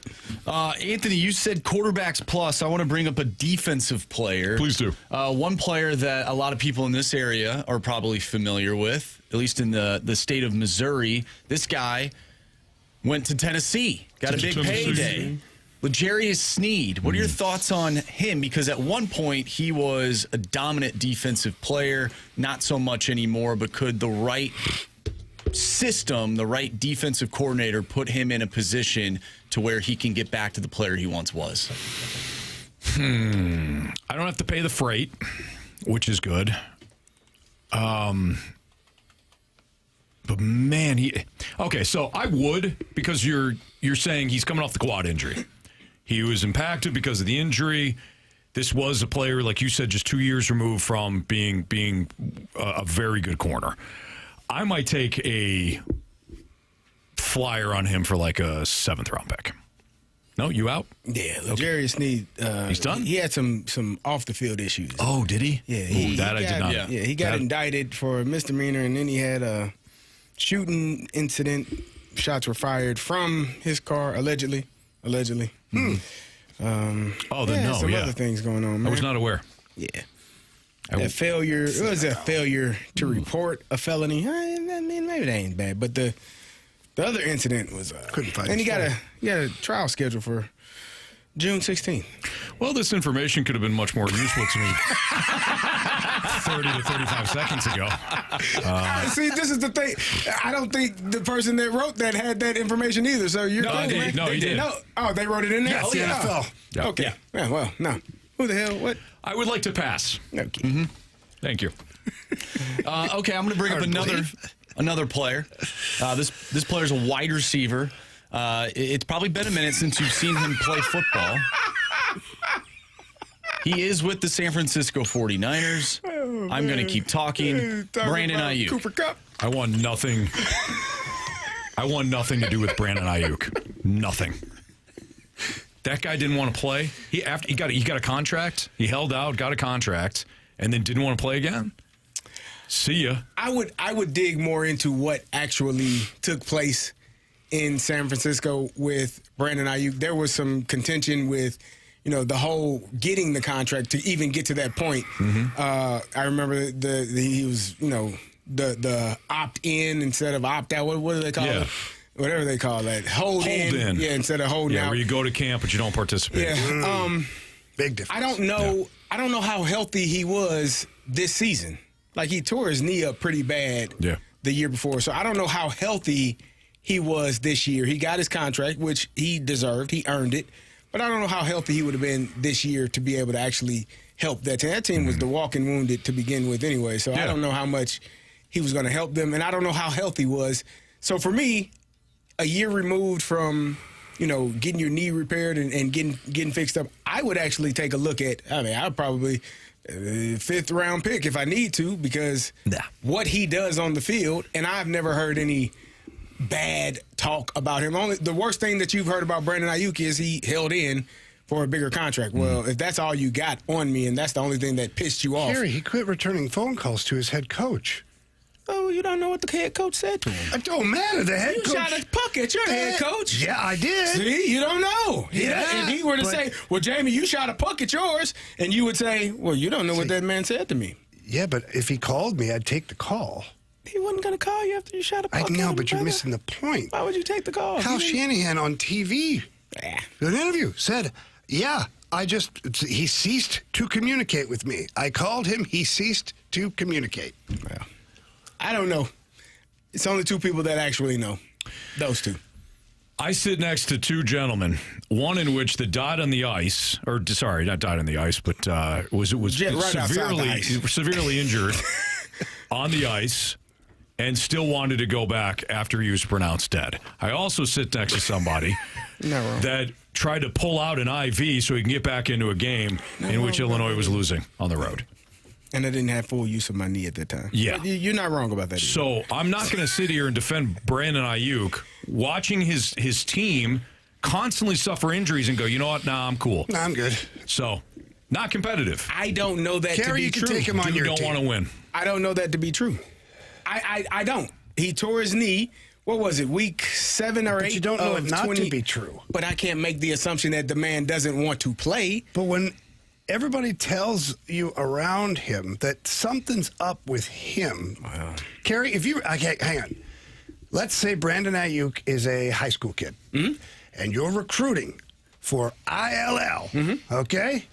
[SPEAKER 4] Anthony, you said quarterbacks plus. I want to bring up a defensive player.
[SPEAKER 1] Please do.
[SPEAKER 4] One player that a lot of people in this area are probably familiar with, at least in the state of Missouri. This guy went to Tennessee, got a big payday. L'Jarius Sneed, what are your thoughts on him? Because at one point he was a dominant defensive player, not so much anymore, but could the right system, the right defensive coordinator put him in a position to where he can get back to the player he once was?
[SPEAKER 1] I don't have to pay the freight, which is good. But man, okay, so I would, because you're saying he's coming off the quad injury. He was impacted because of the injury. This was a player, like you said, just 2 years removed from being a very good corner. I might take a flyer on him for like a 7th round pick. No, you out?
[SPEAKER 3] Yeah, L'Jarius Sneed.
[SPEAKER 1] He's done?
[SPEAKER 3] He had some off the field issues.
[SPEAKER 1] Oh, did he?
[SPEAKER 3] Yeah,
[SPEAKER 1] I did not.
[SPEAKER 3] Yeah, he got indicted for a misdemeanor, and then he had a shooting incident shots were fired from his car, allegedly.
[SPEAKER 1] Oh, then
[SPEAKER 3] some
[SPEAKER 1] no,
[SPEAKER 3] other things going on, man.
[SPEAKER 1] I was not aware.
[SPEAKER 3] Yeah. A failure. It was a failure to report a felony. I mean, maybe that ain't bad, but the other incident was
[SPEAKER 2] couldn't find.
[SPEAKER 3] And
[SPEAKER 2] his
[SPEAKER 3] he got a trial scheduled for June 16th.
[SPEAKER 1] Well, this information could have been much more useful to me 30 to 35 seconds ago.
[SPEAKER 3] See, this is the thing. I don't think the person that wrote that had that information either. So you're cool, man.
[SPEAKER 1] No, he did.
[SPEAKER 3] No. Oh, they wrote it in there?
[SPEAKER 2] Yes, the NFL.
[SPEAKER 1] Yeah.
[SPEAKER 3] Okay. Yeah, well, no. Who the hell? What?
[SPEAKER 1] I would like to pass.
[SPEAKER 3] Okay.
[SPEAKER 1] Thank you.
[SPEAKER 4] Okay, I'm going to bring up another player. This player's a wide receiver. It's probably been a minute since you've seen him play football. He is with the San Francisco 49ers. I'm going to keep talking. Brandon Ayuk.
[SPEAKER 3] Cooper Kupp.
[SPEAKER 1] I want nothing to do with Brandon Ayuk. Nothing. That guy didn't want to play. He got a contract. He held out, got a contract, and then didn't want to play again. See ya.
[SPEAKER 3] I would dig more into what actually took place in San Francisco with Brandon Ayuk. There was some contention with, the whole getting the contract to even get to that point. I remember he was, the opt-in instead of opt-out. What do they call it? Whatever they call that. Hold in. Yeah, instead of holding out.
[SPEAKER 1] Where you go to camp but you don't participate.
[SPEAKER 3] Yeah.
[SPEAKER 2] Big difference.
[SPEAKER 3] I don't know. Yeah. I don't know how healthy he was this season. Like, he tore his knee up pretty bad the year before. So I don't know how healthy he was this year. He got his contract, which he deserved. He earned it. But I don't know how healthy he would have been this year to be able to actually help that team. That team was the walking wounded to begin with anyway. So I don't know how much he was going to help them. And I don't know how healthy he was. So for me, a year removed from, getting your knee repaired and getting fixed up, I would actually take a look at, I'd probably fifth round pick if I need to, because what he does on the field, and I've never heard any bad talk about him. Only the worst thing that you've heard about Brandon Ayuk is he held in for a bigger contract. Well, if that's all you got on me and that's the only thing that pissed you off.
[SPEAKER 2] Kerry, he quit returning phone calls to his head coach.
[SPEAKER 3] Oh, you don't know what the head coach said to him.
[SPEAKER 2] It don't matter. The head coach.
[SPEAKER 3] You shot a puck at your head coach.
[SPEAKER 2] Yeah, I did.
[SPEAKER 3] See, you don't know.
[SPEAKER 2] Yeah.
[SPEAKER 3] If he were to say, well, Jamie, you shot a puck at yours, and you would say, well, you don't know what that man said to me.
[SPEAKER 2] Yeah, but if he called me, I'd take the call.
[SPEAKER 3] He wasn't going to call you after you shot a puck.
[SPEAKER 2] I know,
[SPEAKER 3] at him,
[SPEAKER 2] but you're
[SPEAKER 3] brother.
[SPEAKER 2] missing the point.
[SPEAKER 3] Why would you take the call?
[SPEAKER 2] Kyle Shanahan on TV, in an interview, said, he ceased to communicate with me. I called him. He ceased to communicate.
[SPEAKER 3] Well, I don't know. It's only two people that actually know. Those two.
[SPEAKER 1] I sit next to two gentlemen, one in which that died on the ice, or sorry, not died on the ice, but was severely injured on the ice and still wanted to go back after he was pronounced dead. I also sit next to somebody that tried to pull out an IV so he can get back into a game in which Illinois was losing on the road.
[SPEAKER 3] And I didn't have full use of my knee at that time.
[SPEAKER 1] Yeah.
[SPEAKER 3] You're not wrong about that either.
[SPEAKER 1] So I'm not going to sit here and defend Brandon Ayuk, watching his team constantly suffer injuries and go, you know what, nah, I'm cool.
[SPEAKER 2] Nah, I'm good.
[SPEAKER 1] So, not competitive.
[SPEAKER 3] I don't know that
[SPEAKER 2] Kerry,
[SPEAKER 3] to be
[SPEAKER 2] you
[SPEAKER 3] true.
[SPEAKER 2] can take him on
[SPEAKER 1] Dude
[SPEAKER 2] your
[SPEAKER 1] don't
[SPEAKER 2] team.
[SPEAKER 1] want to win.
[SPEAKER 3] I don't know that to be true. I don't. He tore his knee. What was it, week 7 or 8?
[SPEAKER 2] But you don't know it not to be true.
[SPEAKER 3] But I can't make the assumption that the man doesn't want to play.
[SPEAKER 2] But when everybody tells you around him that something's up with him, Kerry, hang on. Let's say Brandon Ayuk is a high school kid, and you're recruiting for ILL, okay?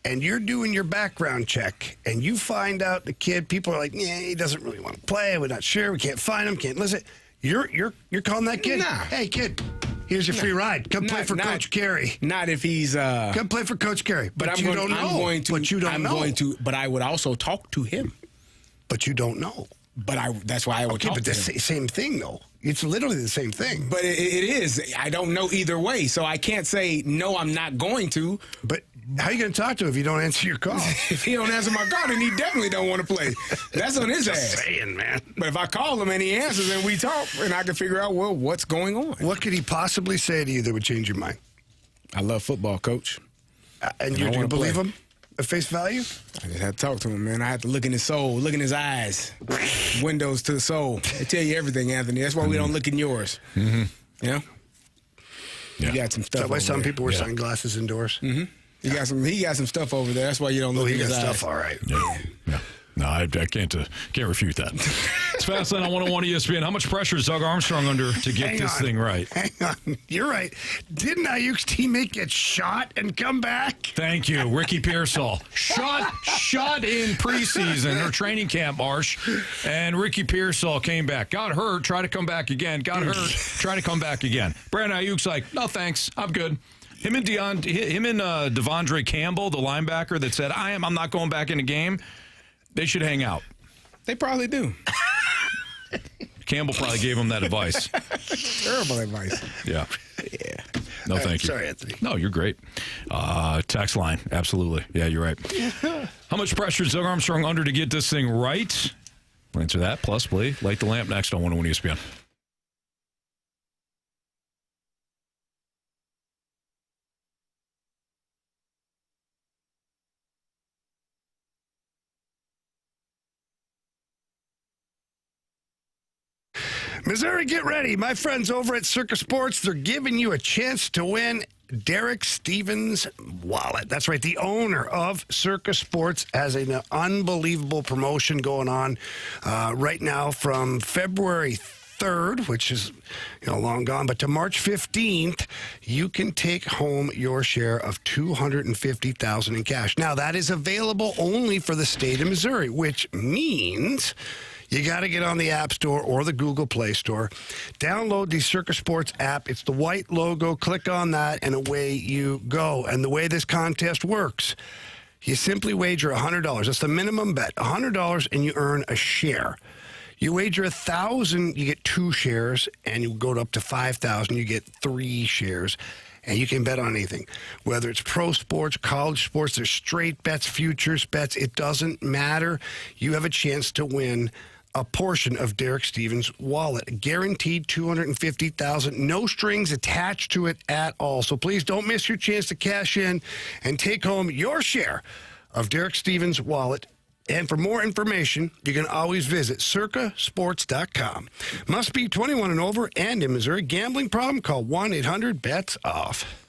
[SPEAKER 2] And you're doing your background check, and you find out the kid, people are like, yeah, he doesn't really want to play. We're not sure. We can't find him. Can't listen. You're calling that kid?
[SPEAKER 3] Nah.
[SPEAKER 2] Hey, kid, here's your free ride. Come play for Coach Carey.
[SPEAKER 3] Not if he's
[SPEAKER 2] Come play for Coach Carey. But you don't know.
[SPEAKER 3] But I would also talk to him.
[SPEAKER 2] But you don't know.
[SPEAKER 3] That's why I would talk to him.
[SPEAKER 2] Same thing, though. It's literally the same thing.
[SPEAKER 3] But it is. I don't know either way, so I can't say, no, I'm not going to.
[SPEAKER 2] But how are you going to talk to him if you don't answer your call?
[SPEAKER 3] If he don't answer my call, then he definitely don't want to play. That's on his ass.
[SPEAKER 2] Just saying, man.
[SPEAKER 3] But if I call him and he answers and we talk, and I can figure out, well, what's going on?
[SPEAKER 2] What could he possibly say to you that would change your mind?
[SPEAKER 3] I love football, Coach.
[SPEAKER 2] And you do believe him? at face value?
[SPEAKER 3] I just had to talk to him, man. I had to look in his soul, look in his eyes. Windows to the soul. They tell you everything, Anthony. That's why we don't look in yours. Mm-hmm. You know?
[SPEAKER 1] Yeah.
[SPEAKER 3] You got some stuff.
[SPEAKER 2] That's why some
[SPEAKER 3] there.
[SPEAKER 2] people wear sunglasses indoors.
[SPEAKER 3] Mm-hmm. He got some stuff over there. That's why you don't look
[SPEAKER 2] He
[SPEAKER 3] in
[SPEAKER 2] got
[SPEAKER 3] his eyes.
[SPEAKER 2] stuff all right.
[SPEAKER 1] Yeah. No, I can't refute that. It's Fastlane on 101 ESPN. How much pressure is Doug Armstrong under to get this thing right?
[SPEAKER 2] Hang on. You're right. Didn't Ayuk's teammate get shot and come back?
[SPEAKER 1] Thank you, Ricky Pearsall. Shot in preseason or training camp, Marsh. And Ricky Pearsall came back. Got hurt, tried to come back again. Got hurt, tried to come back again. Brandon Ayuk's like, no thanks, I'm good. Him and Devondre Campbell, the linebacker that said, I'm not going back in the game, they should hang out.
[SPEAKER 3] They probably do.
[SPEAKER 1] Campbell probably gave him that advice.
[SPEAKER 3] Terrible advice.
[SPEAKER 1] Yeah.
[SPEAKER 3] Yeah.
[SPEAKER 1] No, thank you.
[SPEAKER 2] Sorry, Anthony.
[SPEAKER 1] No, you're great. Text line. Absolutely. Yeah, you're right. How much pressure is Doug Armstrong under to get this thing right? We'll answer that. Plus, play Light the Lamp next on 101 ESPN.
[SPEAKER 2] Missouri, get ready. My friends over at Circus Sports, they're giving you a chance to win Derek Stevens' wallet. That's right. The owner of Circus Sports has an unbelievable promotion going on right now from February 3rd, which is long gone, but to March 15th, you can take home your share of $250,000 in cash. Now, that is available only for the state of Missouri, which means you got to get on the App Store or the Google Play Store. Download the Circus Sports app. It's the white logo. Click on that, and away you go. And the way this contest works, you simply wager $100. That's the minimum bet. $100, and you earn a share. You wager $1,000, you get 2 shares, and you go up to $5,000, you get 3 shares. And you can bet on anything, whether it's pro sports, college sports, there's straight bets, futures bets. It doesn't matter. You have a chance to win a portion of Derek Stevens' wallet. Guaranteed $250,000. No strings attached to it at all. So please don't miss your chance to cash in and take home your share of Derek Stevens' wallet. And for more information, you can always visit circasports.com. Must be 21 and over and in Missouri. Gambling problem? Call 1-800-BETS-OFF.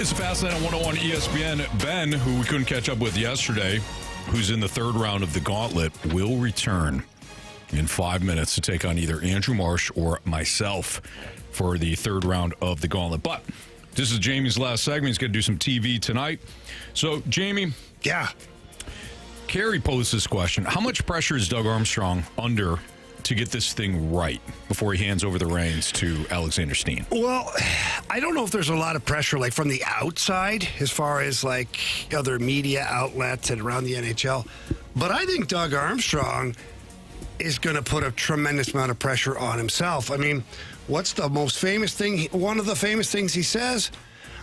[SPEAKER 1] It's a Fast Lane on 101 ESPN. Ben, who we couldn't catch up with yesterday, who's in the third round of the Gauntlet, will return in 5 minutes to take on either Andrew Marsh or myself for the third round of the Gauntlet. But this is Jamie's last segment. He's going to do some TV tonight. So, Jamie.
[SPEAKER 2] Yeah.
[SPEAKER 1] Carey posed this question. How much pressure is Doug Armstrong under to get this thing right before he hands over the reins to Alexander Steen?
[SPEAKER 2] Well, I don't know if there's a lot of pressure like from the outside as far as like other media outlets and around the NHL. But I think Doug Armstrong is going to put a tremendous amount of pressure on himself. I mean, what's the most famous thing? One of the famous things he says,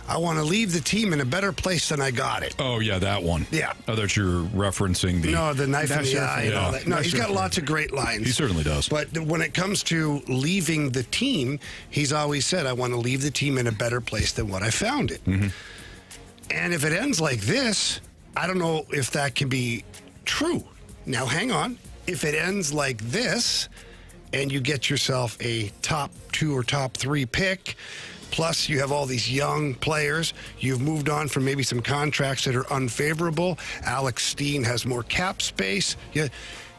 [SPEAKER 2] I want to leave the team in a better place than I got it.
[SPEAKER 1] Oh, yeah, that one.
[SPEAKER 2] Yeah.
[SPEAKER 1] I thought you were referencing the...
[SPEAKER 2] No, the knife in the eye and all that. No, he's got lots of great lines.
[SPEAKER 1] He certainly does.
[SPEAKER 2] But when it comes to leaving the team, he's always said, I want to leave the team in a better place than what I found it.
[SPEAKER 1] Mm-hmm.
[SPEAKER 2] And if it ends like this, I don't know if that can be true. Now, hang on. If it ends like this and you get yourself a top 2 or top 3 pick, plus you have all these young players, you've moved on from maybe some contracts that are unfavorable. Alex Steen has more cap space.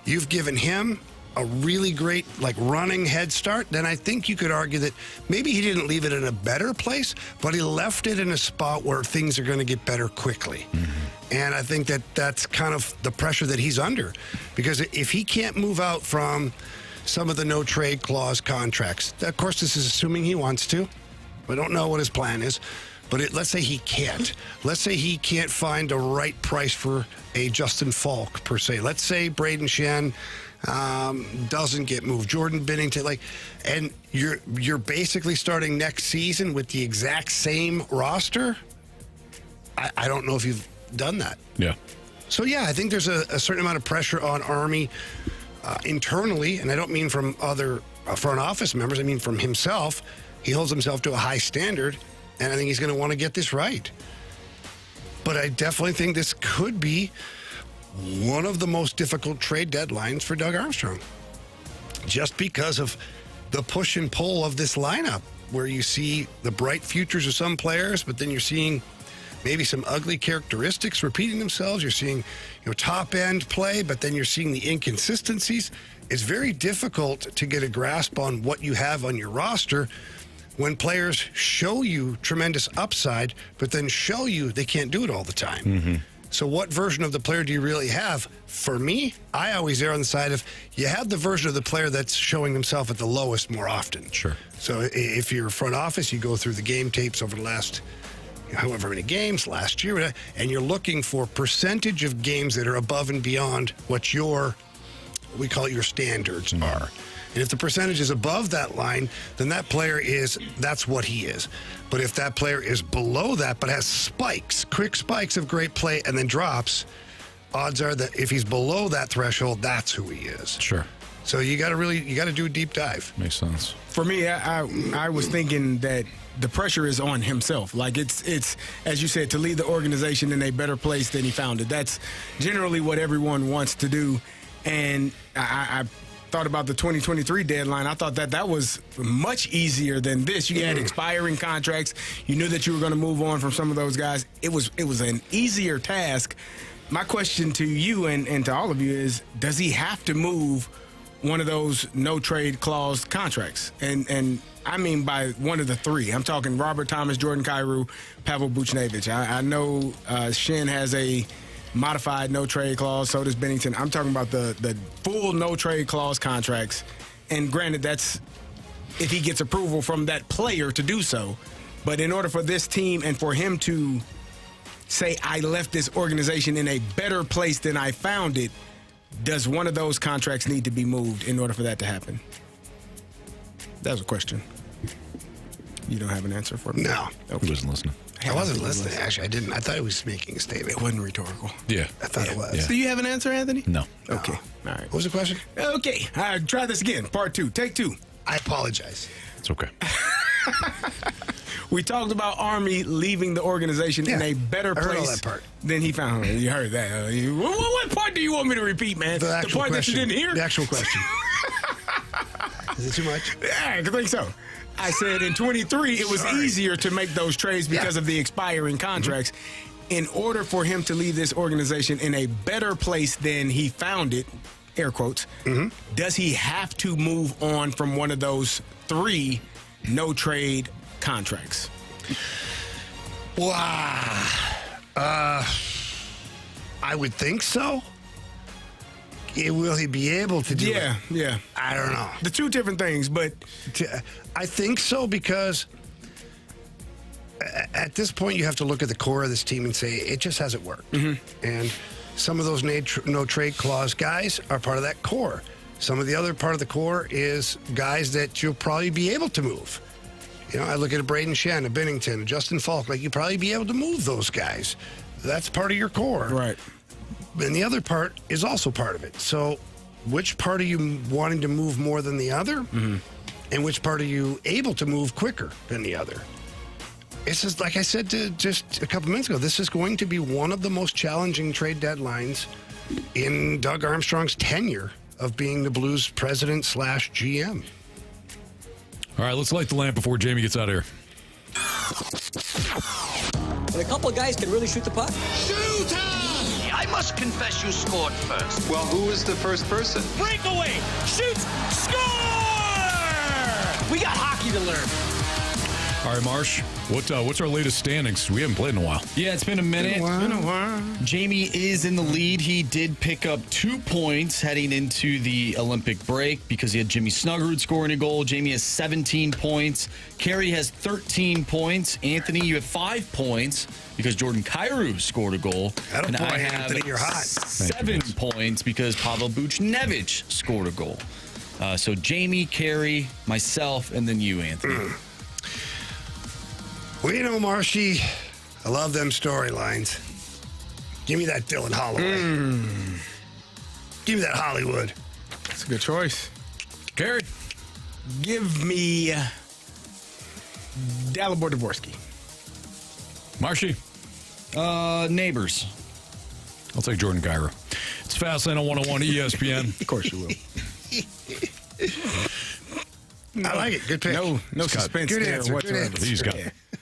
[SPEAKER 2] You've given him a really great running head start. Then I think you could argue that maybe he didn't leave it in a better place, but he left it in a spot where things are going to get better quickly. Mm-hmm. And I think that that's kind of the pressure that he's under, because if he can't move out from some of the no trade clause contracts, of course this is assuming he wants to. I don't know what his plan is, but let's say he can't. Let's say he can't find a right price for a Justin Falk, per se. Let's say Braden Shen doesn't get moved. Jordan Binnington, and you're basically starting next season with the exact same roster. I don't know if you've done that.
[SPEAKER 1] Yeah.
[SPEAKER 2] So, yeah, I think there's a certain amount of pressure on Army internally, and I don't mean from other front office members. I mean from himself. He holds himself to a high standard, and I think he's going to want to get this right. But I definitely think this could be one of the most difficult trade deadlines for Doug Armstrong, just because of the push and pull of this lineup, where you see the bright futures of some players, but then you're seeing maybe some ugly characteristics repeating themselves. You're seeing top-end play, but then you're seeing the inconsistencies. It's very difficult to get a grasp on what you have on your roster when players show you tremendous upside, but then show you they can't do it all the time. Mm-hmm. So what version of the player do you really have? For me, I always err on the side of you have the version of the player that's showing himself at the lowest more often.
[SPEAKER 1] Sure.
[SPEAKER 2] So if you're front office, you go through the game tapes over the last however many games, last year, and you're looking for percentage of games that are above and beyond what we call it your standards are. And if the percentage is above that line, then that player that's what he is. But if that player is below that, but has spikes, quick spikes of great play, and then drops, odds are that if he's below that threshold, that's who he is.
[SPEAKER 1] Sure.
[SPEAKER 2] So you got to do a deep dive.
[SPEAKER 1] Makes sense.
[SPEAKER 3] For me, I was thinking that the pressure is on himself. It's as you said, to leave the organization in a better place than he found it. That's generally what everyone wants to do. And I thought about the 2023 deadline. I thought that was much easier than this. You had expiring contracts. You knew that you were going to move on from some of those guys. It was an easier task. My question to you and to all of you is, does he have to move one of those no trade clause contracts? And I mean by one of the 3. I'm talking Robert Thomas, Jordan Kyrou, Pavel Buchnevich. I know Shen has a modified no trade clause, so does Binnington. I'm talking about the full no trade clause contracts. And granted, that's if he gets approval from that player to do so. But in order for this team and for him to say, I left this organization in a better place than I found it, does one of those contracts need to be moved in order for that to happen? That was a question. You don't have an answer for me?
[SPEAKER 2] No.
[SPEAKER 1] Okay. He wasn't listening.
[SPEAKER 2] I wasn't listening. Actually, I didn't. I thought he was making a statement.
[SPEAKER 3] It wasn't rhetorical.
[SPEAKER 1] Yeah.
[SPEAKER 2] I thought it was.
[SPEAKER 1] Yeah.
[SPEAKER 3] Do you have an answer, Anthony?
[SPEAKER 1] No.
[SPEAKER 3] Okay. All right.
[SPEAKER 2] What was the question?
[SPEAKER 3] Okay. Try this again. Part 2. Take 2.
[SPEAKER 2] I apologize.
[SPEAKER 1] It's okay.
[SPEAKER 3] We talked about Army leaving the organization in a better place
[SPEAKER 2] I heard all that part.
[SPEAKER 3] than he found. You heard that. What part do you want me to repeat, man?
[SPEAKER 2] The
[SPEAKER 3] part
[SPEAKER 2] question.
[SPEAKER 3] that you didn't hear?
[SPEAKER 2] The actual question. Is it too much?
[SPEAKER 3] Yeah, I think so. I said in 23, it was easier to make those trades because of the expiring contracts. In order for him to leave this organization in a better place than he found it, air quotes, does he have to move on from one of those 3 no-trade contracts?
[SPEAKER 2] Wow. I would think so. Will he be able to do it?
[SPEAKER 3] Yeah.
[SPEAKER 2] I don't know.
[SPEAKER 3] The 2 different things, but
[SPEAKER 2] I think so because at this point you have to look at the core of this team and say it just hasn't worked. And some of those no trade clause guys are part of that core. Some of the other part of the core is guys that you'll probably be able to move. You know, I look at a Braden Shen, a Binnington, a Justin Falk. Like, you'll probably be able to move those guys. That's part of your core.
[SPEAKER 3] right.
[SPEAKER 2] And the other part is also part of it. So which part are you wanting to move more than the other? And which part are you able to move quicker than the other? It's just, like I said just a couple minutes ago, this is going to be one of the most challenging trade deadlines in Doug Armstrong's tenure of being the Blues president/GM.
[SPEAKER 1] All right, let's light the lamp before Jamie gets out of here.
[SPEAKER 9] And a couple of guys can really shoot the puck.
[SPEAKER 6] Shooter!
[SPEAKER 10] I must confess you scored first.
[SPEAKER 11] Well, who was the first person?
[SPEAKER 10] Breakaway! Shoots! Score! We got hockey to learn.
[SPEAKER 1] All right, Marsh, what's our latest standings? We haven't played in a while.
[SPEAKER 4] Yeah, it's been a minute.
[SPEAKER 3] Been a while.
[SPEAKER 4] Jamie is in the lead. He did pick up 2 points heading into the Olympic break because he had Jimmy Snuggerud scoring a goal. Jamie has 17 points. Carey has 13 points. Anthony, you have 5 points because Jordan Kyrou scored a goal.
[SPEAKER 2] And I have Anthony, you're hot.
[SPEAKER 4] 7 points because Pavel Buchnevich scored a goal. So Jamie, Carey, myself, and then you, Anthony.
[SPEAKER 2] Well, you know, Marshy, I love them storylines. Give me that Dylan Holloway. Give me that Hollywood.
[SPEAKER 3] That's a good choice.
[SPEAKER 1] Carey.
[SPEAKER 3] Give me Dalibor Dvorsky.
[SPEAKER 1] Marshy.
[SPEAKER 4] Neighbors.
[SPEAKER 1] I'll take Jordan Kyrou. It's Fastlane on 101 ESPN.
[SPEAKER 3] Of course you will.
[SPEAKER 2] I like it. Good pick.
[SPEAKER 3] No suspense
[SPEAKER 2] good
[SPEAKER 3] there
[SPEAKER 2] answer. Good
[SPEAKER 3] whatsoever.
[SPEAKER 2] answer.
[SPEAKER 1] He's got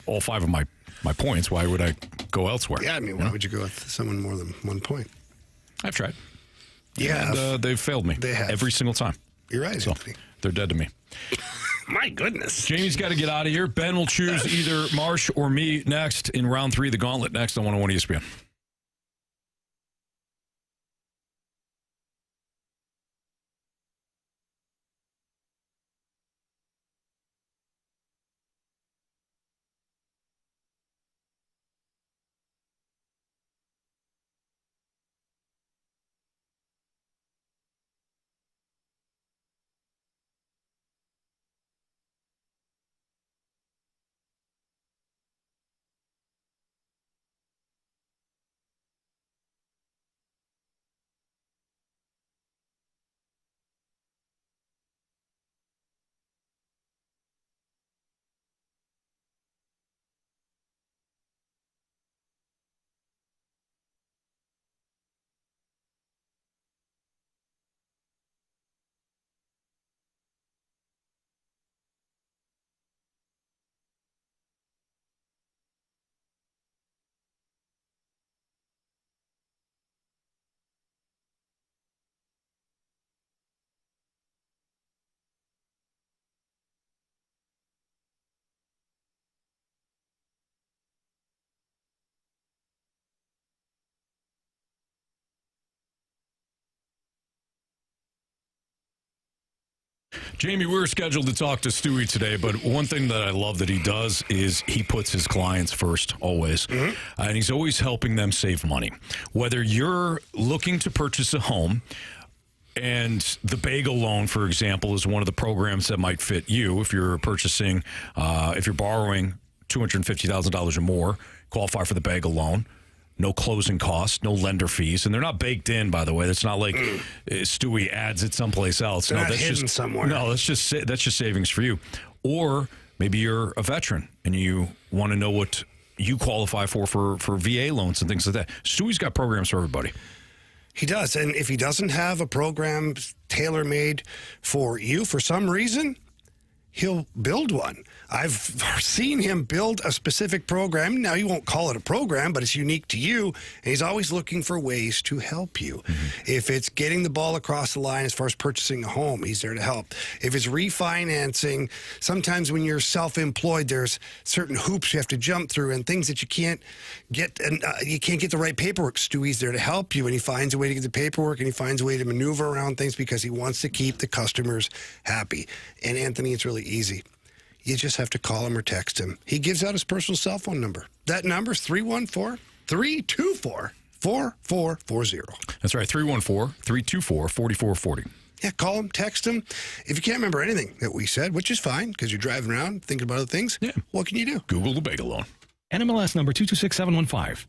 [SPEAKER 1] all 5 of my points. Why would I go elsewhere?
[SPEAKER 2] Yeah, I mean, why would you go with someone more than 1 point?
[SPEAKER 1] I've tried.
[SPEAKER 2] Yeah.
[SPEAKER 1] And they've failed me.
[SPEAKER 2] They have.
[SPEAKER 1] Every single time.
[SPEAKER 2] You're right,
[SPEAKER 1] So
[SPEAKER 2] Anthony.
[SPEAKER 1] they're dead to me.
[SPEAKER 2] My goodness.
[SPEAKER 1] Jamie's got to get out of here. Ben will choose either Marsh or me next in round 3, the Gauntlet, next on 101 ESPN. Jamie, we were scheduled to talk to Stewie today, but one thing that I love that he does is he puts his clients first, always. And he's always helping them save money. Whether you're looking to purchase a home, and the bagel loan, for example, is one of the programs that might fit you if you're purchasing, if you're borrowing $250,000 or more, qualify for the bagel loan. No closing costs, no lender fees, and they're not baked in. By the way, that's not like Stewie adds it someplace else.
[SPEAKER 2] They're
[SPEAKER 1] no,
[SPEAKER 2] not
[SPEAKER 1] that's
[SPEAKER 2] hidden
[SPEAKER 1] just
[SPEAKER 2] somewhere.
[SPEAKER 1] No, that's just savings for you. Or maybe you're a veteran and you want to know what you qualify for VA loans and things like that. Stewie's got programs for everybody.
[SPEAKER 2] He does, and if he doesn't have a program tailor-made for you. For some reason, he'll build one. I've seen him build a specific program. Now, he won't call it a program, but it's unique to you, and he's always looking for ways to help you. If it's getting the ball across the line as far as purchasing a home, he's there to help. If it's refinancing, sometimes when you're self-employed, there's certain hoops you have to jump through and things that you can't get, and you can't get the right paperwork. Stewie's there to help you, and he finds a way to get the paperwork, and he finds a way to maneuver around things because he wants to keep the customers happy. And, Anthony, it's really easy. You just have to call him or text him. He gives out his personal cell phone number. That number is 314-324-4440.
[SPEAKER 1] That's right, 314-324-4440.
[SPEAKER 2] Yeah, call him, text him. If you can't remember anything that we said, which is fine because you're driving around thinking about other things, what can you do?
[SPEAKER 1] Google the bagel loan.
[SPEAKER 11] NMLS number 226715.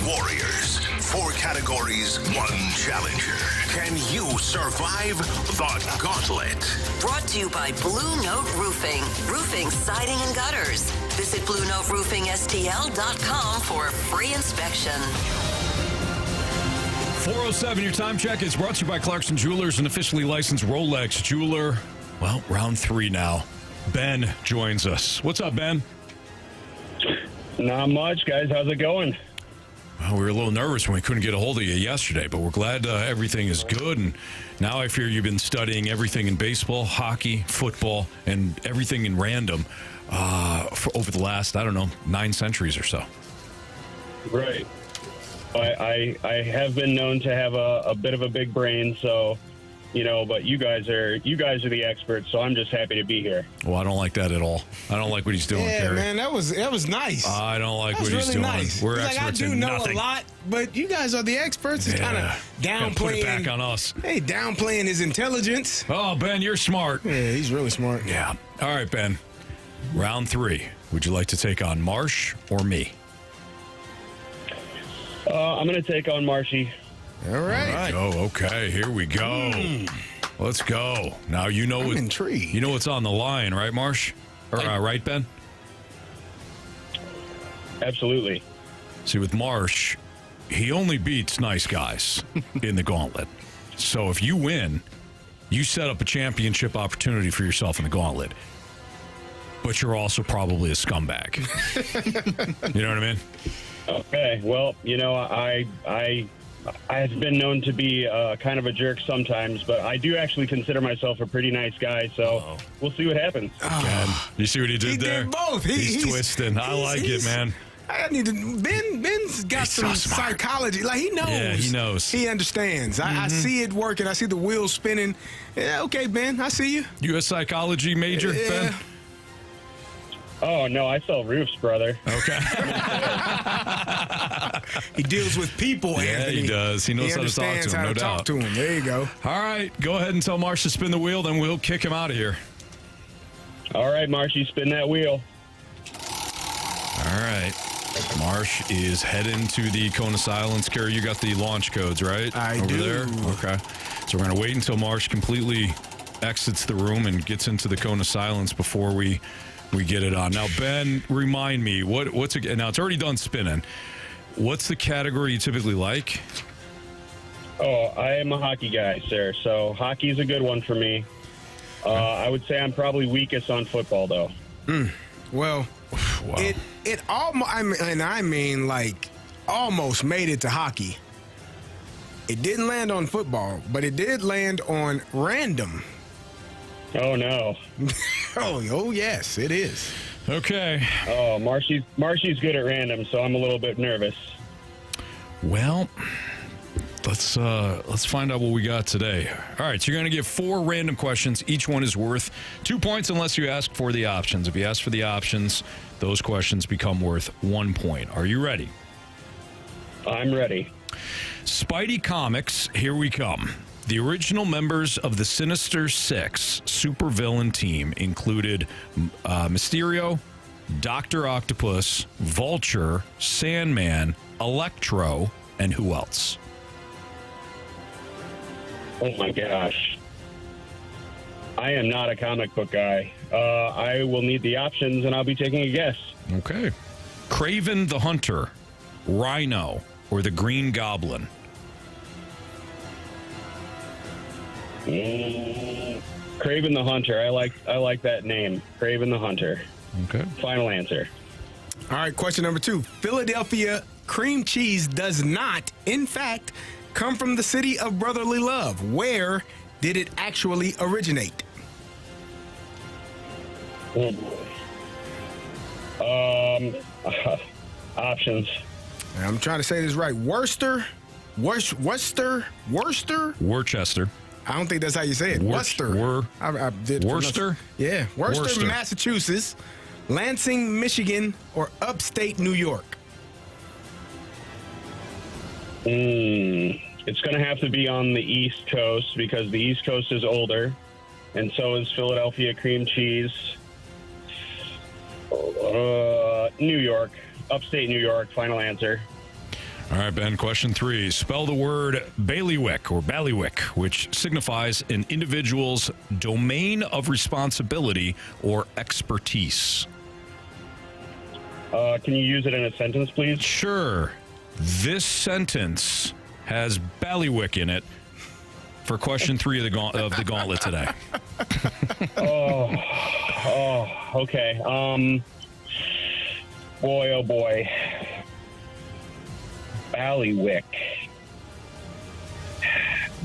[SPEAKER 5] Warriors, 4 categories, 1 challenger. Can you survive the gauntlet?
[SPEAKER 12] Brought to you by Blue Note Roofing. Roofing, siding, and gutters. Visit BlueNoteRoofingSTL.com for a free inspection.
[SPEAKER 1] 4:07, your time check is brought to you by Clarkson Jewelers, an officially licensed Rolex jeweler. Well, round 3 now. Ben joins us. What's up, Ben?
[SPEAKER 13] Not much, guys. How's it going?
[SPEAKER 1] Well, we were a little nervous when we couldn't get a hold of you yesterday, but we're glad everything is good. And now I fear you've been studying everything in baseball, hockey, football, and everything in random for over the last, 9 centuries or so.
[SPEAKER 13] Right. I have been known to have a bit of a big brain, so but you guys are the experts, so I'm just happy to be here.
[SPEAKER 1] Well, I don't like that at all. I don't like what he's doing, Carey.
[SPEAKER 3] Man, that was nice.
[SPEAKER 1] I don't like what
[SPEAKER 3] really
[SPEAKER 1] he's doing.
[SPEAKER 3] Nice.
[SPEAKER 1] We're
[SPEAKER 3] experts
[SPEAKER 1] experts
[SPEAKER 3] I do
[SPEAKER 1] in
[SPEAKER 3] know
[SPEAKER 1] nothing.
[SPEAKER 3] a lot, but you guys are the experts. It's kind of downplaying.
[SPEAKER 1] Put it back on us.
[SPEAKER 3] Hey, downplaying his intelligence.
[SPEAKER 1] Oh, Ben, you're smart.
[SPEAKER 3] Yeah, he's really smart.
[SPEAKER 1] Yeah. All right, Ben. Round 3. Would you like to take on Marsh or me?
[SPEAKER 13] I'm going to take on Marshy.
[SPEAKER 3] All right.
[SPEAKER 1] Oh, okay. Here we go. Let's go. Now I'm
[SPEAKER 3] intrigued.
[SPEAKER 1] You know what's on the line, right, Marsh? Or right, Ben?
[SPEAKER 13] Absolutely.
[SPEAKER 1] See, with Marsh, he only beats nice guys in the Gauntlet. So if you win, you set up a championship opportunity for yourself in the Gauntlet. But you're also probably a scumbag. You know what I mean?
[SPEAKER 13] Okay. Well, I've been known to be kind of a jerk sometimes, but I do actually consider myself a pretty nice guy, so we'll see what happens.
[SPEAKER 1] You see what he did there?
[SPEAKER 3] He did both.
[SPEAKER 1] He's twisting. I like it, man.
[SPEAKER 3] I need to. Ben's got some psychology. Like, he knows.
[SPEAKER 1] Yeah, he knows.
[SPEAKER 3] He understands. I see it working. I see the wheels spinning. Yeah, okay, Ben, I see you.
[SPEAKER 1] You a psychology major, Ben?
[SPEAKER 13] Oh, no, I sell roofs, brother.
[SPEAKER 1] Okay.
[SPEAKER 3] He deals with people, Anthony.
[SPEAKER 1] He does. He knows how to talk to him, no doubt.
[SPEAKER 3] Talk to him. There you go.
[SPEAKER 1] All right, go ahead and tell Marsh to spin the wheel, then we'll kick him out of here.
[SPEAKER 13] All right, Marshy, spin that wheel.
[SPEAKER 1] All right. Marsh is heading to the Cone of Silence. Kerry, you got the launch codes, right?
[SPEAKER 3] I
[SPEAKER 1] Over
[SPEAKER 3] do.
[SPEAKER 1] there? Okay. So we're going to wait until Marsh completely exits the room and gets into the cone of silence before we get it on. Now, Ben, remind me, what's it? Now, it's already done spinning. What's the category you typically like?
[SPEAKER 13] Oh, I am a hockey guy, sir. So hockey is a good one for me. I would say I'm probably weakest on football, though.
[SPEAKER 3] Well,
[SPEAKER 1] wow.
[SPEAKER 3] it almost, I mean, like, almost made it to hockey. It didn't land on football, but it did land on random.
[SPEAKER 13] Oh, no.
[SPEAKER 3] Oh, yes, it is.
[SPEAKER 1] Okay.
[SPEAKER 13] Oh, Marshy's good at random, so I'm a little bit nervous.
[SPEAKER 1] Well, let's find out what we got today. All right, so you're going to get 4 random questions. Each one is worth 2 points unless you ask for the options. If you ask for the options, those questions become worth 1 point. Are you ready?
[SPEAKER 13] I'm ready.
[SPEAKER 1] Spidey Comics, here we come. The original members of the Sinister Six supervillain team included Mysterio, Dr. Octopus, Vulture, Sandman, Electro, and who else?
[SPEAKER 13] Oh, my gosh. I am not a comic book guy. I will need the options, and I'll be taking a guess.
[SPEAKER 1] Okay. Kraven the Hunter, Rhino, or the Green Goblin?
[SPEAKER 13] Kraven the Hunter. I like that name. Kraven the Hunter.
[SPEAKER 1] Okay.
[SPEAKER 13] Final answer.
[SPEAKER 3] All right, question number 2. Philadelphia cream cheese does not, in fact, come from the city of brotherly love. Where did it actually originate?
[SPEAKER 13] Oh, boy. Options.
[SPEAKER 3] I'm trying to say this right. Worcester.
[SPEAKER 1] Worcester.
[SPEAKER 3] I don't think that's how you say it. Worcester. I did
[SPEAKER 1] Worcester?
[SPEAKER 3] Yeah. Worcester, Massachusetts, Lansing, Michigan, or upstate New York?
[SPEAKER 13] It's going to have to be on the East Coast because the East Coast is older, and so is Philadelphia cream cheese. New York. Upstate New York. Final answer.
[SPEAKER 1] All right, Ben, question 3. Spell the word bailiwick or ballywick, which signifies an individual's domain of responsibility or expertise.
[SPEAKER 13] Can you use it in a sentence, please?
[SPEAKER 1] Sure. This sentence has ballywick in it for question 3 of the gauntlet today.
[SPEAKER 13] Okay. Boy, oh boy. Ballywick.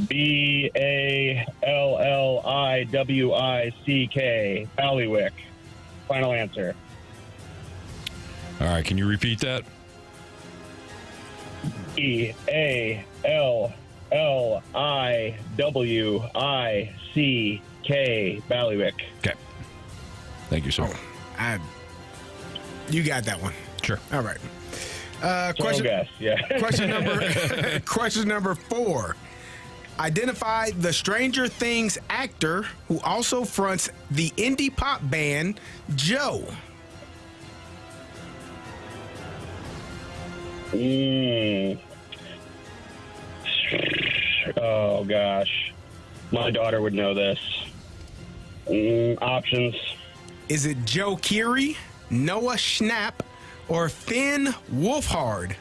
[SPEAKER 13] Ballywick. Ballywick. Final answer.
[SPEAKER 1] All right, can you repeat that?
[SPEAKER 13] Ballywick. Ballywick.
[SPEAKER 1] Okay. Thank you, sir.
[SPEAKER 3] You got that one.
[SPEAKER 1] Sure.
[SPEAKER 3] All right.
[SPEAKER 13] Question
[SPEAKER 3] number 4. Identify the Stranger Things actor who also fronts the indie pop band Joe.
[SPEAKER 13] Oh, gosh. My daughter would know this. Options.
[SPEAKER 3] Is it Joe Keery, Noah Schnapp, or Finn Wolfhard?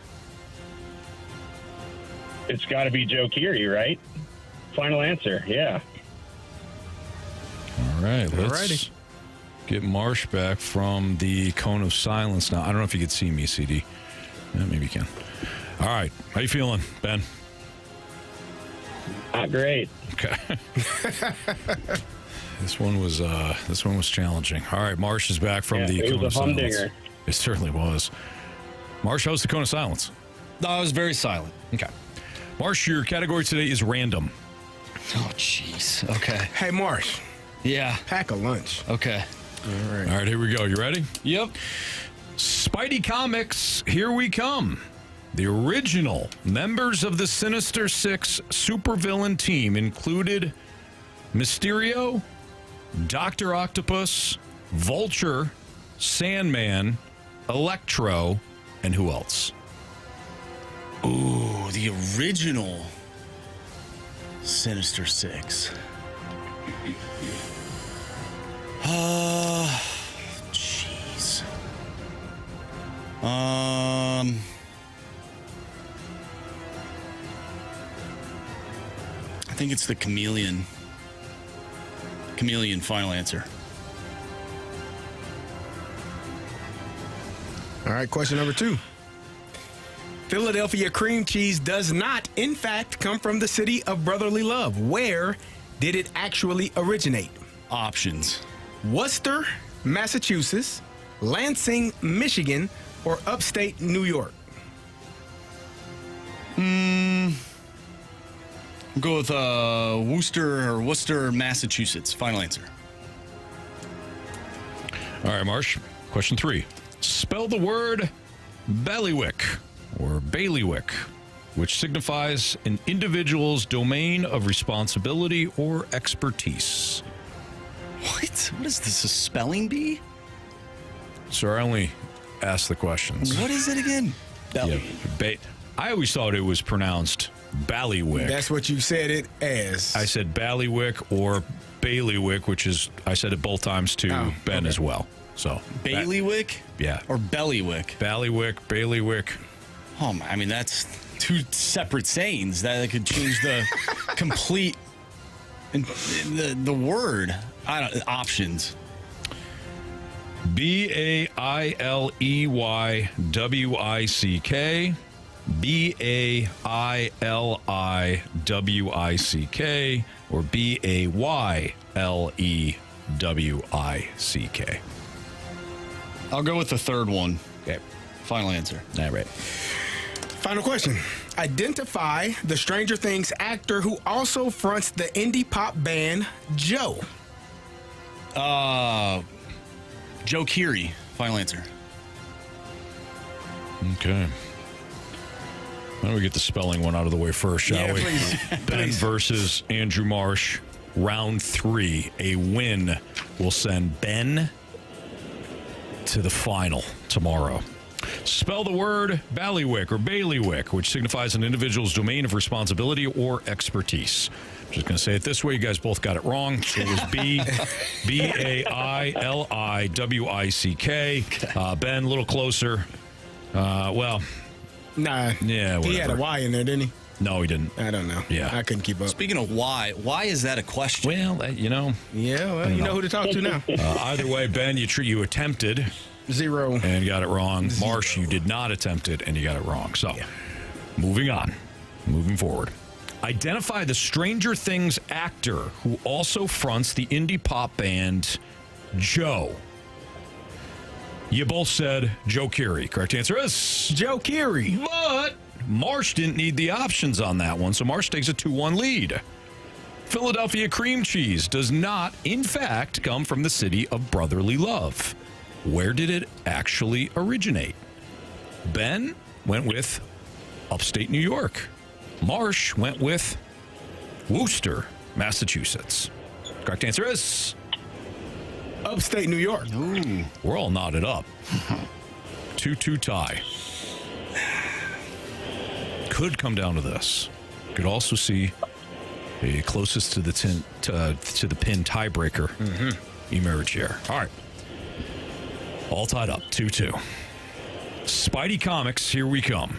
[SPEAKER 13] It's got to be Joe Keery, right? Final answer, yeah.
[SPEAKER 1] All right, let's get Marsh back from the cone of silence now. I don't know if you can see me, CD. Yeah, maybe you can. All right, how you feeling, Ben?
[SPEAKER 13] Not great.
[SPEAKER 1] Okay. This one was challenging. All right, Marsh is back from the cone of silence.
[SPEAKER 13] Humdinger.
[SPEAKER 1] It certainly was. Marsh, how's the cone of silence?
[SPEAKER 4] No, I was very silent.
[SPEAKER 1] Okay. Marsh, your category today is random.
[SPEAKER 4] Oh, jeez. Okay.
[SPEAKER 3] Hey, Marsh.
[SPEAKER 4] Yeah.
[SPEAKER 3] Pack a lunch.
[SPEAKER 4] Okay.
[SPEAKER 3] All right.
[SPEAKER 1] All right, here we go. You ready?
[SPEAKER 4] Yep.
[SPEAKER 1] Spidey Comics, here we come. The original members of the Sinister Six supervillain team included Mysterio, Dr. Octopus, Vulture, Sandman, Electro, and who else?
[SPEAKER 4] Ooh, the original Sinister Six. Jeez. I think it's the chameleon. Chameleon, final answer.
[SPEAKER 3] All right, question number 2. Philadelphia cream cheese does not, in fact, come from the city of brotherly love. Where did it actually originate?
[SPEAKER 4] Options.
[SPEAKER 3] Worcester, Massachusetts, Lansing, Michigan, or upstate New York?
[SPEAKER 4] Go with Worcester, Massachusetts. Final answer.
[SPEAKER 1] All right, Marsh. Question 3. Spell the word bailiwick or bailiwick, which signifies an individual's domain of responsibility or expertise.
[SPEAKER 4] What? What is this, a spelling bee?
[SPEAKER 1] Sir, I only asked the questions.
[SPEAKER 4] What is it again?
[SPEAKER 1] Yeah, I always thought it was pronounced ballywick.
[SPEAKER 3] That's what you said it as.
[SPEAKER 1] I said ballywick or bailiwick, which is, I said it both times to Ben as well. So
[SPEAKER 4] Bailiwick?
[SPEAKER 1] Yeah.
[SPEAKER 4] Or bellywick?
[SPEAKER 1] Ballywick, bailiwick.
[SPEAKER 4] Oh, I mean, that's 2 separate sayings. That could change the complete, the word. Options.
[SPEAKER 1] BAILEYWICK, BAILIWICK, or BAYLEWICK.
[SPEAKER 4] I'll go with the third one.
[SPEAKER 1] Okay.
[SPEAKER 4] Final answer.
[SPEAKER 1] All right.
[SPEAKER 3] Final question. Identify the Stranger Things actor who also fronts the indie pop band Joe.
[SPEAKER 4] Joe Carey. Final answer.
[SPEAKER 1] Okay. Why don't we get the spelling one out of the way first, shall we?
[SPEAKER 3] Please.
[SPEAKER 1] Ben versus Andrew Marsh, round 3. A win will send Ben to the final tomorrow. Spell the word ballywick or bailiwick, which signifies an individual's domain of responsibility or expertise. I'm just going to say it this way. You guys both got it wrong. It was BAILIWICK. Ben, a little closer.
[SPEAKER 3] Nah.
[SPEAKER 1] Yeah, whatever.
[SPEAKER 3] He had a Y in there, didn't he?
[SPEAKER 1] No, he didn't.
[SPEAKER 3] I don't know.
[SPEAKER 1] Yeah.
[SPEAKER 3] I couldn't keep up.
[SPEAKER 4] Speaking of why is that a question?
[SPEAKER 1] Well, you know.
[SPEAKER 3] Yeah, well, you know who to talk to now.
[SPEAKER 1] Either way, Ben, you attempted
[SPEAKER 3] 0
[SPEAKER 1] and got it wrong. Marsh, you did not attempt it and you got it wrong. So, moving on. Moving forward. Identify the Stranger Things actor who also fronts the indie pop band Joe. You both said Joe Carey. Correct answer is
[SPEAKER 3] Joe Carey.
[SPEAKER 1] But Marsh didn't need the options on that one, so Marsh takes a 2-1 lead. Philadelphia cream cheese does not, in fact, come from the city of brotherly love. Where did it actually originate? Ben went with upstate New York. Marsh went with Worcester, Massachusetts. Correct answer is
[SPEAKER 3] upstate New York.
[SPEAKER 1] Ooh. We're all knotted up. 2-2 tie. Could come down to this. Could also see the closest to the pin tiebreaker emerge here. All right. All tied up. 2-2. Spidey Comics, here we come.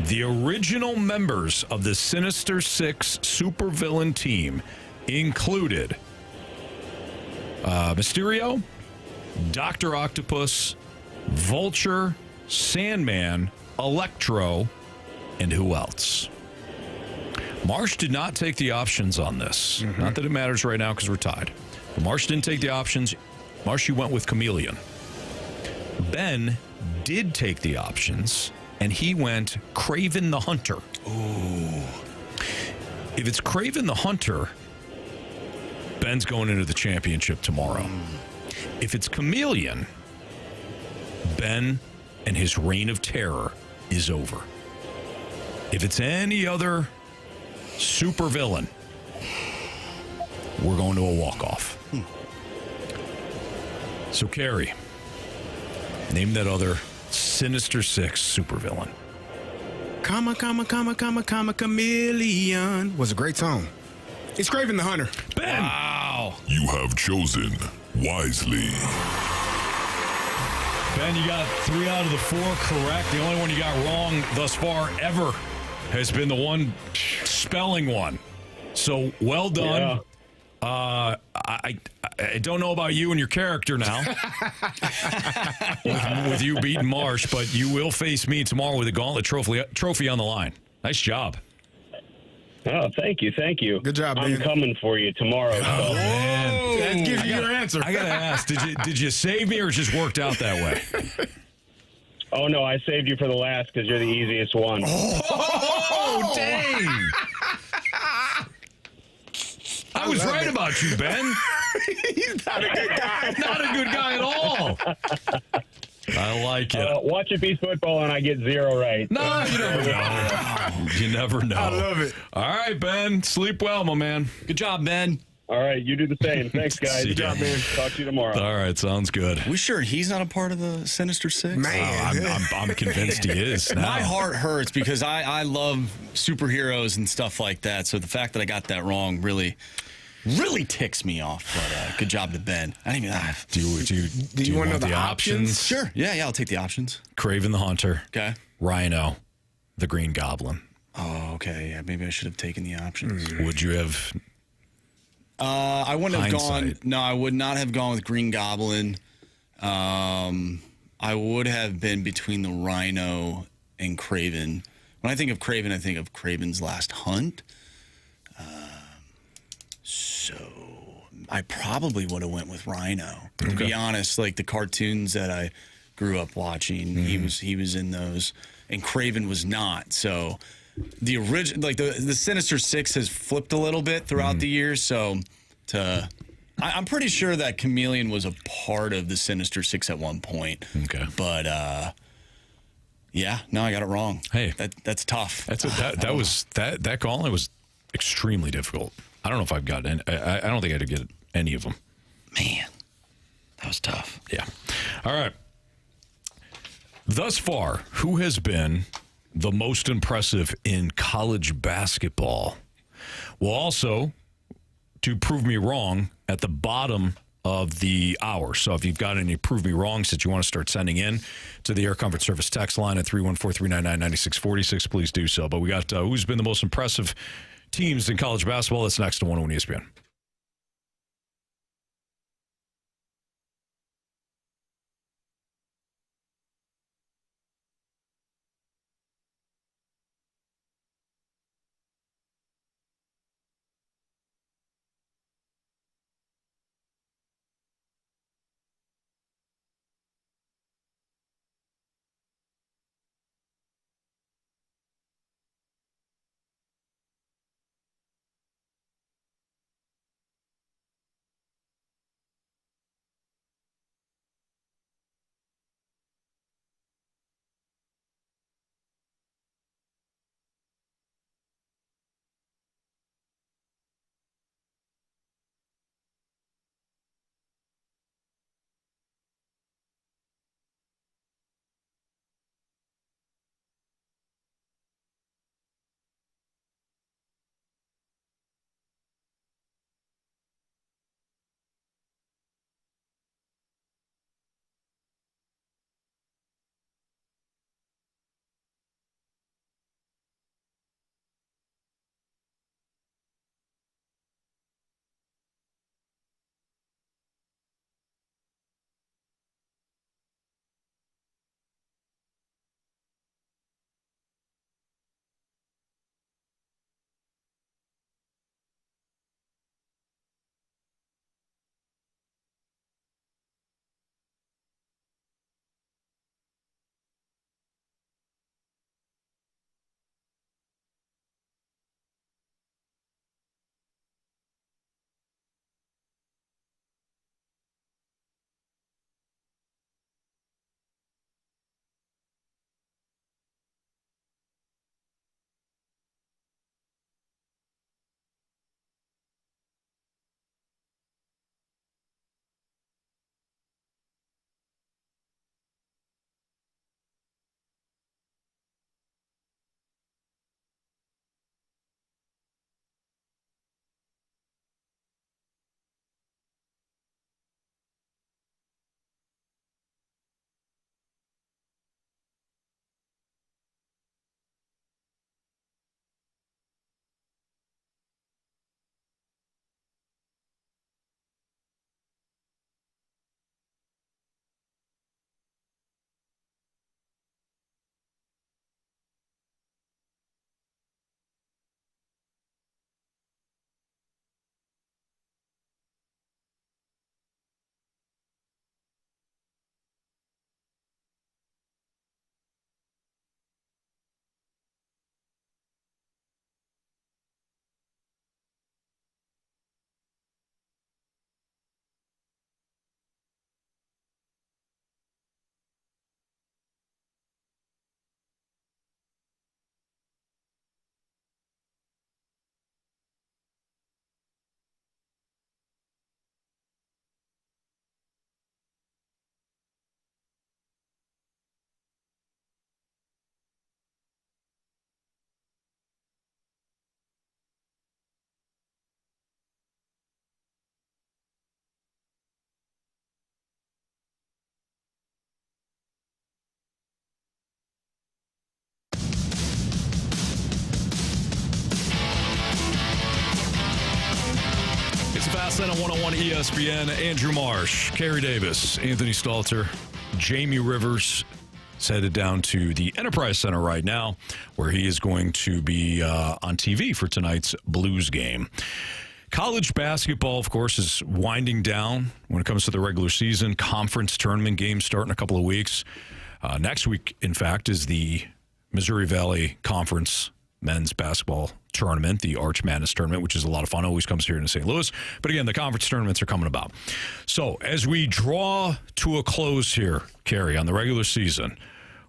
[SPEAKER 1] The original members of the Sinister Six supervillain team included Mysterio, Dr. Octopus, Vulture, Sandman, Electro, and who else? Marsh did not take the options on this. Not that it matters right now because we're tied. But Marsh didn't take the options. Marsh, you went with Chameleon. Ben did take the options, and he went Kraven the Hunter. Ooh. If it's Kraven the Hunter, Ben's going into the championship tomorrow. If it's Chameleon, Ben and his reign of terror is over. If it's any other supervillain, we're going to a walk-off. So, Carey, name that other Sinister Six supervillain.
[SPEAKER 3] Chameleon was a great song. It's Kraven the Hunter.
[SPEAKER 1] Ben! Wow. Wow.
[SPEAKER 14] You have chosen wisely.
[SPEAKER 1] Ben, you got 3 out of the 4 correct. The only one you got wrong thus far ever has been the one spelling one. So well done. Yeah. I don't know about you and your character now with you beating Marsh, but you will face me tomorrow with a Gauntlet trophy on the line. Nice job.
[SPEAKER 13] Oh, thank you.
[SPEAKER 3] Good job, man.
[SPEAKER 13] I'm coming for you tomorrow.
[SPEAKER 1] Oh, man.
[SPEAKER 3] That gives you your answer.
[SPEAKER 1] I got to ask, did you save me or it just worked out that way?
[SPEAKER 13] Oh, no, I saved you for the last because you're the easiest one.
[SPEAKER 1] Oh, dang. I was right about you, Ben.
[SPEAKER 3] He's not a good guy.
[SPEAKER 1] Not a good guy at all. I like it.
[SPEAKER 13] Watch it be football and I get 0 right.
[SPEAKER 1] No, you never know. You never know.
[SPEAKER 3] I love it.
[SPEAKER 1] All right, Ben. Sleep well, my man.
[SPEAKER 4] Good job, Ben.
[SPEAKER 13] All right, you do the same. Thanks, guys.
[SPEAKER 1] Good
[SPEAKER 3] job, man.
[SPEAKER 13] Talk to you tomorrow.
[SPEAKER 1] All right, sounds good.
[SPEAKER 4] We sure he's not a part of the Sinister Six?
[SPEAKER 3] Man.
[SPEAKER 1] I'm convinced he is now.
[SPEAKER 4] My heart hurts because I love superheroes and stuff like that. So the fact that I got that wrong really ticks me off. But good job to Ben. I didn't even.
[SPEAKER 1] Do you want the options?
[SPEAKER 4] Sure. Yeah, I'll take the options.
[SPEAKER 1] Craven the Hunter.
[SPEAKER 4] Okay.
[SPEAKER 1] Rhino, the Green Goblin.
[SPEAKER 4] Oh, okay. Yeah, maybe I should have taken the options.
[SPEAKER 1] Would you have?
[SPEAKER 4] I wouldn't have gone.
[SPEAKER 1] Hindsight.
[SPEAKER 4] No, I would not have gone with Green Goblin. I would have been between the Rhino and Craven. When I think of Craven, I think of Craven's Last Hunt. So I probably would have went with Rhino. To be honest, like the cartoons that I grew up watching, he was in those, and Craven was not. So the original, like the Sinister Six, has flipped a little bit throughout the years. So I'm pretty sure that Chameleon was a part of the Sinister Six at one point.
[SPEAKER 1] Okay,
[SPEAKER 4] but yeah, no, I got it wrong.
[SPEAKER 1] Hey,
[SPEAKER 4] that's tough.
[SPEAKER 1] That Gauntlet was extremely difficult. I don't know if I've got any. I don't think I had to get any of them.
[SPEAKER 4] Man, that was tough.
[SPEAKER 1] Yeah. All right. Thus far, who has been the most impressive in college basketball? Well, also, to prove me wrong, at the bottom of the hour. So if you've got any prove me wrongs that you want to start sending in to the Air Comfort Service text line at 314-399-9646, please do so. But we got who's been the most impressive teams in college basketball. That's next to 101 ESPN. 10 on 101 ESPN. Andrew Marsh, Kerry Davis, Anthony Stalter, Jamie Rivers is headed down to the Enterprise Center right now, where he is going to be on TV for tonight's Blues game. College basketball, of course, is winding down when it comes to the regular season. Conference tournament games start in a couple of weeks. Next week, in fact, is the Missouri Valley Conference men's basketball tournament, the Arch Madness tournament, which is a lot of fun. Always comes here in St. Louis. But again, the conference tournaments are coming about. So as we draw to a close here, Kerry, on the regular season,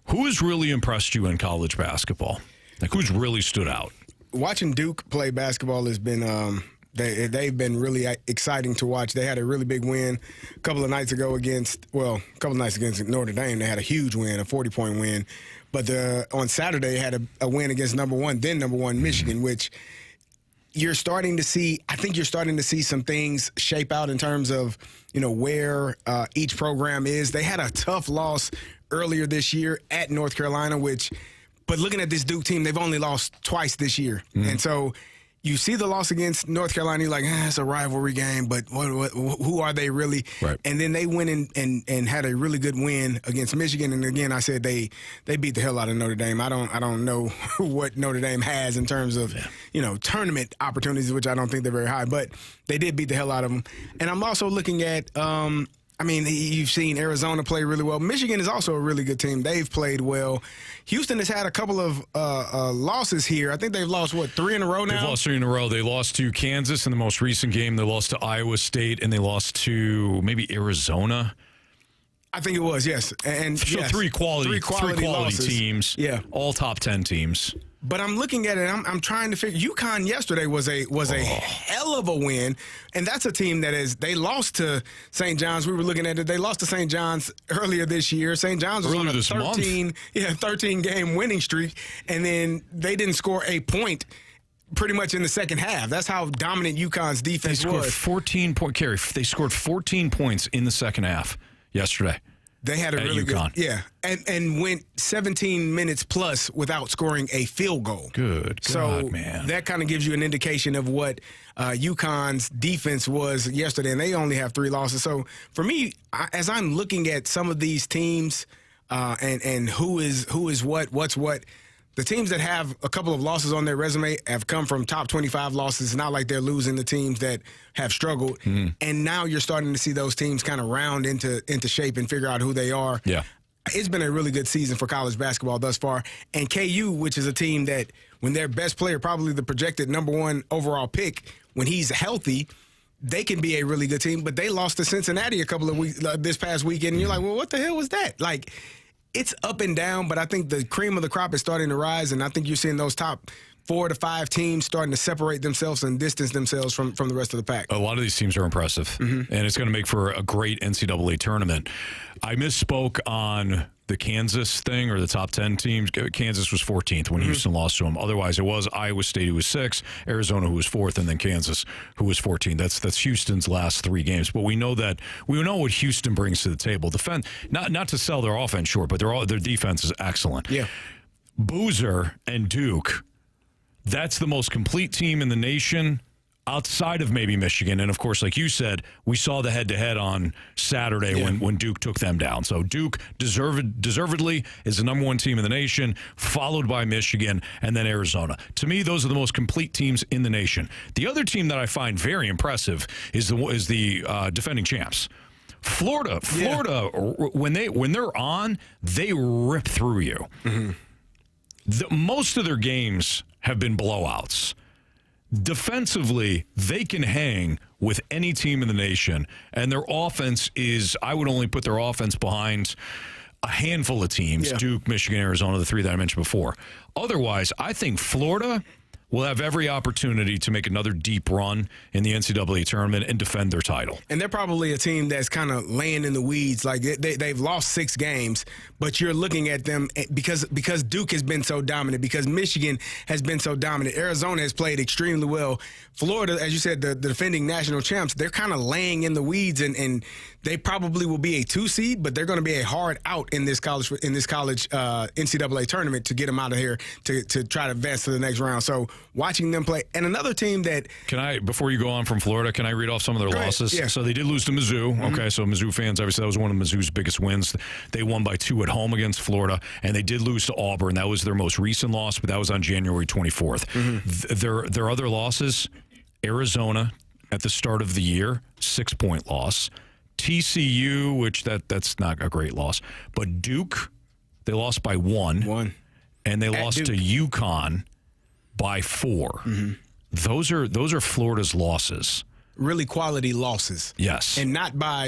[SPEAKER 1] who has really impressed you in college basketball? Like, who's really stood out?
[SPEAKER 3] Watching Duke play basketball has been they've been really exciting to watch. They had a really big win a couple of nights against Notre Dame. They had a huge win, a 40-point win. But on Saturday, they had a win against number one Michigan, which you're starting to see. I think you're starting to see some things shape out in terms of, where each program is. They had a tough loss earlier this year at North Carolina, but looking at this Duke team, they've only lost twice this year. Mm-hmm. And so you see the loss against North Carolina, you're like, it's a rivalry game, but who are they really?
[SPEAKER 1] Right.
[SPEAKER 3] And then they went and had a really good win against Michigan. And again, I said they beat the hell out of Notre Dame. I don't know what Notre Dame has in terms of tournament opportunities, which I don't think they're very high, but they did beat the hell out of them. And I'm also looking at you've seen Arizona play really well. Michigan is also a really good team. They've played well. Houston has had a couple of losses here. I think they've lost, 3 in a row now?
[SPEAKER 1] They've lost 3 in a row. They lost to Kansas in the most recent game. They lost to Iowa State, and they lost to maybe Arizona.
[SPEAKER 3] I think it was, yes. And
[SPEAKER 1] so
[SPEAKER 3] yes,
[SPEAKER 1] three quality
[SPEAKER 3] losses.
[SPEAKER 1] Teams,
[SPEAKER 3] yeah,
[SPEAKER 1] all top 10 teams.
[SPEAKER 3] But I'm looking at it. I'm trying to figure. UConn yesterday was a hell of a win, and that's a team they lost to St. John's. We were looking at it. They lost to St. John's earlier this year. St. John's was on a 13 game winning streak, and then they didn't score a point pretty much in the second half. That's how dominant UConn's defense was.
[SPEAKER 1] They scored 14 points. Kerry, they scored 14 points in the second half yesterday.
[SPEAKER 3] They had a really
[SPEAKER 1] UConn.
[SPEAKER 3] Good, and went 17 minutes plus without scoring a field goal.
[SPEAKER 1] Good God,
[SPEAKER 3] so
[SPEAKER 1] man.
[SPEAKER 3] That kind of gives you an indication of what UConn's defense was yesterday, and they only have 3 losses. So for me, as I'm looking at some of these teams and who is what's what, the teams that have a couple of losses on their resume have come from top 25 losses. It's not like they're losing the teams that have struggled. Mm-hmm. And now you're starting to see those teams kind of round into shape and figure out who they are.
[SPEAKER 1] Yeah.
[SPEAKER 3] It's been a really good season for college basketball thus far. And KU, which is a team that when their best player, probably the projected number 1 overall pick, when he's healthy, they can be a really good team. But they lost to Cincinnati a couple of weeks this past weekend. And you're like, well, what the hell was that? Like, it's up and down, but I think the cream of the crop is starting to rise, and I think you're seeing those top 4 to 5 teams starting to separate themselves and distance themselves from the rest of the pack.
[SPEAKER 1] A lot of these teams are impressive, and it's going to make for a great NCAA tournament. I misspoke on the Kansas thing or the top 10 teams. Kansas was 14th when Houston lost to them. Otherwise, it was Iowa State, who was 6th, Arizona, who was 4th, and then Kansas, who was 14th. That's Houston's last 3 games. But we know what Houston brings to the table. Not to sell their offense short, but their defense is excellent.
[SPEAKER 3] Yeah,
[SPEAKER 1] Boozer and Duke. That's the most complete team in the nation outside of maybe Michigan. And, of course, like you said, we saw the head-to-head on Saturday when Duke took them down. So Duke deservedly is the number 1 team in the nation, followed by Michigan and then Arizona. To me, those are the most complete teams in the nation. The other team that I find very impressive is the defending champs. Florida, when they're on, they rip through you. Mm-hmm. Most of their games have been blowouts. Defensively, they can hang with any team in the nation, and their offense is, I would only put their offense behind a handful of teams, Duke, Michigan, Arizona, the 3 that I mentioned before. Otherwise, I think Florida will have every opportunity to make another deep run in the NCAA tournament and defend their title.
[SPEAKER 3] And they're probably a team that's kind of laying in the weeds. Like they've lost 6 games, but you're looking at them because Duke has been so dominant, because Michigan has been so dominant. Arizona has played extremely well. Florida, as you said, the defending national champs, they're kind of laying in the weeds, and they probably will be a 2 seed, but they're going to be a hard out in this college NCAA tournament to get them out of here to try to advance to the next round. So watching them play. And another team that
[SPEAKER 1] before you go on from Florida, can I read off some of their losses?
[SPEAKER 3] Yeah.
[SPEAKER 1] So they did lose to Mizzou. Mm-hmm. Okay, so Mizzou fans, obviously that was one of Mizzou's biggest wins. They won by 2 at home against Florida, and they did lose to Auburn. That was their most recent loss, but that was on January 24th. Mm-hmm. Their other losses, Arizona at the start of the year, 6-point loss. TCU, which that's not a great loss, but Duke, they lost by 1. And they lost to UConn by 4. Mm-hmm. Those are Florida's losses.
[SPEAKER 3] Really quality losses.
[SPEAKER 1] Yes.
[SPEAKER 3] And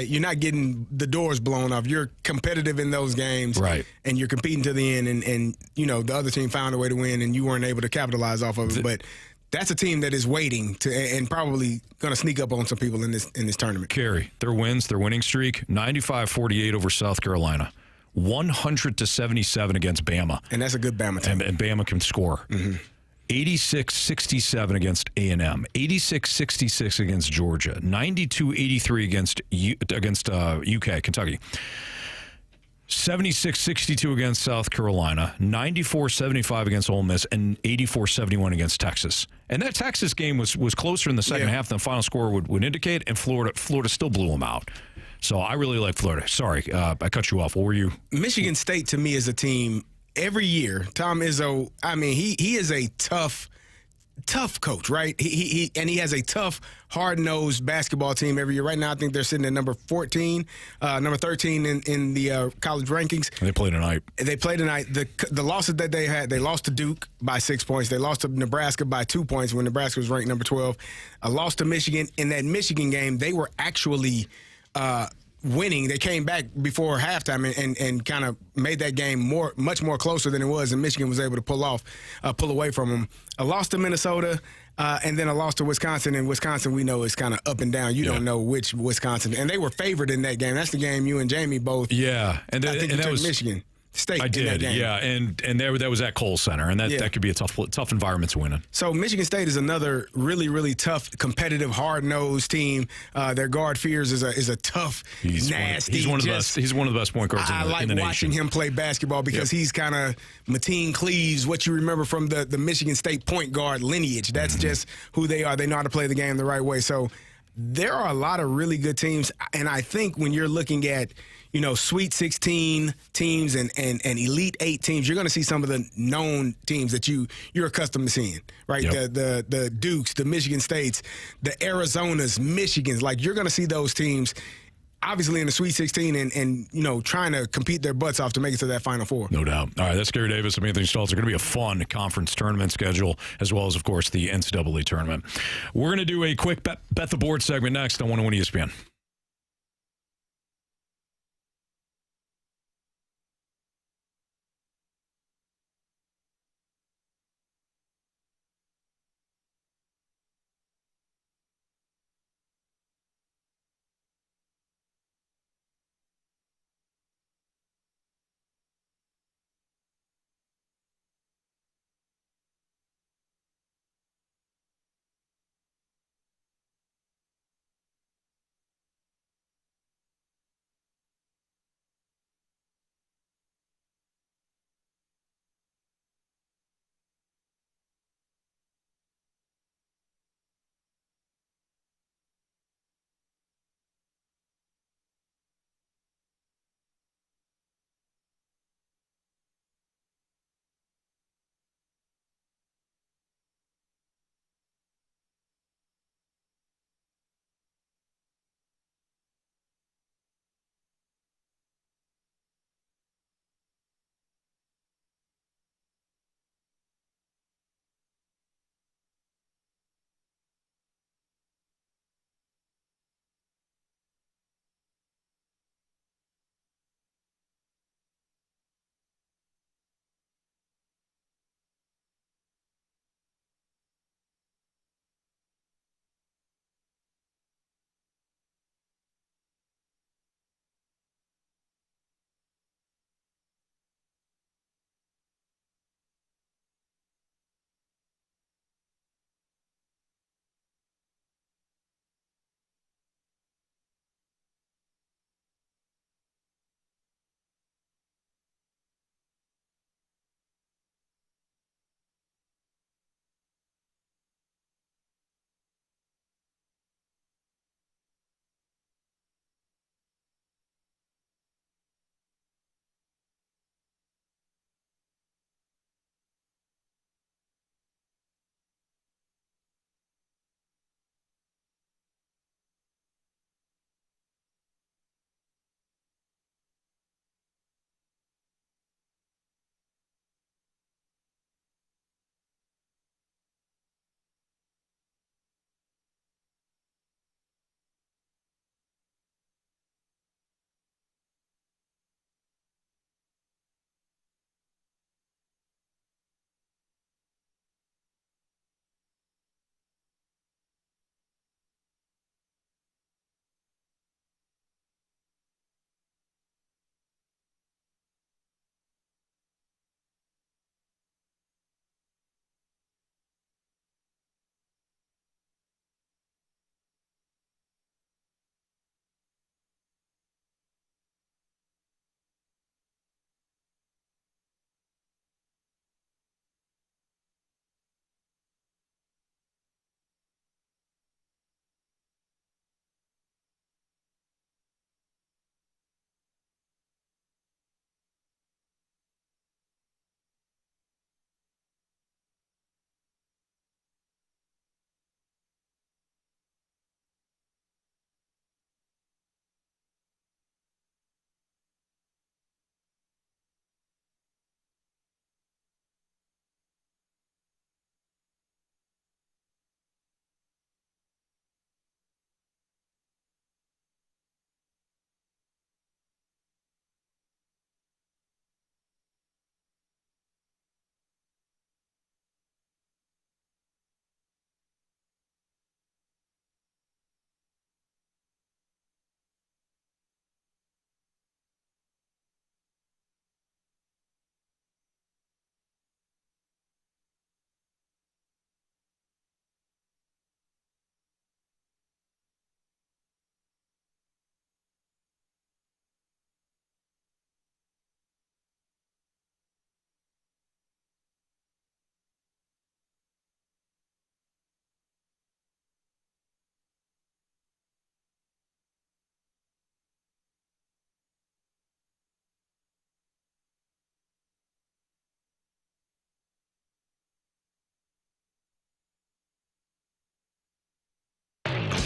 [SPEAKER 3] you're not getting the doors blown off. You're competitive in those games.
[SPEAKER 1] Right.
[SPEAKER 3] And you're competing to the end, and the other team found a way to win, and you weren't able to capitalize off of it. But that's a team that is waiting to and probably going to sneak up on some people in this tournament.
[SPEAKER 1] Carey, their winning streak, 95-48 over South Carolina, 100-77 against Bama.
[SPEAKER 3] And that's a good Bama team.
[SPEAKER 1] And Bama can score. Mm-hmm. 86-67 against A&M, 86-66 against Georgia, 92-83 against UK, Kentucky. 76-62 against South Carolina, 94-75 against Ole Miss, and 84-71 against Texas. And that Texas game was closer in the second half than the final score would indicate, and Florida still blew them out. So I really like Florida. Sorry, I cut you off. What were you?
[SPEAKER 3] Michigan State, to me, is a team every year. Tom Izzo, I mean, he is a tough coach, right? He has a tough, hard-nosed basketball team every year. Right now, I think they're sitting at number 13, number 13 in the college rankings.
[SPEAKER 1] And they play tonight.
[SPEAKER 3] The losses that they had, they lost to Duke by 6 points. They lost to Nebraska by 2 points when Nebraska was ranked number 12. A loss to Michigan. In that Michigan game, they were actually winning. They came back before halftime and kind of made that game much more closer than it was, and Michigan was able to pull away from them. A loss to Minnesota, and then a loss to Wisconsin. And Wisconsin, we know, is kind of up and down. You don't know which Wisconsin. And they were favored in that game. That's the game you and Jamie both.
[SPEAKER 1] Yeah, and
[SPEAKER 3] I think you took Michigan State.
[SPEAKER 1] I did,
[SPEAKER 3] in that game.
[SPEAKER 1] yeah, and that was at Kohl Center, and that could be a tough environment to win in.
[SPEAKER 3] So Michigan State is another really, really tough, competitive, hard-nosed team. Their guard Fears is a tough, nasty.
[SPEAKER 1] He's one of the best. He's one of the best point guards in the nation. I
[SPEAKER 3] like watching him play basketball because he's kind of Mateen Cleaves, what you remember from the Michigan State point guard lineage. That's just who they are. They know how to play the game the right way. So there are a lot of really good teams, and I think when you're looking at Sweet 16 teams and Elite 8 teams, you're going to see some of the known teams that you're accustomed to seeing, right? Yep. The Dukes, the Michigan States, the Arizonas, Michigans. Like, you're going to see those teams obviously in the Sweet 16 and trying to compete their butts off to make it to that Final Four.
[SPEAKER 1] No doubt. All right, that's Kerry Davis. I'm Anthony Stalter. Going to be a fun conference tournament schedule, as well as, of course, the NCAA tournament. We're going to do a quick bet the board segment next on 101 ESPN.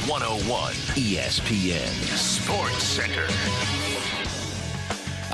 [SPEAKER 5] 101 ESPN Sports Center.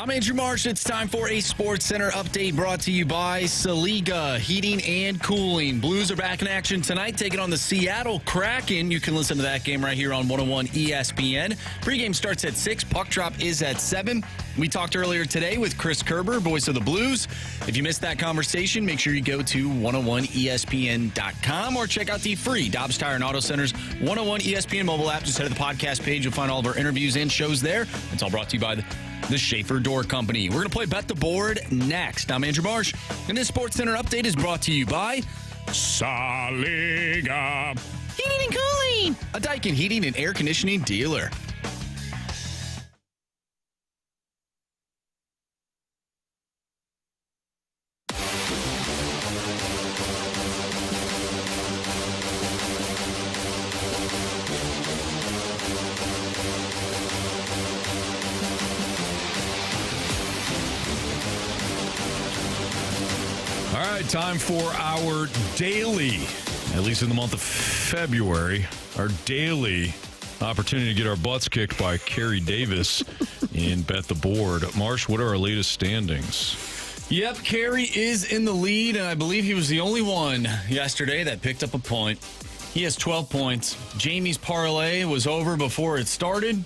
[SPEAKER 4] I'm Andrew Marsh. It's time for a Sports Center update brought to you by Saliga Heating and Cooling. Blues are back in action tonight, taking on the Seattle Kraken. You can listen to that game right here on 101 ESPN. Pregame starts at 6. Puck drop is at 7. We talked earlier today with Chris Kerber, voice of the Blues. If you missed that conversation, make sure you go to 101ESPN.com or check out the free Dobbs Tire and Auto Center's 101 ESPN mobile app. Just head to the podcast page. You'll find all of our interviews and shows there. It's all brought to you by the Schaefer Door Company. We're going to play Bet the Board next. I'm Andrew Marsh, and this Sports Center update is brought to you by Saliga Heating and Cooling, a Daikin heating and air conditioning dealer.
[SPEAKER 1] All right, time for our daily, at least in the month of February, our daily opportunity to get our butts kicked by Carey Davis in Bet the Board. Marsh, what are our latest standings?
[SPEAKER 4] Yep, Carey is in the lead, and I believe he was the only one yesterday that picked up a point. He has 12 points. Jamie's parlay was over before it started.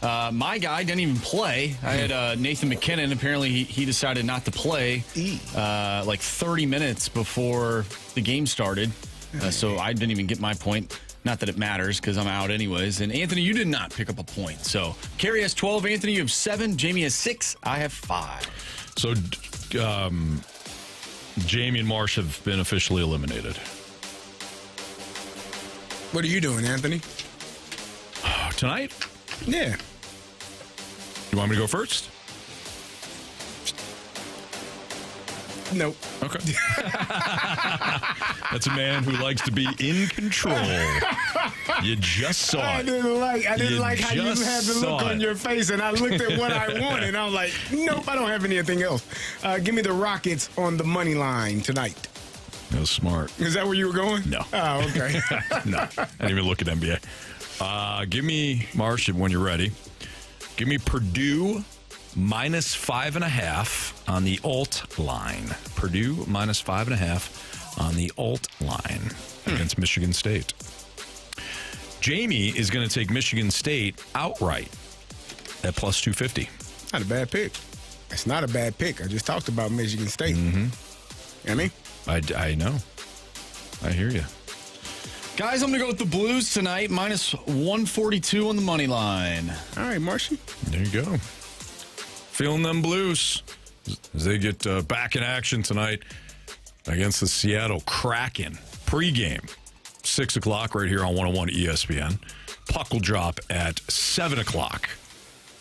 [SPEAKER 4] My guy didn't even play. I had Nathan McKinnon. Apparently, he decided not to play like 30 minutes before the game started. So I didn't even get my point. Not that it matters because I'm out anyways. And Anthony, you did not pick up a point. So Carey has 12. Anthony, you have 7. Jamie has 6. I have 5.
[SPEAKER 1] So Jamie and Marsh have been officially eliminated.
[SPEAKER 3] What are you doing, Anthony?
[SPEAKER 1] Tonight?
[SPEAKER 3] Yeah.
[SPEAKER 1] You want me to go first?
[SPEAKER 3] Nope.
[SPEAKER 1] Okay. That's a man who likes to be in control. You just saw it.
[SPEAKER 3] I didn't like how you had the look on your face, and I looked at what I wanted, and I was like, nope, I don't have anything else. Give me the Rockets on the money line tonight.
[SPEAKER 1] That was smart.
[SPEAKER 3] Is that where you were going?
[SPEAKER 1] No.
[SPEAKER 3] Oh, okay.
[SPEAKER 1] No. I didn't even look at NBA. Give me, Marsh, when you're ready. Give me Purdue minus 5.5 on the alt line. Purdue minus 5.5 on the alt line against Michigan State. Jamie is going to take Michigan State outright at plus 250.
[SPEAKER 3] Not a bad pick. It's not a bad pick. I just talked about Michigan State. Mm-hmm. You know what I mean?
[SPEAKER 1] I know. I hear you.
[SPEAKER 4] Guys, I'm going to go with the Blues tonight, minus 142 on the money line.
[SPEAKER 3] All right, Marshall.
[SPEAKER 1] There you go. Feeling them Blues as they get back in action tonight against the Seattle Kraken. Pre-game, 6 o'clock right here on 101 ESPN. Puck will drop at 7 o'clock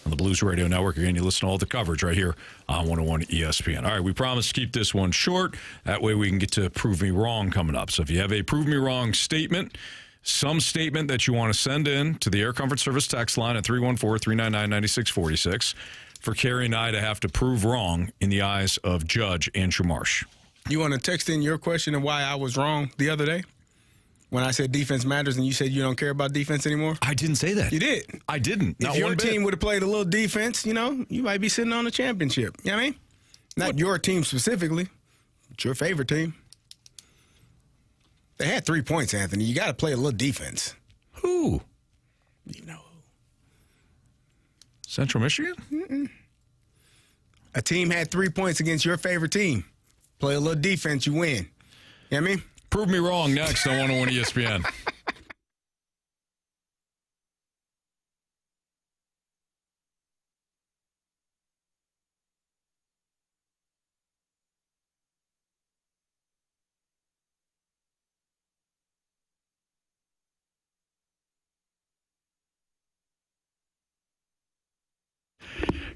[SPEAKER 1] on the Blues Radio Network. Again, you listen to all the coverage right here on 101 ESPN. All right, we promise to keep this one short. That way we can get to Prove Me Wrong coming up. So if you have a Prove Me Wrong statement, some statement that you want to send in to the Air Comfort Service text line at 314-399-9646 for Carey and I to have to prove wrong in the eyes of Judge Andrew Marsh.
[SPEAKER 3] You want to text in your question of why I was wrong the other day? When I said defense matters and you said you don't care about defense anymore?
[SPEAKER 1] I didn't say that.
[SPEAKER 3] You did.
[SPEAKER 1] I didn't.
[SPEAKER 3] If your team would have played a little defense, you might be sitting on a championship. You know what I mean? Not your team specifically, but your favorite team. They had 3 points, Anthony. You got to play a little defense.
[SPEAKER 1] Who?
[SPEAKER 3] You know who.
[SPEAKER 1] Central Michigan?
[SPEAKER 3] Mm-mm. A team had 3 points against your favorite team. Play a little defense, you win. You know what I mean?
[SPEAKER 1] Prove me wrong next on 101 ESPN.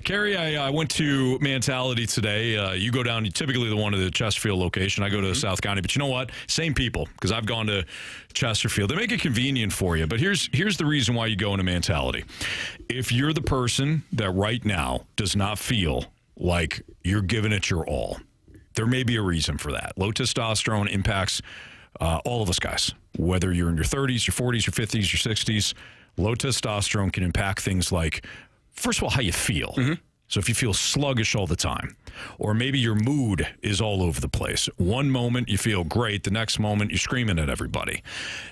[SPEAKER 1] Carey, I went to Mentality today. You go down, typically the one to the Chesterfield location. I go to South County. But you know what? Same people, because I've gone to Chesterfield. They make it convenient for you. But here's the reason why you go into Mentality. If you're the person that right now does not feel like you're giving it your all, there may be a reason for that. Low testosterone impacts all of us guys, whether you're in your 30s, your 40s, your 50s, your 60s, low testosterone can impact things like, first of all, how you feel. So if you feel sluggish all the time, or maybe your mood is all over the place. One moment you feel great, the next moment you're screaming at everybody.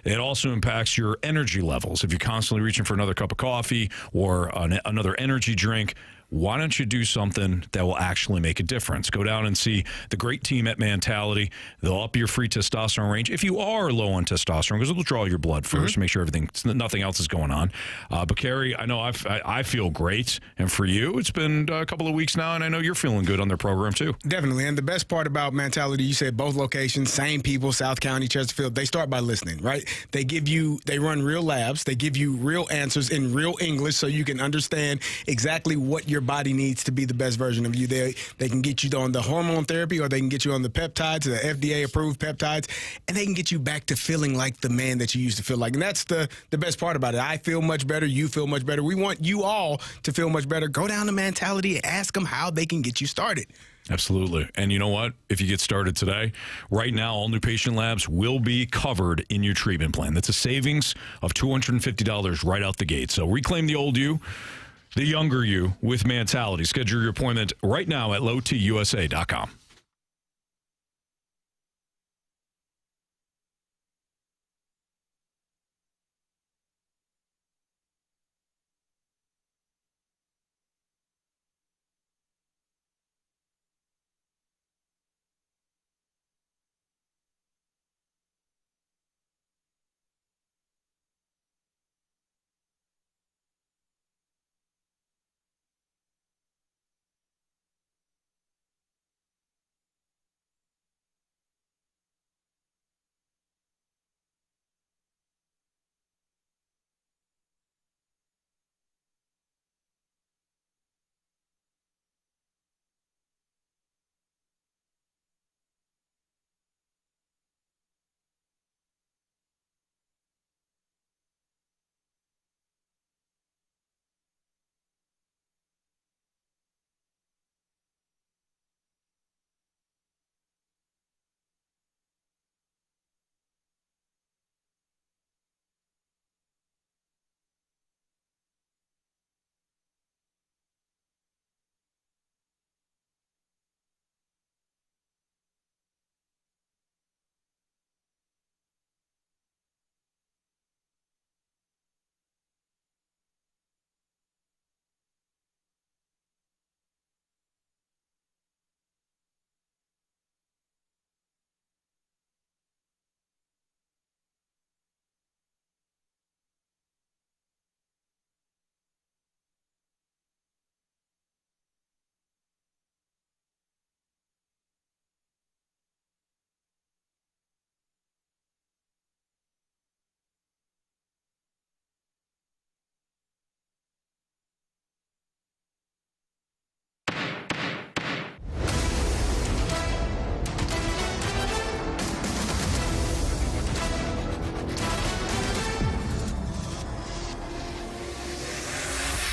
[SPEAKER 1] It also impacts your energy levels. If you're constantly reaching for another cup of coffee or another energy drink, why don't you do something that will actually make a difference? Go down and see the great team at Mentality. They'll up your free testosterone range if you are low on testosterone, because it'll draw your blood first, make sure nothing else is going on. But Carey, I know I feel great, and for you, it's been a couple of weeks now, and I know you're feeling good on their program too.
[SPEAKER 3] Definitely, and the best part about Mentality, you said both locations, same people, South County, Chesterfield. They start by listening, right? They run real labs. They give you real answers in real English, so you can understand exactly what your body needs to be the best version of you. They can get you on the hormone therapy, or they can get you on the peptides, the FDA-approved peptides, and they can get you back to feeling like the man that you used to feel like. And that's the best part about it. I feel much better. You feel much better. We want you all to feel much better. Go down to Mentality and ask them how they can get you started.
[SPEAKER 1] Absolutely. And you know what? If you get started today, right now, all new patient labs will be covered in your treatment plan. That's a savings of $250 right out the gate. So reclaim the old you, the younger you, with Mentality. Schedule your appointment right now at lowtusa.com.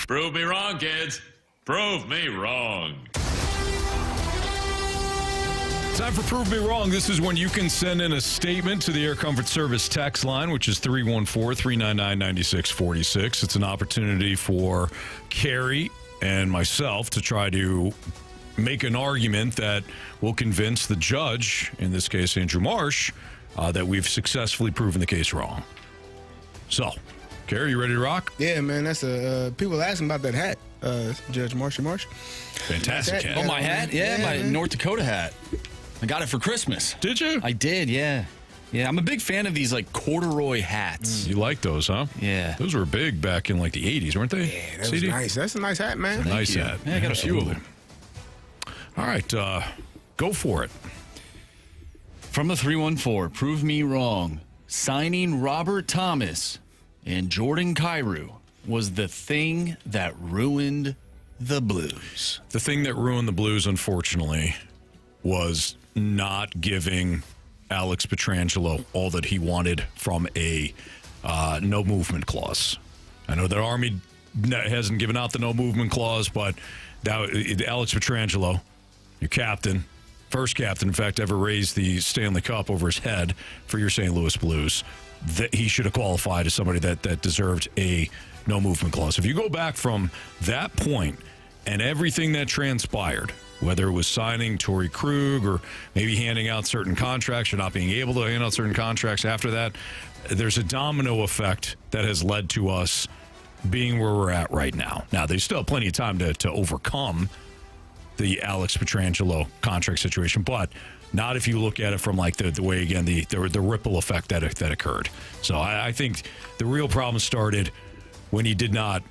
[SPEAKER 15] Prove me wrong, kids. Prove me wrong.
[SPEAKER 1] Time for Prove Me Wrong. This is when you can send in a statement to the Air Comfort Service text line, which is 314-399-9646. It's an opportunity for Carey and myself to try to make an argument that will convince the judge, in this case Andrew Marsh, that we've successfully proven the case wrong. So, Carey, you ready to rock?
[SPEAKER 3] Yeah, man. That's people asking about that hat, Judge Marsh.
[SPEAKER 1] Fantastic hat.
[SPEAKER 4] Oh, my hat? Yeah, my North Dakota hat. I got it for Christmas.
[SPEAKER 1] Did you?
[SPEAKER 4] I did, yeah. Yeah, I'm a big fan of these, like, corduroy hats.
[SPEAKER 1] You like those, huh?
[SPEAKER 4] Yeah.
[SPEAKER 1] Those were big back in, like, the 80s, weren't they?
[SPEAKER 3] Yeah, that was nice. That's a nice hat, man.
[SPEAKER 1] Nice hat.
[SPEAKER 4] Yeah, I got a few of them.
[SPEAKER 1] All right, go for it.
[SPEAKER 4] From the 314, prove me wrong. Signing Robert Thomas and Jordan Kyrou was the thing that ruined the Blues.
[SPEAKER 1] The thing that ruined the Blues, unfortunately, was not giving Alex Pietrangelo all that he wanted from a no movement clause. I know the Army hasn't given out the no movement clause, but Alex Pietrangelo, your captain, First captain, in fact, ever raised the Stanley Cup over his head for your St. Louis Blues. That he should have qualified as somebody that deserved a no movement clause. If you go back from that point and everything that transpired, whether it was signing Torrey Krug or maybe handing out certain contracts or not being able to hand out certain contracts after that, there's a domino effect that has led to us being where we're at right now. Now, there's still plenty of time to overcome the Alex Pietrangelo contract situation, but not if you look at it from like the way, again, the ripple effect that occurred. So I think the real problem started when he did not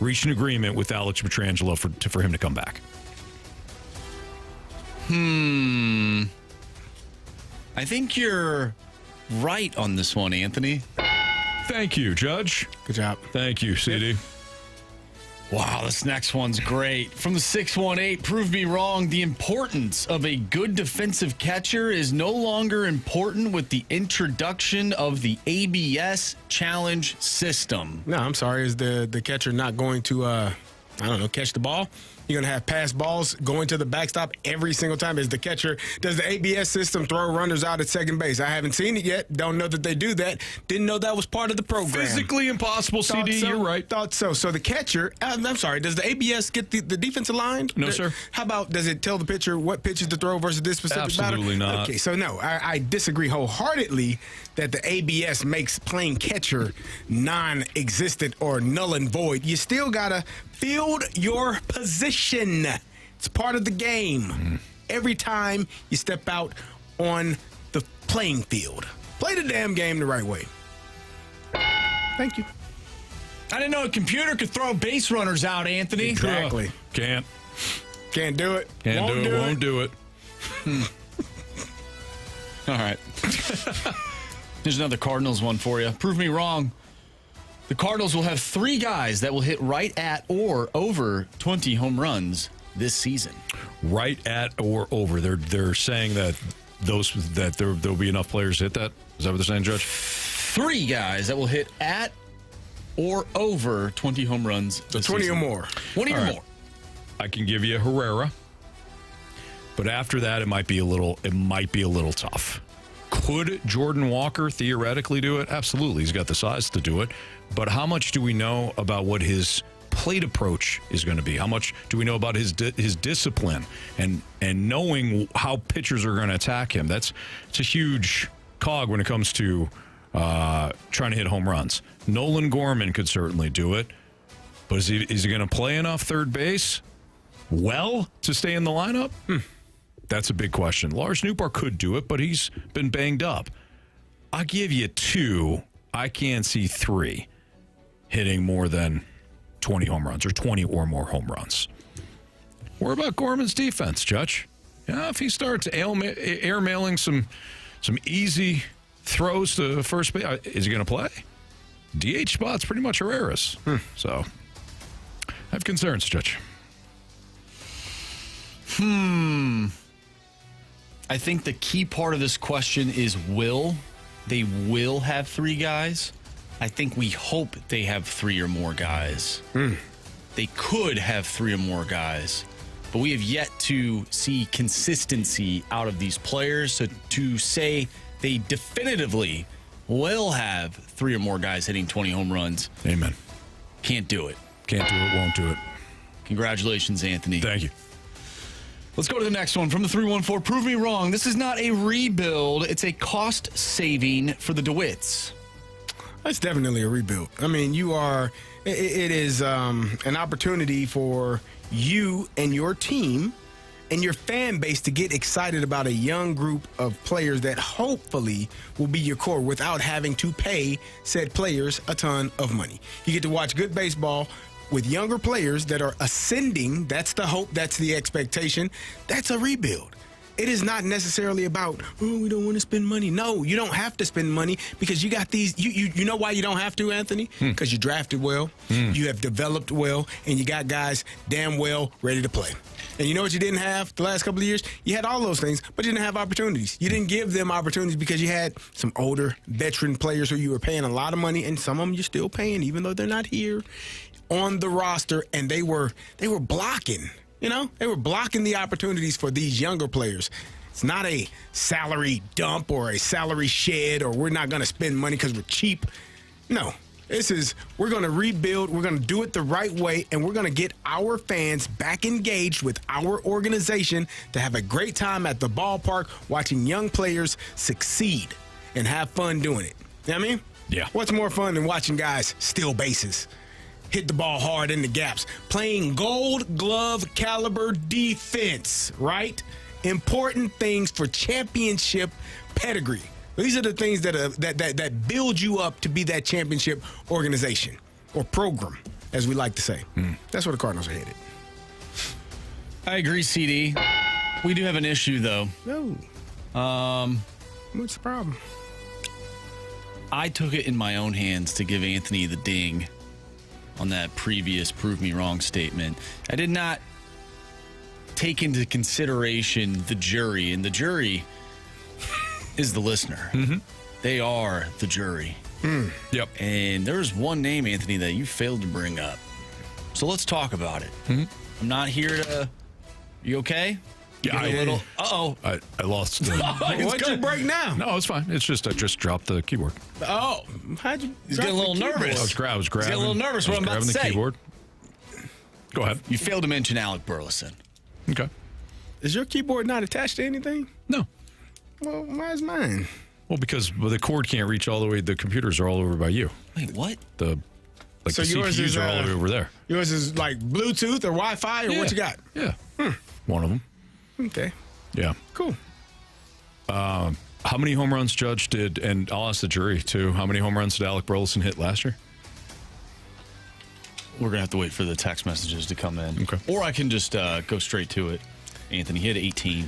[SPEAKER 1] reach an agreement with Alex Pietrangelo for him to come back.
[SPEAKER 4] I think you're right on this one, Anthony.
[SPEAKER 1] Thank you, Judge.
[SPEAKER 3] Good job.
[SPEAKER 1] Thank you, CD.
[SPEAKER 4] Yep. Wow, this next one's great. From the 618, prove me wrong. The importance of a good defensive catcher is no longer important with the introduction of the ABS challenge system.
[SPEAKER 3] No, I'm sorry. Is the catcher not going to, catch the ball? You're going to have pass balls going to the backstop every single time. Does the ABS system throw runners out at second base? I haven't seen it yet. Don't know that they do that. Didn't know that was part of the program.
[SPEAKER 1] Physically impossible,
[SPEAKER 3] Thought
[SPEAKER 1] CD.
[SPEAKER 3] so.
[SPEAKER 1] You're right.
[SPEAKER 3] Thought so. So the catcher, I'm sorry, does the ABS get the defense aligned?
[SPEAKER 1] No, sir.
[SPEAKER 3] How about, does it tell the pitcher what pitches to throw versus this specific batter?
[SPEAKER 1] Absolutely not.
[SPEAKER 3] Okay, so no, I disagree wholeheartedly that the ABS makes playing catcher non-existent or null and void. You still got to field your position. It's part of the game. Every time you step out on the playing field, play the damn game the right way. Thank you.
[SPEAKER 4] I didn't know a computer could throw base runners out, Anthony.
[SPEAKER 3] Exactly.
[SPEAKER 1] Can't
[SPEAKER 3] do it.
[SPEAKER 1] Won't do it.
[SPEAKER 4] All right. Here's another Cardinals one for you. Prove me wrong. The Cardinals will have 3 guys that will hit right at or over 20 home runs this season.
[SPEAKER 1] Right at or over. They're saying that there'll be enough players to hit that. Is that what they're saying, Judge?
[SPEAKER 4] 3 guys that will hit at or over 20 home runs.
[SPEAKER 3] So 20
[SPEAKER 4] season.
[SPEAKER 3] or more.
[SPEAKER 4] 20 or more.
[SPEAKER 1] I can give you Herrera, but after that, it might be a little tough. Could Jordan Walker theoretically do it? Absolutely. He's got the size to do it. But how much do we know about what his plate approach is going to be? How much do we know about his discipline and knowing how pitchers are going to attack him? It's a huge cog when it comes to trying to hit home runs. Nolan Gorman could certainly do it. But is he going to play enough third base to stay in the lineup? That's a big question. Lars Nootbaar could do it, but he's been banged up. I'll give you 2. I can't see 3 hitting more than 20 home runs or 20 or more home runs. What about Gorman's defense, Judge? Yeah, if he starts airmailing some easy throws to first base, is he going to play? DH spot's pretty much Herrera's. So I have concerns, Judge.
[SPEAKER 4] I think the key part of this question is will. They will have 3 guys. I think we hope they have 3 or more guys. They could have 3 or more guys. But we have yet to see consistency out of these players. So to say they definitively will have 3 or more guys hitting 20 home runs.
[SPEAKER 1] Amen.
[SPEAKER 4] Can't do it.
[SPEAKER 1] Can't do it, won't do it.
[SPEAKER 4] Congratulations, Anthony.
[SPEAKER 1] Thank you.
[SPEAKER 4] Let's go to the next one from the 314. Prove me wrong. This is not a rebuild. It's a cost saving for the DeWitts.
[SPEAKER 3] It's definitely a rebuild. I mean, it is an opportunity for you and your team and your fan base to get excited about a young group of players that hopefully will be your core without having to pay said players a ton of money. You get to watch good baseball with younger players that are ascending. That's the hope. That's the expectation. That's a rebuild. It is not necessarily about, we don't want to spend money. No, you don't have to spend money because you got these. You know why you don't have to, Anthony? Because you drafted well, you have developed well, and you got guys damn well ready to play. And you know what you didn't have the last couple of years? You had all those things, but you didn't have opportunities. You didn't give them opportunities because you had some older veteran players who you were paying a lot of money, and some of them you're still paying, even though they're not here on the roster, and they were blocking. You know, they were blocking the opportunities for these younger players. It's not a salary dump or a salary shed or we're not going to spend money because we're cheap. No. This is, we're going to rebuild, we're going to do it the right way, and we're going to get our fans back engaged with our organization to have a great time at the ballpark watching young players succeed and have fun doing it. You know what I mean?
[SPEAKER 1] Yeah.
[SPEAKER 3] What's more fun than watching guys steal bases, hit the ball hard in the gaps, playing gold glove caliber defense, right? Important things for championship pedigree. These are the things that build you up to be that championship organization or program, as we like to say. That's where the Cardinals are headed.
[SPEAKER 4] I agree, CD. We do have an issue, though.
[SPEAKER 3] No. What's the problem?
[SPEAKER 4] I took it in my own hands to give Anthony the ding on that previous prove me wrong statement. I did not take into consideration the jury, and the jury is the listener.
[SPEAKER 1] Mm-hmm.
[SPEAKER 4] They are the jury.
[SPEAKER 1] Yep.
[SPEAKER 4] And there's one name, Anthony, that you failed to bring up. So let's talk about it. I'm not here to... You okay?
[SPEAKER 1] Yeah,
[SPEAKER 4] a little... Uh-oh.
[SPEAKER 1] I lost.
[SPEAKER 3] What'd you break now?
[SPEAKER 1] No, it's fine. It's just I just dropped the keyboard.
[SPEAKER 3] Oh, how'd you?
[SPEAKER 4] He's getting a little nervous.
[SPEAKER 1] I was grabbing.
[SPEAKER 4] He's getting a little nervous. What I'm about to say.
[SPEAKER 1] The keyboard. Go ahead.
[SPEAKER 4] You failed to mention Alec Burleson.
[SPEAKER 1] Okay.
[SPEAKER 3] Is your keyboard not attached to anything?
[SPEAKER 1] No.
[SPEAKER 3] Well, why is mine?
[SPEAKER 1] Well, because the cord can't reach all the way. The computers are all over by you.
[SPEAKER 4] Wait, what?
[SPEAKER 1] So the CPUs are all the way over there.
[SPEAKER 3] Yours is like Bluetooth or Wi-Fi or what you got?
[SPEAKER 1] Yeah. One of them.
[SPEAKER 3] Okay.
[SPEAKER 1] Yeah.
[SPEAKER 3] Cool.
[SPEAKER 1] How many home runs, Judge, did, and I'll ask the jury, too, how many home runs did Alec Burleson hit last year?
[SPEAKER 4] We're going to have to wait for the text messages to come in.
[SPEAKER 1] Okay.
[SPEAKER 4] Or I can just go straight to it. Anthony hit 18.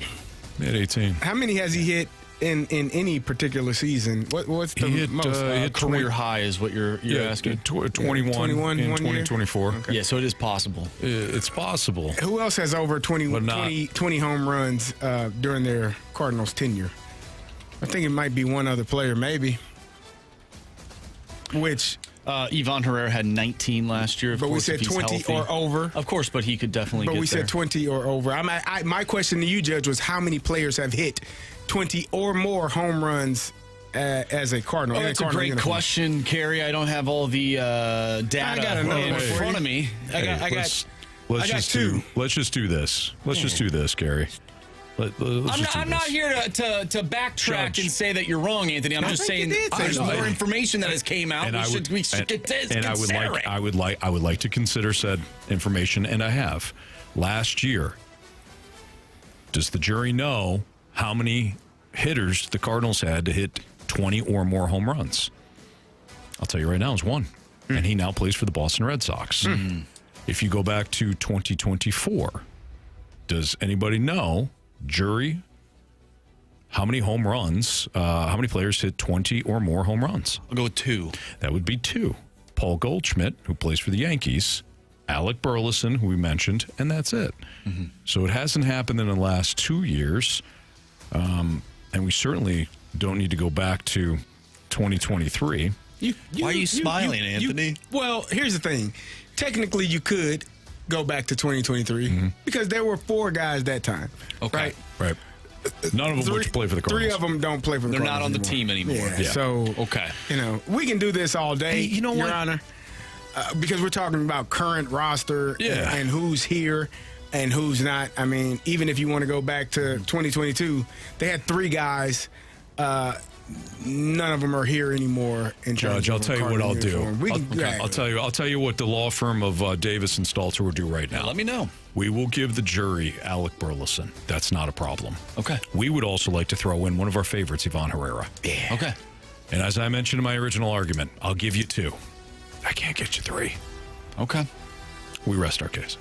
[SPEAKER 1] He hit 18.
[SPEAKER 3] How many has he hit in any particular season? What's the most?
[SPEAKER 4] Hit career high is what you're asking?
[SPEAKER 1] 21 in 2024.
[SPEAKER 3] Okay.
[SPEAKER 4] Yeah, so it is possible.
[SPEAKER 1] It's possible.
[SPEAKER 3] Who else has over 20 home runs during their Cardinals tenure? I think it might be one other player, maybe. Which...
[SPEAKER 4] Ivan Herrera had 19 last year.
[SPEAKER 3] But we said 20 or over.
[SPEAKER 4] Of course, but he could definitely get there.
[SPEAKER 3] But we said 20 or over. My question to you, Judge, was how many players have hit 20 or more home runs as a Cardinal?
[SPEAKER 4] Oh, that's a great question, Carey. I don't have all the data in front of me.
[SPEAKER 3] I got two.
[SPEAKER 1] Let's just do this. Let's just do this, Carey.
[SPEAKER 4] I'm not here to backtrack and say that you're wrong, Anthony. I'm just saying there's more information that has came out. We should consider it.
[SPEAKER 1] I would like to consider said information, and I have. Last year, does the jury know how many hitters the Cardinals had to hit 20 or more home runs? I'll tell you right now, it's one, and he now plays for the Boston Red Sox. If you go back to 2024, does anybody know? Jury, how many home runs, how many players hit 20 or more home runs?
[SPEAKER 4] I'll go with 2.
[SPEAKER 1] That would be 2. Paul Goldschmidt, who plays for the Yankees, Alec Burleson, who we mentioned, and that's it. So it hasn't happened in the last 2 years, and we certainly don't need to go back to 2023.
[SPEAKER 4] Why are you smiling, Anthony?
[SPEAKER 3] Well, here's the thing. Technically, you could go back to 2023 because there were 4 guys that time.
[SPEAKER 4] Okay.
[SPEAKER 1] Right. None of them which play for the Cardinals.
[SPEAKER 3] 3 of them don't play for the Cardinals.
[SPEAKER 4] They're not on the team anymore.
[SPEAKER 3] Yeah. So,
[SPEAKER 4] okay.
[SPEAKER 3] We can do this all day, Your Honor, because we're talking about current roster and who's here and who's not. I mean, even if you want to go back to 2022, they had 3 guys. None of them are here anymore.
[SPEAKER 1] Judge, I'll tell you what I'll do. I'll tell you what the law firm of Davis and Stalter will do right now.
[SPEAKER 4] Let me know.
[SPEAKER 1] We will give the jury Alec Burleson. That's not a problem.
[SPEAKER 4] Okay.
[SPEAKER 1] We would also like to throw in one of our favorites, Ivan Herrera.
[SPEAKER 3] Yeah.
[SPEAKER 4] Okay.
[SPEAKER 1] And as I mentioned in my original argument, I'll give you 2. I can't get you 3.
[SPEAKER 4] Okay.
[SPEAKER 1] We rest our case.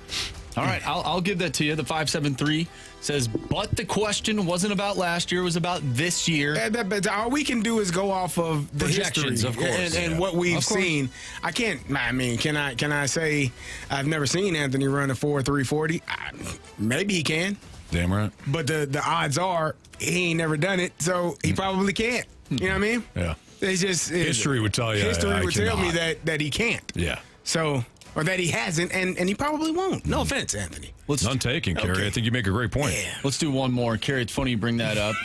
[SPEAKER 4] All right, I'll give that to you. The 573 says, but the question wasn't about last year; it was about this year.
[SPEAKER 3] But all we can do is go off of the
[SPEAKER 4] projections,
[SPEAKER 3] history,
[SPEAKER 4] of course,
[SPEAKER 3] and what we've seen. I can't. I mean, can I say I've never seen Anthony run a 4.340? Maybe he can.
[SPEAKER 1] Damn right.
[SPEAKER 3] But the odds are he ain't never done it, so he probably can't. You know what I mean?
[SPEAKER 1] Yeah.
[SPEAKER 3] It's just
[SPEAKER 1] history would tell you.
[SPEAKER 3] History would tell me that he can't.
[SPEAKER 1] Yeah.
[SPEAKER 3] So. or that he hasn't, and he probably won't. No offense, Anthony.
[SPEAKER 1] None taken, Kerry.
[SPEAKER 3] Okay.
[SPEAKER 1] I think you make a great point.
[SPEAKER 3] Yeah.
[SPEAKER 4] Let's do one more. Kerry, it's funny you bring that up.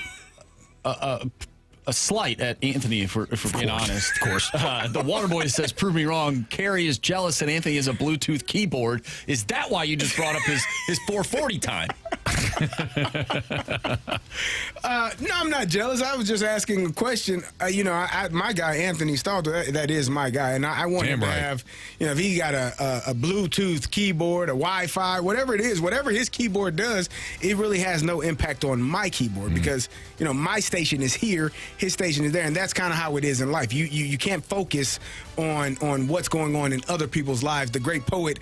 [SPEAKER 4] A slight at Anthony, if we're being honest.
[SPEAKER 1] Of course.
[SPEAKER 4] The Waterboy says, prove me wrong. Kerry is jealous that Anthony has a Bluetooth keyboard. Is that why you just brought up his 440 time?
[SPEAKER 3] No, I'm not jealous. I was just asking a question. My guy, Anthony Stalter, that is my guy. And I want him to have, if he got a Bluetooth keyboard, a Wi-Fi, whatever it is, whatever his keyboard does, it really has no impact on my keyboard because, my station is here, his station is there. And that's kind of how it is in life. You can't focus on what's going on in other people's lives. The great poet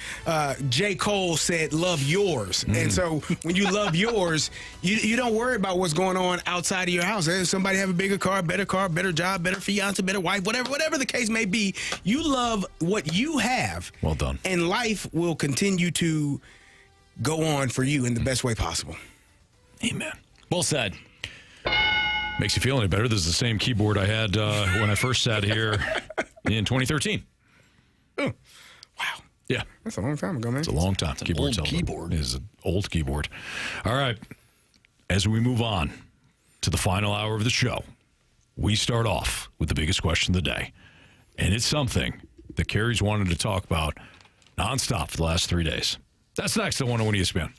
[SPEAKER 3] J. Cole said, love yours. And so when you love yours, you don't worry about what's going on outside of your house. Somebody have a bigger car, better job, better fiance, better wife, whatever the case may be. You love what you have.
[SPEAKER 1] Well done.
[SPEAKER 3] And life will continue to go on for you in the best way possible.
[SPEAKER 1] Amen.
[SPEAKER 4] Well said.
[SPEAKER 1] Makes you feel any better. This is the same keyboard I had when I first sat here in 2013.
[SPEAKER 3] Oh, wow.
[SPEAKER 1] Yeah.
[SPEAKER 3] That's a long time ago, man.
[SPEAKER 1] It's a long time.
[SPEAKER 4] It's an old keyboard.
[SPEAKER 1] It is an old keyboard. All right. As we move on to the final hour of the show, we start off with the biggest question of the day. And it's something that Kerry's wanted to talk about nonstop for the last 3 days. That's next on 101 ESPN.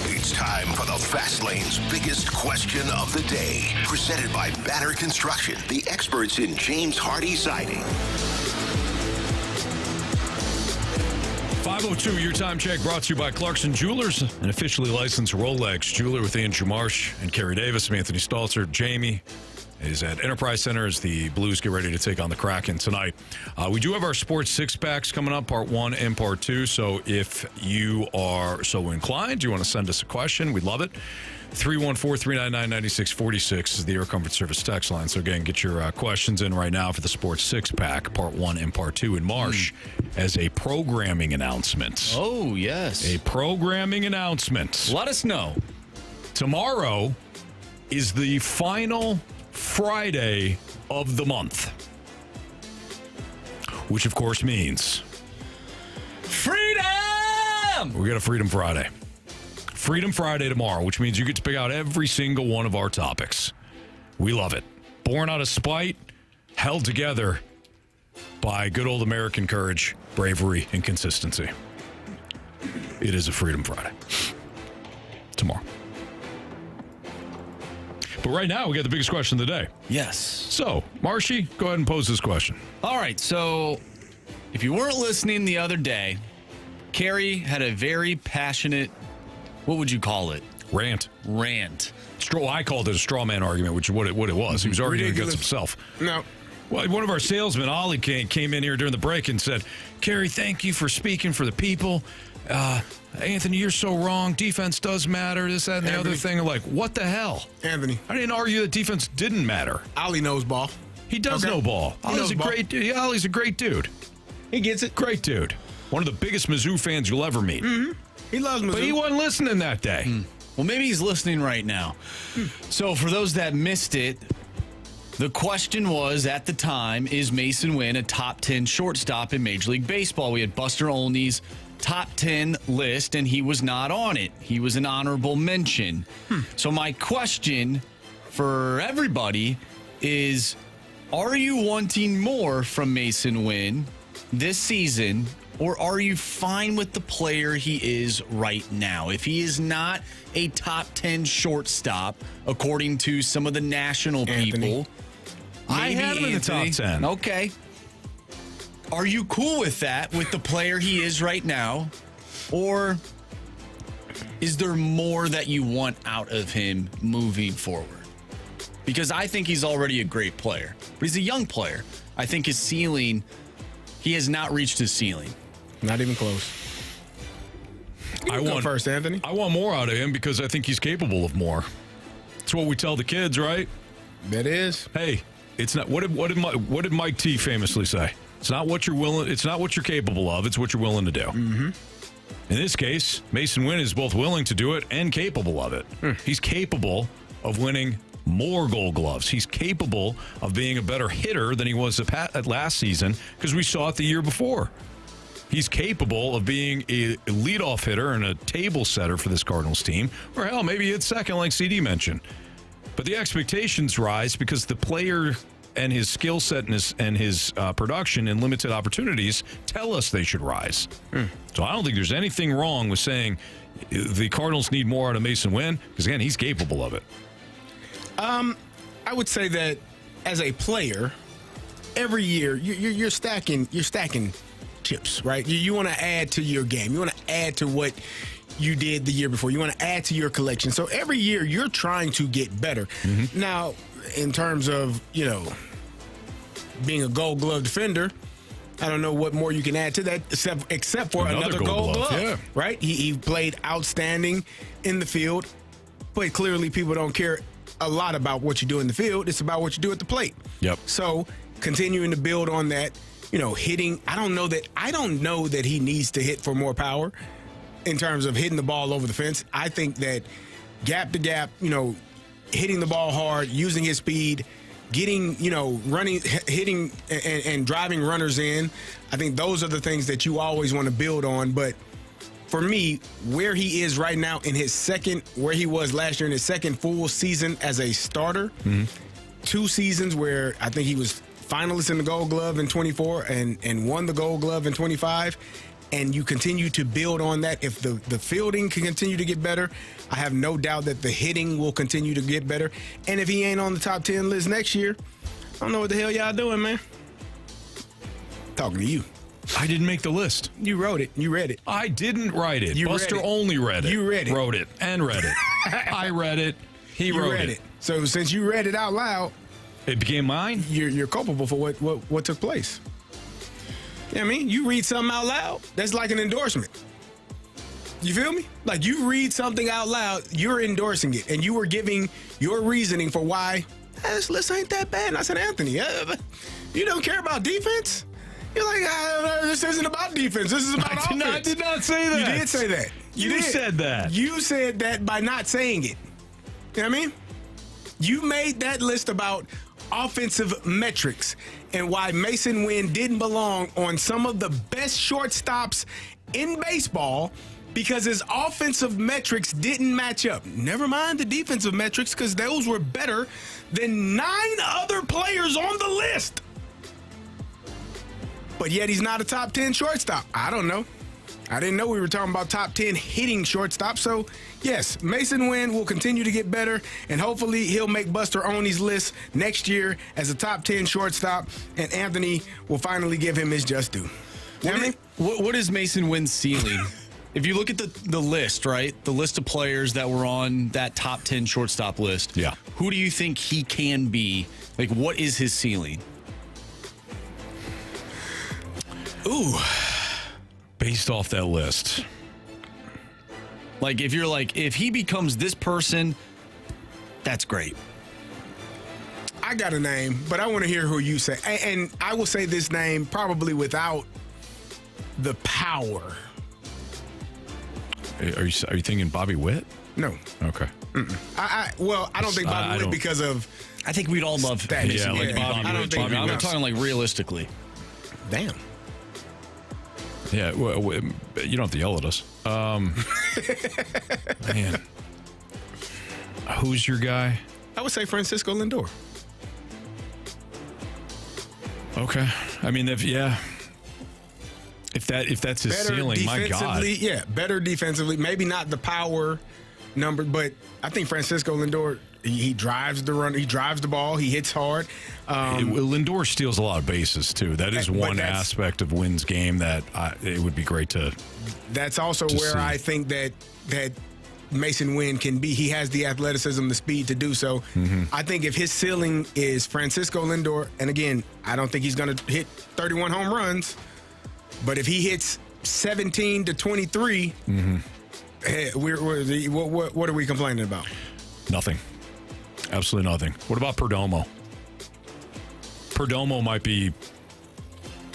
[SPEAKER 5] It's time for the Fast Lane's biggest question of the day. Presented by Banner Construction, the experts in James Hardy siding.
[SPEAKER 1] 5:02, your time check brought to you by Clarkson Jewelers, an officially licensed Rolex jeweler with Andrew Marsh and Kerry Davis. I'm Anthony Stalter. Jamie is at Enterprise Center as the Blues get ready to take on the Kraken tonight. We do have our sports six-packs coming up, part 1 and part 2. So if you are so inclined, you want to send us a question, we'd love it. 314-399-9646 is the Air Comfort Service text line. So again, get your questions in right now for the sports six-pack, part 1 and part 2. And Marsh, as a programming announcement.
[SPEAKER 4] Oh, yes.
[SPEAKER 1] A programming announcement.
[SPEAKER 4] Let us know.
[SPEAKER 1] Tomorrow is the final Friday of the month, which of course means
[SPEAKER 4] freedom. am.
[SPEAKER 1] We got a Freedom Friday. Freedom Friday tomorrow, which means you get to pick out every single one of our topics. We love it. Born out of spite, held together by good old American courage, bravery, and consistency. It is a Freedom Friday. Tomorrow. But right now, we got the biggest question of the day.
[SPEAKER 4] Yes.
[SPEAKER 1] So, Marshy, go ahead and pose this question.
[SPEAKER 4] All right, so if you weren't listening the other day, Carey had a very passionate, what would you call it?
[SPEAKER 1] Rant. I called it a straw man argument, which is what it was. He was arguing against himself.
[SPEAKER 3] No.
[SPEAKER 1] Well, one of our salesmen, Ollie, came in here during the break and said, Carey, thank you for speaking for the people. Anthony, you're so wrong. Defense does matter, this, that, and the other thing. I'm like, what the hell?
[SPEAKER 3] Anthony.
[SPEAKER 1] I didn't argue that defense didn't matter.
[SPEAKER 3] Ollie knows ball.
[SPEAKER 1] He does know ball. Ollie's a great dude. Yeah, Ollie's a great dude.
[SPEAKER 3] He gets it.
[SPEAKER 1] Great dude. One of the biggest Mizzou fans you'll ever meet.
[SPEAKER 3] Mm-hmm. He loves Mizzou.
[SPEAKER 1] But he wasn't listening that day.
[SPEAKER 4] Well, maybe he's listening right now. So for those that missed it, the question was, at the time, is Mason Wynn a top 10 shortstop in Major League Baseball? We had Buster Olney's top 10 list, and he was not on it. He was an honorable mention. So my question for everybody is, are you wanting more from Mason Wynn this season, or are you fine with the player he is right now? If he is not a top 10 shortstop, according to some of the national people,
[SPEAKER 1] I have him in the top 10.
[SPEAKER 4] Okay. Are you cool with that, with the player he is right now? Or is there more that you want out of him moving forward? Because I think he's already a great player. But he's a young player. I think his ceiling, he has not reached his ceiling.
[SPEAKER 3] Not even close.
[SPEAKER 1] I want
[SPEAKER 3] first, Anthony.
[SPEAKER 1] I want more out of him because I think he's capable of more. That's what we tell the kids, right?
[SPEAKER 3] That is.
[SPEAKER 1] Hey, it's not. What did Mike T famously say? It's not what you're willing. It's not what you're capable of. It's what you're willing to do.
[SPEAKER 3] Mm-hmm.
[SPEAKER 1] In this case, Mason Wynn is both willing to do it and capable of it. He's capable of winning more Gold Gloves. He's capable of being a better hitter than he was at last season because we saw it the year before. He's capable of being a leadoff hitter and a table setter for this Cardinals team, or hell, maybe it's second, like CD mentioned. But the expectations rise because the player and his skill set and his production and limited opportunities tell us they should rise. So I don't think there's anything wrong with saying the Cardinals need more out of Mason Wynn because, again, he's capable of it.
[SPEAKER 3] I would say that as a player, every year you're stacking chips, right? You want to add to your game. You want to add to what you did the year before. You want to add to your collection. So every year you're trying to get better. Now, in terms of, being a Gold Glove defender, I don't know what more you can add to that except for another Gold Glove. Right? He played outstanding in the field, but clearly people don't care a lot about what you do in the field. It's about what you do at the plate.
[SPEAKER 1] Yep.
[SPEAKER 3] So continuing to build on that, hitting. I don't know that he needs to hit for more power in terms of hitting the ball over the fence. I think that gap to gap, hitting the ball hard, using his speed, getting, running, hitting and driving runners in. I think those are the things that you always want to build on. But for me, where he is right now where he was last year in his second full season as a starter, 2 seasons where I think he was finalist in the Gold Glove in 24 and won the Gold Glove in 25. And you continue to build on that. If the fielding can continue to get better, I have no doubt that the hitting will continue to get better. And if he ain't on the top 10 list next year, I don't know what the hell y'all doing, man. Talking to you.
[SPEAKER 1] I didn't make the list.
[SPEAKER 3] You wrote it. You read it.
[SPEAKER 1] I didn't write it. Buster only read it.
[SPEAKER 3] You read it.
[SPEAKER 1] Wrote it and read it. I read it. He wrote it.
[SPEAKER 3] So since you read it out loud,
[SPEAKER 1] it became mine.
[SPEAKER 3] You're culpable for what took place. You know what I mean? You read something out loud, that's like an endorsement. You feel me? Like you read something out loud, you're endorsing it, and you were giving your reasoning for why this list ain't that bad. And I said, Anthony, you don't care about defense? You're like, this isn't about defense. This is about offense.
[SPEAKER 1] I did not say that.
[SPEAKER 3] You did say that.
[SPEAKER 1] You said that.
[SPEAKER 3] You said that by not saying it. You know what I mean? You made that list about offensive metrics and why Mason Wynn didn't belong on some of the best shortstops in baseball because his offensive metrics didn't match up. Never mind the defensive metrics, because those were better than 9 other players on the list. But yet he's not a top 10 shortstop. I don't know. I didn't know we were talking about top 10 hitting shortstop. So, yes, Mason Wynn will continue to get better, and hopefully he'll make Buster Olney's list next year as a top 10 shortstop, and Anthony will finally give him his just due.
[SPEAKER 4] What is Mason Wynn's ceiling? If you look at the list, right, the list of players that were on that top 10 shortstop list, who do you think he can be? Like, what is his ceiling?
[SPEAKER 1] Ooh. Based off that list.
[SPEAKER 4] Like, if you're like, if he becomes this person, that's great.
[SPEAKER 3] I got a name, but I want to hear who you say. And I will say this name probably without the power.
[SPEAKER 1] Are you thinking Bobby Witt?
[SPEAKER 3] No.
[SPEAKER 1] Okay.
[SPEAKER 3] I don't think Bobby Witt because of.
[SPEAKER 4] I think we'd all love
[SPEAKER 1] Bobby Witt.
[SPEAKER 4] I'm not talking like realistically.
[SPEAKER 3] Damn.
[SPEAKER 1] Yeah, well, you don't have to yell at us. Man. Who's your guy?
[SPEAKER 3] I would say Francisco Lindor.
[SPEAKER 1] Okay. I mean, if that's his ceiling, my God.
[SPEAKER 3] Yeah, better defensively. Maybe not the power number, but I think Francisco Lindor, he drives the run, he drives the ball, he hits hard.
[SPEAKER 1] Lindor steals a lot of bases too. That is one aspect of Wynn's game that it would be great to.
[SPEAKER 3] That's also where
[SPEAKER 1] see.
[SPEAKER 3] I think that Mason Wynn can be. He has the athleticism, the speed to do so. Mm-hmm. I think if his ceiling is Francisco Lindor, and again, I don't think he's going to hit 31 home runs, but if he hits 17 to 23, hey, what are we complaining about?
[SPEAKER 1] Nothing. Absolutely nothing. What about Perdomo? Perdomo might be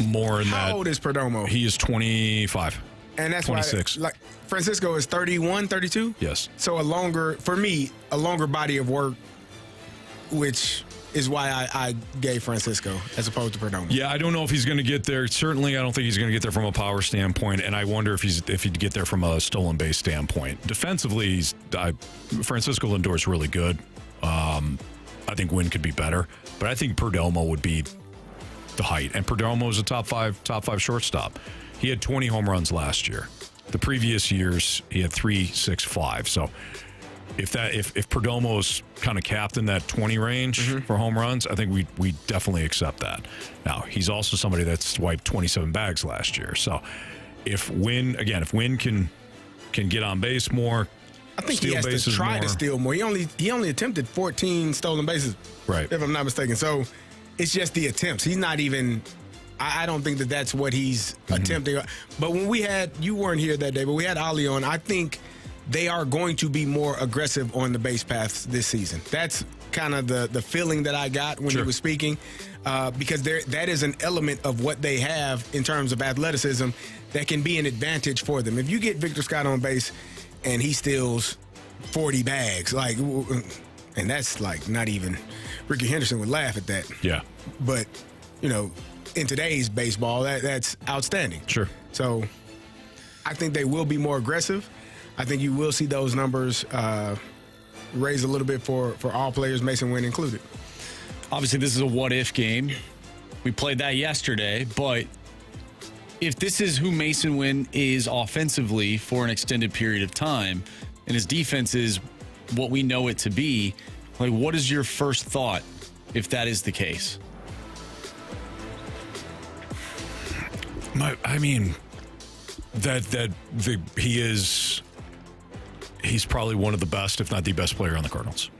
[SPEAKER 1] more in that.
[SPEAKER 3] How old is Perdomo?
[SPEAKER 1] He is 25.
[SPEAKER 3] And that's
[SPEAKER 1] 26.
[SPEAKER 3] Why, like, Francisco is 31, 32?
[SPEAKER 1] Yes.
[SPEAKER 3] So a longer body of work, which is why I gave Francisco as opposed to Perdomo.
[SPEAKER 1] Yeah, I don't know if he's going to get there. Certainly, I don't think he's going to get there from a power standpoint, and I wonder if he'd get there from a stolen base standpoint. Defensively, Francisco Lindor is really good. I think Wynn could be better, but I think Perdomo would be the height. And Perdomo is a top five shortstop. He had 20 home runs last year. The previous years, he had 3, 6, 5. So if Perdomo's kind of capped in that 20 range for home runs, I think we definitely accept that. Now, he's also somebody that's swiped 27 bags last year. So if Wynn can get on base more,
[SPEAKER 3] I think he has to try to steal more. He only attempted 14 stolen bases,
[SPEAKER 1] right?
[SPEAKER 3] If I'm not mistaken. So it's just the attempts. He's not even. I don't think that's what he's attempting. But when you weren't here that day, but we had Ali on. I think they are going to be more aggressive on the base paths this season. That's kind of the feeling that I got when he was speaking, because that is an element of what they have in terms of athleticism that can be an advantage for them. If you get Victor Scott on base and he steals 40 bags, and that's like not even Ricky Henderson would laugh at that.
[SPEAKER 1] Yeah.
[SPEAKER 3] But, in today's baseball, that's outstanding.
[SPEAKER 1] Sure.
[SPEAKER 3] So I think they will be more aggressive. I think you will see those numbers raise a little bit for all players, Mason Wynn included.
[SPEAKER 4] Obviously, this is a what-if game. We played that yesterday, but if this is who Mason Wynn is offensively for an extended period of time, and his defense is what we know it to be, like, what is your first thought if that is the case?
[SPEAKER 1] He's probably one of the best, if not the best player on the Cardinals.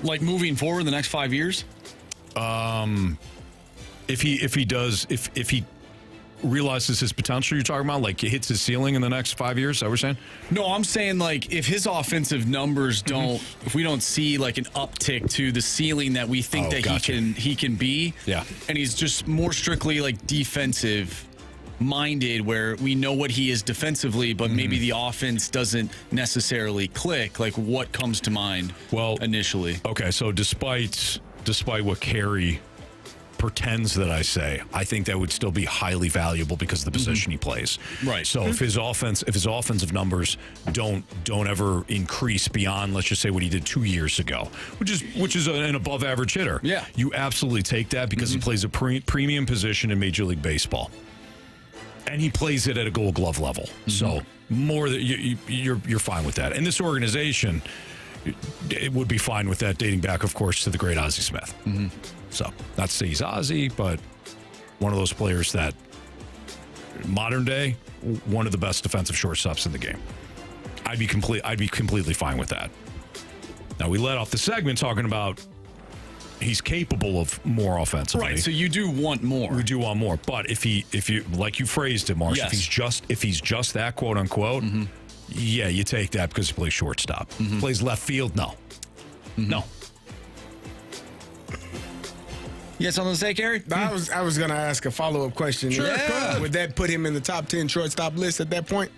[SPEAKER 4] Like moving forward the next 5 years?
[SPEAKER 1] If he realizes his potential, you're talking about, like, hits his ceiling in the next 5 years, is that what you're saying?
[SPEAKER 4] No, I'm saying, like, if his offensive numbers if we don't see like an uptick to the ceiling that we think he can be, and he's just more strictly like defensive minded, where we know what he is defensively, but maybe the offense doesn't necessarily click, like, what comes to mind initially?
[SPEAKER 1] Okay, so despite what Carey pretends that I say, I think that would still be highly valuable because of the position he plays.
[SPEAKER 4] Right.
[SPEAKER 1] So if his offensive numbers don't ever increase beyond, let's just say, what he did 2 years ago, which is an above average hitter.
[SPEAKER 4] Yeah.
[SPEAKER 1] You absolutely take that because he plays a premium position in Major League Baseball. And he plays it at a Gold Glove level. So more that you're fine with that. And this organization, it would be fine with that, dating back, of course, to the great Ozzie Smith. So, not to say he's Ozzie, but one of those players that, modern day, one of the best defensive shortstops in the game. I'd be completely fine with that. Now, we let off the segment talking about he's capable of more offensively.
[SPEAKER 4] Right, so you do want more.
[SPEAKER 1] We do want more. But if you like you phrased it, Marsh,
[SPEAKER 4] Yes.
[SPEAKER 1] if he's just that, quote unquote, yeah, you take that because he plays shortstop. Plays left field, no. No.
[SPEAKER 4] You got something to say, Carey?
[SPEAKER 3] I was going to ask a follow-up question.
[SPEAKER 1] Sure, go ahead.
[SPEAKER 3] Would that put him in the top 10 shortstop list at that point?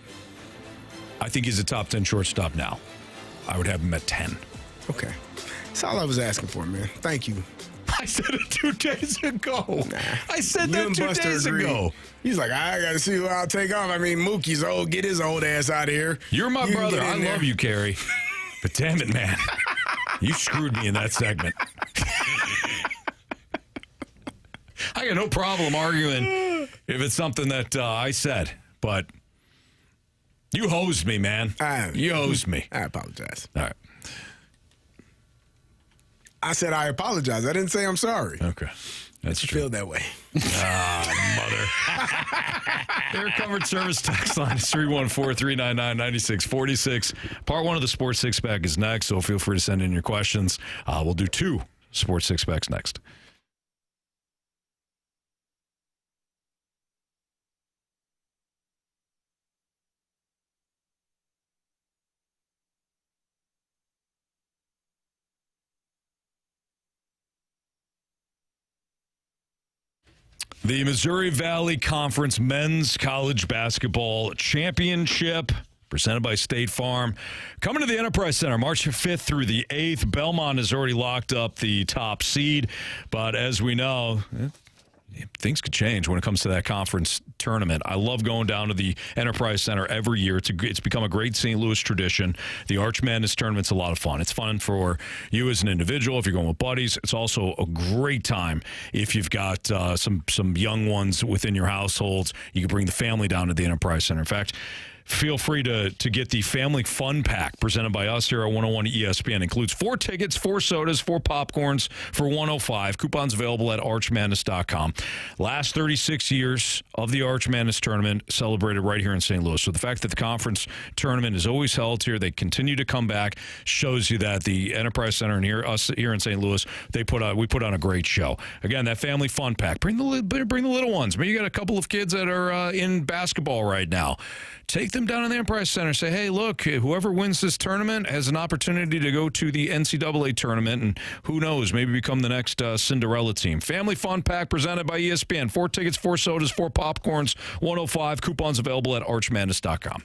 [SPEAKER 1] I think he's a top 10 shortstop now. I would have him at 10.
[SPEAKER 3] Okay. That's all I was asking for, man. Thank you.
[SPEAKER 1] I said it 2 days ago. I said
[SPEAKER 3] You
[SPEAKER 1] that
[SPEAKER 3] and
[SPEAKER 1] 2
[SPEAKER 3] Buster
[SPEAKER 1] days
[SPEAKER 3] agreed.
[SPEAKER 1] ago.
[SPEAKER 3] He's like, I got to see who I'll take off. I mean, Mookie's old. Get his old ass out of here.
[SPEAKER 1] You're my
[SPEAKER 3] You can
[SPEAKER 1] brother.
[SPEAKER 3] get
[SPEAKER 1] I
[SPEAKER 3] in there.
[SPEAKER 1] love you, Carey. But damn it, man. You screwed me in that segment. I got no problem arguing if it's something that I said, but you hosed me, man. You hosed me.
[SPEAKER 3] I apologize.
[SPEAKER 1] All right.
[SPEAKER 3] I said I apologize. I didn't say I'm sorry.
[SPEAKER 1] Okay. That's true.
[SPEAKER 3] Feel that way.
[SPEAKER 1] Mother. Air Covered Service text line is 314-399-9646. Part 1 of the Sports Six Pack is next, so feel free to send in your questions. We'll do 2 Sports Six Packs next. The Missouri Valley Conference Men's College Basketball Championship, presented by State Farm, coming to the Enterprise Center March 5th through the 8th. Belmont has already locked up the top seed, but as we know, things could change when it comes to that conference tournament. I love going down to the Enterprise Center every year. It's become a great St. Louis tradition. The Arch Madness tournament's a lot of fun. It's fun for you as an individual if you're going with buddies. It's also a great time if you've got some young ones within your households. You can bring the family down to the Enterprise Center. In fact, feel free to get the Family Fun Pack presented by us here at 101 ESPN. Includes 4 tickets, 4 sodas, 4 popcorns for $105. Coupons available at archmadness.com. Last 36 years of the Arch Madness tournament celebrated right here in St. Louis. So the fact that the conference tournament is always held here, they continue to come back, shows you that the Enterprise Center and us here in St. Louis, we put on a great show. Again, that Family Fun Pack. Bring the little ones. Maybe you got a couple of kids that are in basketball right now. Take them down to the Enterprise Center. Say, hey, look, whoever wins this tournament has an opportunity to go to the NCAA tournament, and who knows, maybe become the next Cinderella team. Family Fun Pack presented by ESPN. 4 tickets, 4 sodas, 4 popcorns, $105. Coupons available at archmadness.com.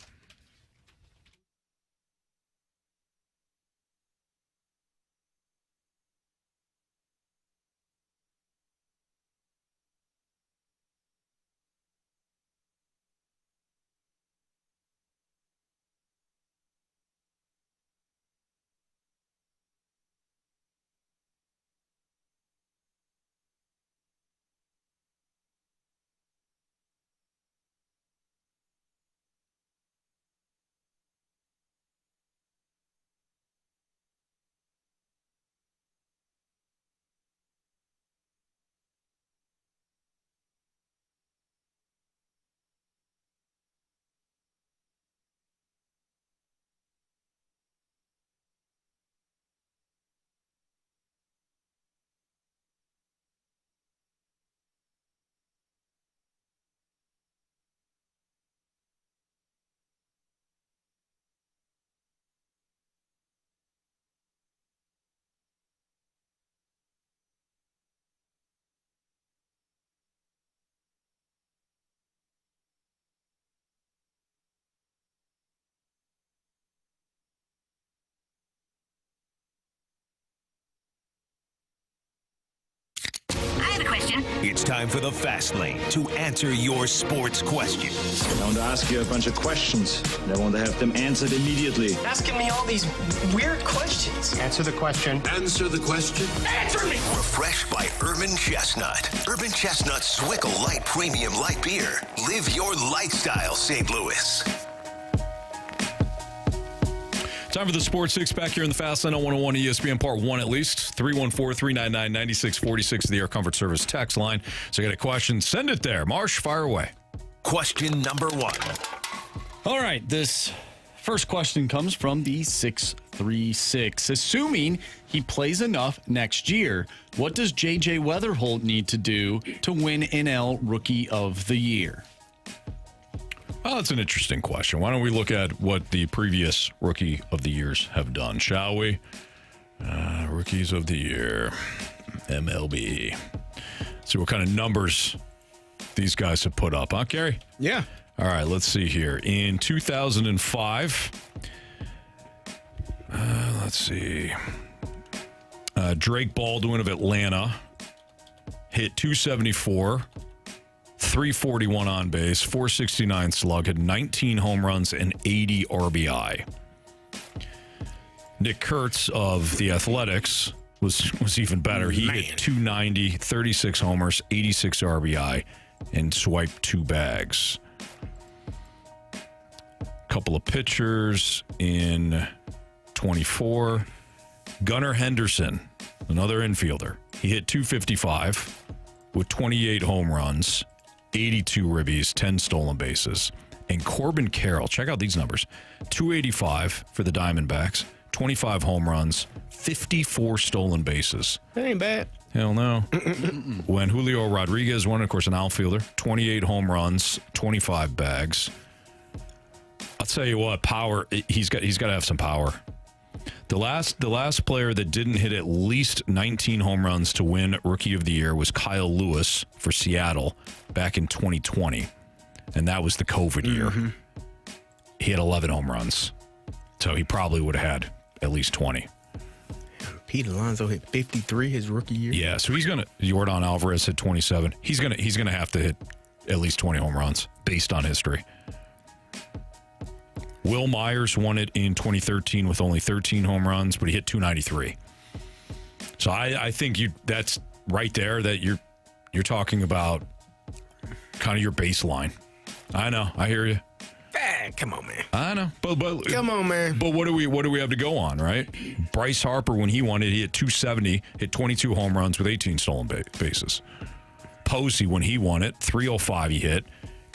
[SPEAKER 5] It's time for the Fast Lane to answer your sports questions.
[SPEAKER 16] I want to ask you a bunch of questions, and I want to have them answered immediately.
[SPEAKER 9] Asking me all these weird questions.
[SPEAKER 2] Answer the question.
[SPEAKER 5] Answer the question.
[SPEAKER 9] Answer me!
[SPEAKER 5] Refreshed by Urban Chestnut. Urban Chestnut Swickle Light Premium Light Beer. Live your lifestyle, St. Louis.
[SPEAKER 1] Time for the Sports Six back here in the Fast Lane on 101 ESPN Part 1 at least. 314-399-9646, the Air Comfort Service text line. So you got a question, send it there. Marsh, fire away.
[SPEAKER 5] Question number 1.
[SPEAKER 4] All right, this first question comes from the 636. Assuming he plays enough next year, what does J.J. Weatherholt need to do to win NL Rookie of the Year?
[SPEAKER 1] Well, that's an interesting question. Why don't we look at what the previous Rookie of the Years have done, shall we? Rookies of the Year, MLB. See what kind of numbers these guys have put up, huh, Carey?
[SPEAKER 3] Yeah.
[SPEAKER 1] All right, let's see here. In 2005, let's see. Drake Baldwin of Atlanta hit 274. 341 on base, 469 slug, had 19 home runs and 80 RBI. Nick Kurtz of the Athletics was even better. He hit 290, 36 homers, 86 RBI, and swiped 2 bags. Couple of pitchers in 24. Gunnar Henderson, another infielder. He hit 255 with 28 home runs, 82 ribbies, 10 stolen bases. And Corbin Carroll, check out these numbers. 285 for the Diamondbacks, 25 home runs, 54 stolen bases.
[SPEAKER 3] That ain't bad.
[SPEAKER 1] Hell no. When Julio Rodriguez won, of course, an outfielder, 28 home runs, 25 bags. I'll tell you what, power, he's got to have some power. The last player that didn't hit at least 19 home runs to win Rookie of the Year was Kyle Lewis for Seattle back in 2020. And that was the COVID year. He had 11 home runs. So he probably would have had at least 20.
[SPEAKER 3] Pete Alonso hit 53 his rookie year.
[SPEAKER 1] Yeah, so he's going to, Yordan Alvarez hit 27. He's going to have to hit at least 20 home runs based on history. Will Myers won it in 2013 with only 13 home runs, but he hit 293. So I think that's right there that you're talking about kind of your baseline. I know, I hear you.
[SPEAKER 3] Come on, man.
[SPEAKER 1] I know, but
[SPEAKER 3] come on, man.
[SPEAKER 1] But what do we have to go on, right? Bryce Harper, when he won it, he hit 270, hit 22 home runs with 18 stolen bases. Posey, when he won it, 305 he hit,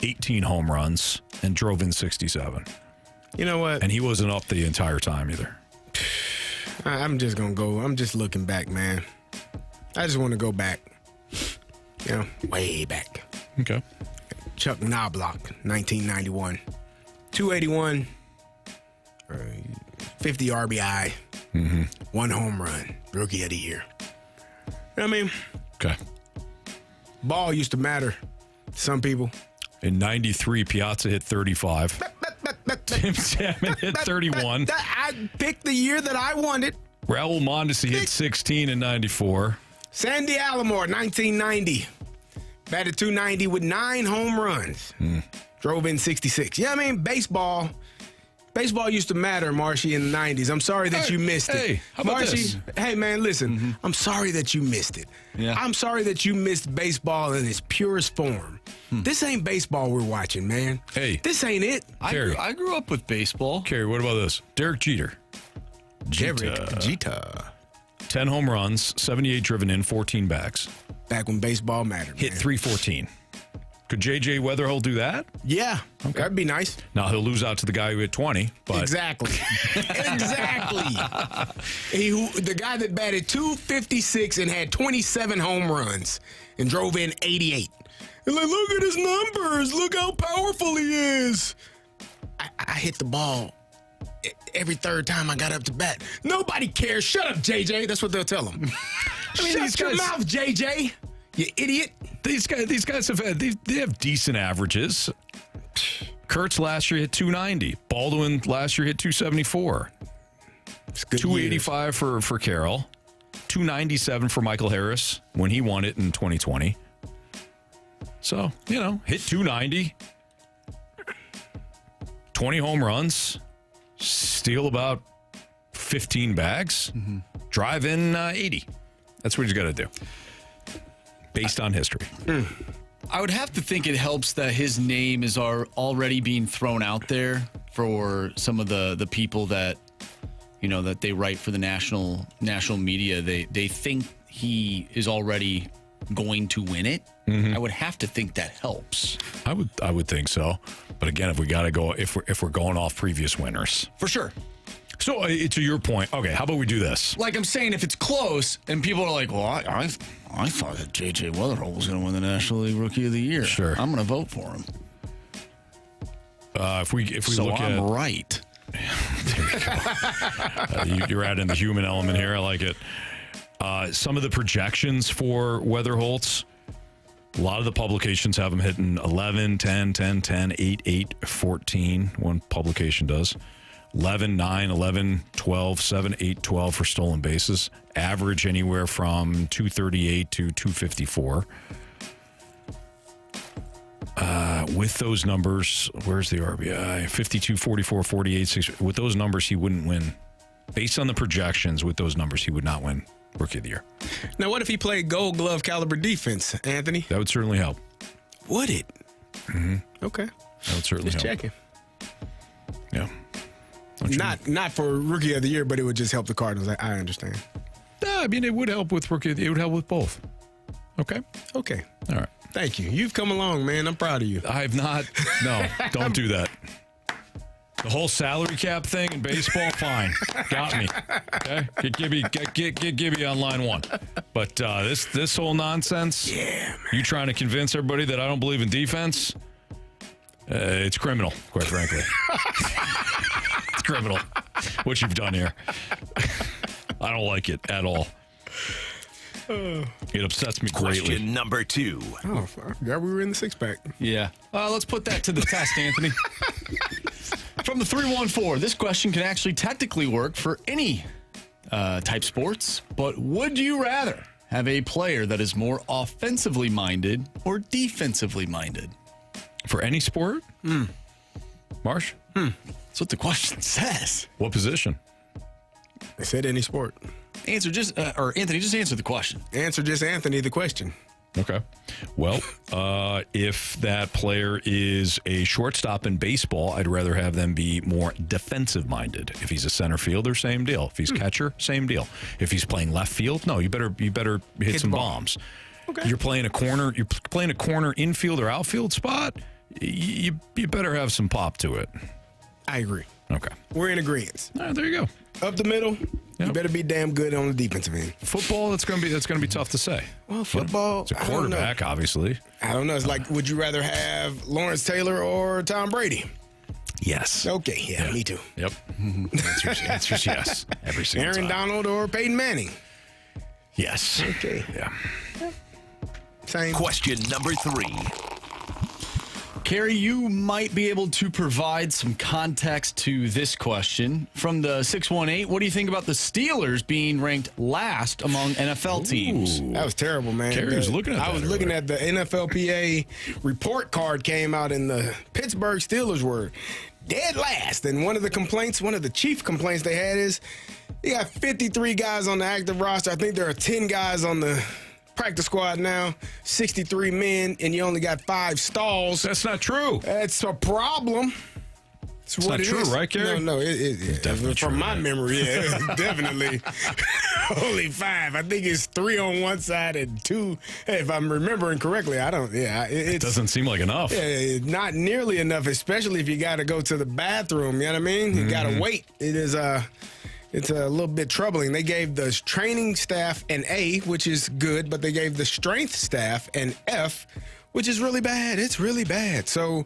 [SPEAKER 1] 18 home runs, and drove in 67.
[SPEAKER 3] You know what?
[SPEAKER 1] And he wasn't up the entire time either.
[SPEAKER 3] I'm just going to go. I'm just looking back, man. I just want to go back. You know, way back.
[SPEAKER 1] Okay.
[SPEAKER 3] Chuck Knobloch, 1991. 281, 50 RBI, 1 home run, Rookie of the Year. You know what I mean?
[SPEAKER 1] Okay.
[SPEAKER 3] Ball used to matter to some people.
[SPEAKER 1] In 93, Piazza hit 35. Tim Salmon hit 31.
[SPEAKER 3] I picked the year that I wanted.
[SPEAKER 1] Raul Mondesi hit 16 in 94.
[SPEAKER 3] Sandy Alomar, 1990. Batted 290 with 9 home runs. Drove in 66. Yeah, I mean, baseball used to matter, Marshy, in the 90s. I'm sorry that you missed it.
[SPEAKER 1] Hey, how about
[SPEAKER 3] Marshy,
[SPEAKER 1] this?
[SPEAKER 3] Hey, man, listen. I'm sorry that you missed it.
[SPEAKER 4] Yeah.
[SPEAKER 3] I'm sorry that you missed baseball in its purest form. This ain't baseball we're watching, man.
[SPEAKER 1] Hey.
[SPEAKER 3] This ain't it.
[SPEAKER 4] I grew up with baseball.
[SPEAKER 1] Kerry, what about this? Derek Jeter.
[SPEAKER 3] Jeter.
[SPEAKER 1] 10 home runs, 78 driven in, 14 bags.
[SPEAKER 3] Back when baseball mattered,
[SPEAKER 1] Hit
[SPEAKER 3] man.
[SPEAKER 1] 314. Could J.J. Weatherholt do that?
[SPEAKER 3] Yeah. Okay. That'd be nice.
[SPEAKER 1] Now, he'll lose out to the guy who hit 20. But
[SPEAKER 3] Exactly. Exactly. The guy that batted 256 and had 27 home runs and drove in 88. And like, look at his numbers. Look how powerful he is. I hit the ball every third time I got up to bat. Nobody cares. Shut up, JJ. That's what they'll tell him. Shut your mouth, JJ. You idiot.
[SPEAKER 1] These guys they have decent averages. Kurtz last year hit 290. Baldwin last year hit 274. 285 for Carroll. 297 for Michael Harris when he won it in 2020. So, hit 290, 20 home runs, steal about 15 bags, drive in 80. That's what he's got to do, based on history.
[SPEAKER 4] I would have to think it helps that his name is already being thrown out there for some of the people that, that they write for the national media. They think he is already going to win it. I would have to think that helps.
[SPEAKER 1] I would think so. But again, if we got to go, if we're going off previous winners.
[SPEAKER 4] For sure.
[SPEAKER 1] So to your point, okay, how about we do this?
[SPEAKER 4] Like I'm saying, if it's close and people are like, well, I thought that J.J. Weatherholt was going to win the National League Rookie of the Year.
[SPEAKER 1] Sure.
[SPEAKER 4] I'm going to vote for him.
[SPEAKER 1] If we
[SPEAKER 4] so
[SPEAKER 1] look
[SPEAKER 4] I'm
[SPEAKER 1] at
[SPEAKER 4] right.
[SPEAKER 1] There you go. You're adding the human element here. I like it. Some of the projections for Weatherholt's, a lot of the publications have him hitting 11, 10, 10, 10, 8, 8, 14. One publication does. 11, 9, 11, 12, 7, 8, 12 for stolen bases. Average anywhere from 238 to 254. With those numbers, where's the RBI? 52, 44, 48, 60. With those numbers, he wouldn't win. Based on the projections, with those numbers, he would not win Rookie of the Year.
[SPEAKER 3] Now, what if he played Gold Glove caliber defense, Anthony?
[SPEAKER 1] That would certainly help.
[SPEAKER 3] Would it?
[SPEAKER 1] Mm-hmm.
[SPEAKER 3] Okay.
[SPEAKER 1] That would certainly
[SPEAKER 3] just
[SPEAKER 1] help.
[SPEAKER 3] Checking.
[SPEAKER 1] Yeah.
[SPEAKER 3] Not for Rookie of the Year, but it would just help the Cardinals. I understand.
[SPEAKER 1] I mean, it would help with Rookie of the Year. It would help with both. Okay?
[SPEAKER 3] Okay.
[SPEAKER 1] All right.
[SPEAKER 3] Thank you. You've come along, man. I'm proud of you.
[SPEAKER 1] I have not. No, don't do that. The whole salary cap thing in baseball, fine. Got me. Okay? Get Gibby on line one. But this whole nonsense,
[SPEAKER 3] man.
[SPEAKER 1] You trying to convince everybody that I don't believe in defense, it's criminal, quite frankly. It's criminal what you've done here. I don't like it at all. It upsets me greatly.
[SPEAKER 5] Question number 2.
[SPEAKER 3] Oh, I forgot we were in the six-pack.
[SPEAKER 4] Yeah. Let's put that to the test, Anthony. From the 314, this question can actually technically work for any type sports, but would you rather have a player that is more offensively minded or defensively minded?
[SPEAKER 1] For any sport? Marsh?
[SPEAKER 4] That's what the question says.
[SPEAKER 1] What position?
[SPEAKER 3] I said any sport.
[SPEAKER 4] Anthony, just answer the question.
[SPEAKER 3] Answer just Anthony the question.
[SPEAKER 1] Okay. Well, if that player is a shortstop in baseball, I'd rather have them be more defensive-minded. If he's a center fielder, same deal. If he's catcher, same deal. If he's playing left field, no, you better hit some bombs. Okay. You're playing a corner infield or outfield spot, you better have some pop to it.
[SPEAKER 3] I agree.
[SPEAKER 1] Okay.
[SPEAKER 3] We're in agreement.
[SPEAKER 1] All right, there you go.
[SPEAKER 3] Up the middle, you better be damn good on the defensive end.
[SPEAKER 1] Football, that's gonna be tough to say.
[SPEAKER 3] Well, football,
[SPEAKER 1] it's a quarterback, obviously.
[SPEAKER 3] I don't know. It's like, would you rather have Lawrence Taylor or Tom Brady?
[SPEAKER 1] Yes.
[SPEAKER 3] Okay. Yeah. Me too.
[SPEAKER 1] Yep. Answer's yes. Every single
[SPEAKER 3] Aaron
[SPEAKER 1] time.
[SPEAKER 3] Donald or Peyton Manning?
[SPEAKER 1] Yes.
[SPEAKER 3] Okay.
[SPEAKER 1] Yeah.
[SPEAKER 3] Same.
[SPEAKER 5] Question number 3.
[SPEAKER 4] Carey, you might be able to provide some context to this question. From the 618, what do you think about the Steelers being ranked last among NFL teams?
[SPEAKER 3] That was terrible, man.
[SPEAKER 1] Carey was looking at that.
[SPEAKER 3] I was looking at the NFLPA report card came out, and the Pittsburgh Steelers were dead last. And one of the chief complaints they had is you got 53 guys on the active roster. I think there are 10 guys on the practice squad now, 63 men, and you only got 5 stalls.
[SPEAKER 1] That's not true.
[SPEAKER 3] That's a problem.
[SPEAKER 1] It's not true, right, Kerry?
[SPEAKER 3] No, it's
[SPEAKER 1] definitely
[SPEAKER 3] from
[SPEAKER 1] true,
[SPEAKER 3] my
[SPEAKER 1] right?
[SPEAKER 3] memory, yeah, definitely. Only 5. I think it's 3 on one side and 2. If I'm remembering correctly, I don't. Yeah,
[SPEAKER 1] it doesn't seem like enough.
[SPEAKER 3] Yeah, not nearly enough, especially if you got to go to the bathroom. You know what I mean? You got to wait. It's a little bit troubling. They gave the training staff an A, which is good, but they gave the strength staff an F, which is really bad. It's really bad. So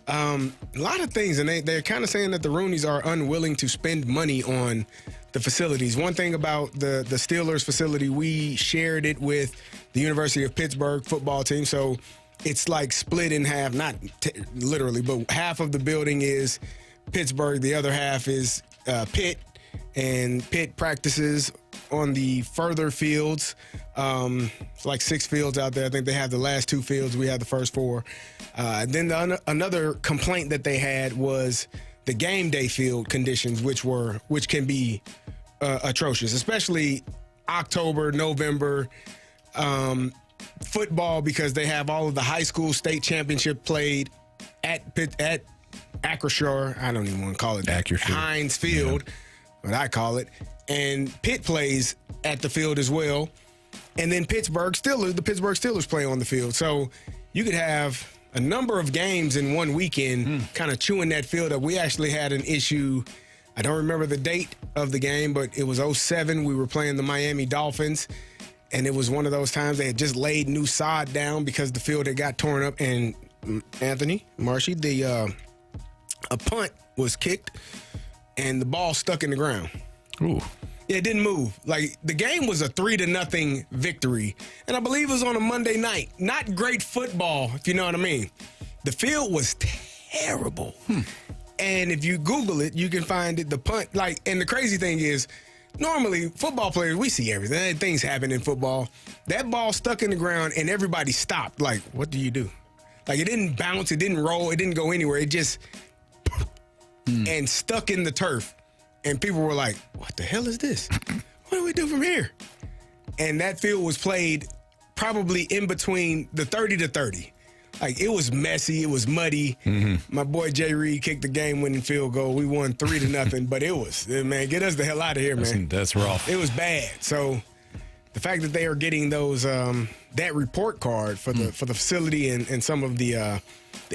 [SPEAKER 3] a lot of things, and they're kind of saying that the Rooneys are unwilling to spend money on the facilities. One thing about the Steelers facility, we shared it with the University of Pittsburgh football team, so it's like split in half, not literally, but half of the building is Pittsburgh, the other half is Pitt. And Pitt practices on the further fields. It's like 6 fields out there. I think they have the last 2 fields. We have the first 4. Then another complaint that they had was the game day field conditions, which can be atrocious, especially October, November. Football, because they have all of the high school state championship played at Acrisure. I don't even want to call it that. Heinz Field, what I call it. And Pitt plays at the field as well. And then the Pittsburgh Steelers play on the field. So you could have a number of games in one weekend kind of chewing that field up. We actually had an issue. I don't remember the date of the game, but it was 2007. We were playing the Miami Dolphins. And it was one of those times they had just laid new sod down because the field had got torn up. And Anthony, Marshy, a punt was kicked, and the ball stuck in the ground.
[SPEAKER 1] Ooh.
[SPEAKER 3] Yeah, it didn't move. Like, the game was a 3-0 victory. And I believe it was on a Monday night. Not great football, if you know what I mean. The field was terrible. And if you Google it, you can find it, the punt. And the crazy thing is, normally, football players, we see everything. Things happen in football. That ball stuck in the ground, and everybody stopped. Like, what do you do? Like, it didn't bounce. It didn't roll. It didn't go anywhere. It just and stuck in the turf. And people were like, what the hell is this? What do we do from here? And that field was played probably in between the 30-30. Like, it was messy. It was muddy. My boy Jay Reed kicked the game-winning field goal. We won 3-0. But it was, man, get us the hell out of here, man.
[SPEAKER 1] That's rough.
[SPEAKER 3] It was bad. So the fact that they are getting those that report card for the facility and some of the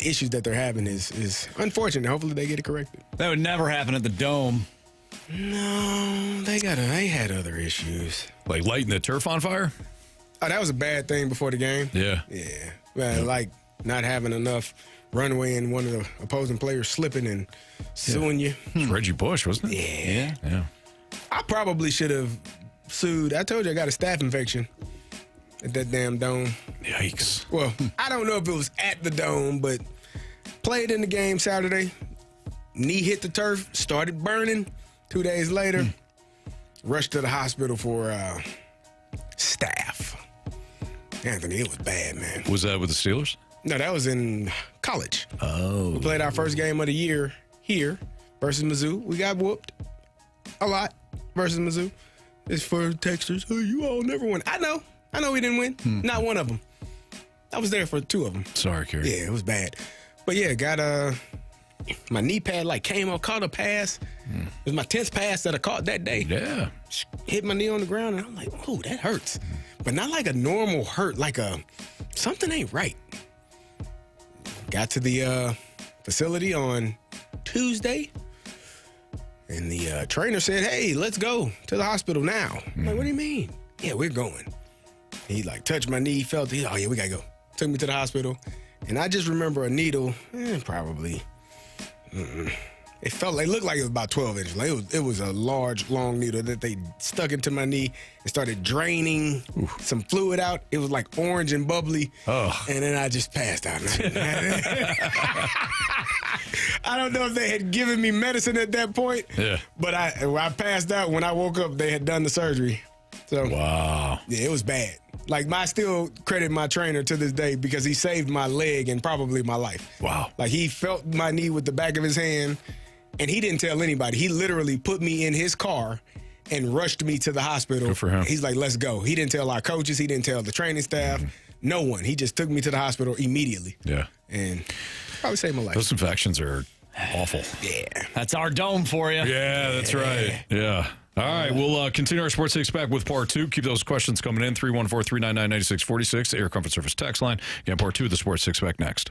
[SPEAKER 3] issues that they're having is unfortunate. Hopefully they get it corrected.
[SPEAKER 4] That would never happen at the Dome.
[SPEAKER 3] No, they had other issues.
[SPEAKER 1] Like lighting the turf on fire?
[SPEAKER 3] Oh, that was a bad thing before the game.
[SPEAKER 1] Yeah.
[SPEAKER 3] Yeah. Well, like not having enough runway and one of the opposing players slipping and suing you.
[SPEAKER 1] It's Reggie Bush, wasn't it?
[SPEAKER 3] Yeah. I probably should have sued. I told you I got a staph infection at that damn Dome.
[SPEAKER 1] Yikes.
[SPEAKER 3] Well, I don't know if it was at the Dome, but played in the game Saturday. Knee hit the turf, started burning. 2 days later, rushed to the hospital for staph. Anthony, it was bad, man.
[SPEAKER 1] Was that with the Steelers?
[SPEAKER 3] No, that was in college.
[SPEAKER 1] Oh.
[SPEAKER 3] We played our first game of the year here versus Mizzou. We got whooped a lot versus Mizzou. It's for texters. Oh, you all never won. I know we didn't win. Not one of them. I was there for 2 of them.
[SPEAKER 1] Sorry, Kerry.
[SPEAKER 3] Yeah, it was bad. But yeah, got my knee pad came up, caught a pass. It was my 10th pass that I caught that day.
[SPEAKER 1] Yeah.
[SPEAKER 3] Hit my knee on the ground, and I'm like, oh, that hurts. But not like a normal hurt, like something ain't right. Got to the facility on Tuesday, and the trainer said, hey, let's go to the hospital now. I'm like, what do you mean? Yeah, we're going. He touched my knee, felt it. Oh, yeah, we got to go. Took me to the hospital, and I just remember a needle, probably. It looked like it was about 12 inches. Like it was a large, long needle that they stuck into my knee and started draining some fluid out. It was like orange and bubbly.
[SPEAKER 1] Oh.
[SPEAKER 3] And then I just passed out. I don't know if they had given me medicine at that point.
[SPEAKER 1] Yeah.
[SPEAKER 3] But I passed out. When I woke up, they had done the surgery. So
[SPEAKER 1] wow.
[SPEAKER 3] Yeah, it was bad. I still credit my trainer to this day because he saved my leg and probably my life.
[SPEAKER 1] Wow.
[SPEAKER 3] He felt my knee with the back of his hand, and he didn't tell anybody. He literally put me in his car and rushed me to the hospital.
[SPEAKER 1] Good for him.
[SPEAKER 3] He's like, let's go. He didn't tell our coaches. He didn't tell the training staff. No one. He just took me to the hospital immediately.
[SPEAKER 1] Yeah.
[SPEAKER 3] And probably saved my life.
[SPEAKER 1] Those infections are awful.
[SPEAKER 3] Yeah.
[SPEAKER 4] That's our Dome for you.
[SPEAKER 1] Yeah, that's right. Yeah. All right, we'll continue our Sports Six Pack with part 2. Keep those questions coming in. 314-399-9646, Air Comfort Service text line. Again, part 2 of the Sports Six Pack next.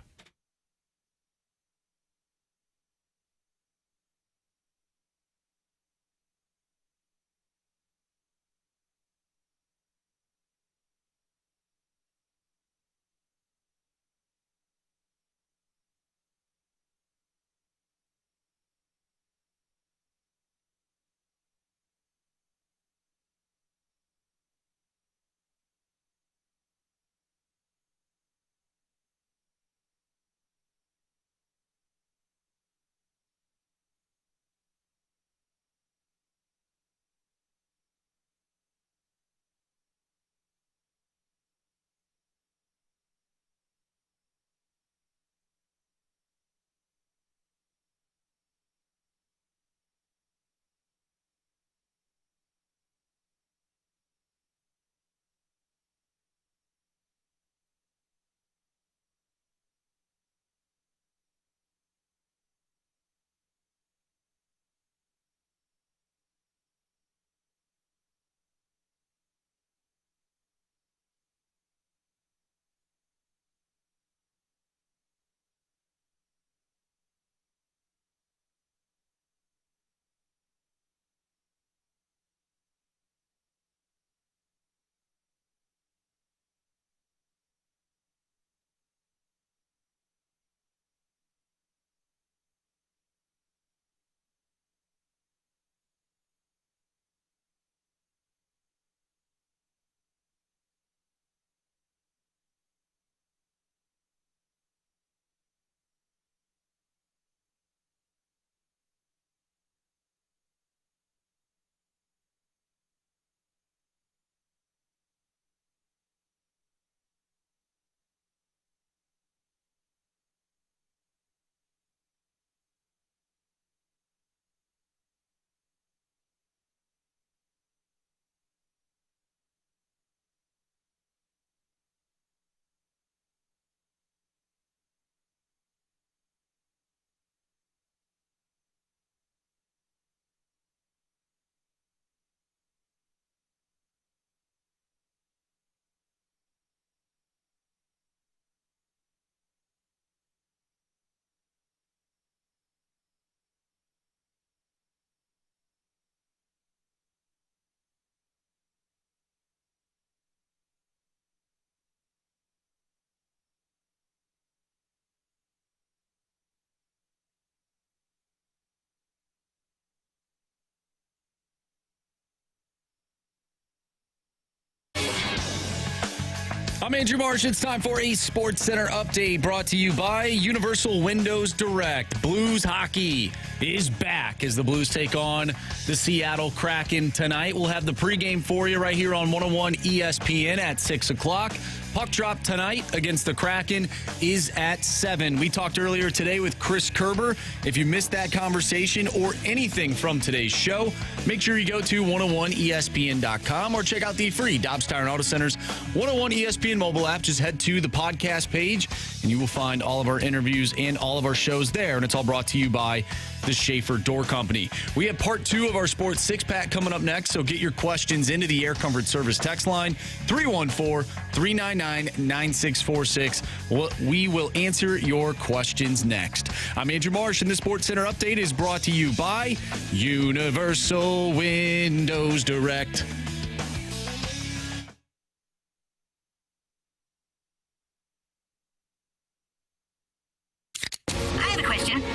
[SPEAKER 4] I'm Andrew Marsh. It's time for a Sports Center update brought to you by Universal Windows Direct. Blues hockey is back as the Blues take on the Seattle Kraken tonight. We'll have the pregame for you right here on 101 ESPN at 6 o'clock. Puck drop tonight against the Kraken is at 7. We talked earlier today with Chris Kerber. If you missed that conversation or anything from today's show, make sure you go to 101ESPN.com or check out the free Dobbs Tire and Auto Center's 101 ESPN mobile app. Just head to the podcast page and you will find all of our interviews and all of our shows there. And it's all brought to you by the Schaefer Door Company. We have part 2 of our Sports Six-Pack coming up next, so get your questions into the Air Comfort Service text line, 314-399-9646. We will answer your questions next. I'm Andrew Marsh, and the Sports Center update is brought to you by Universal Windows Direct.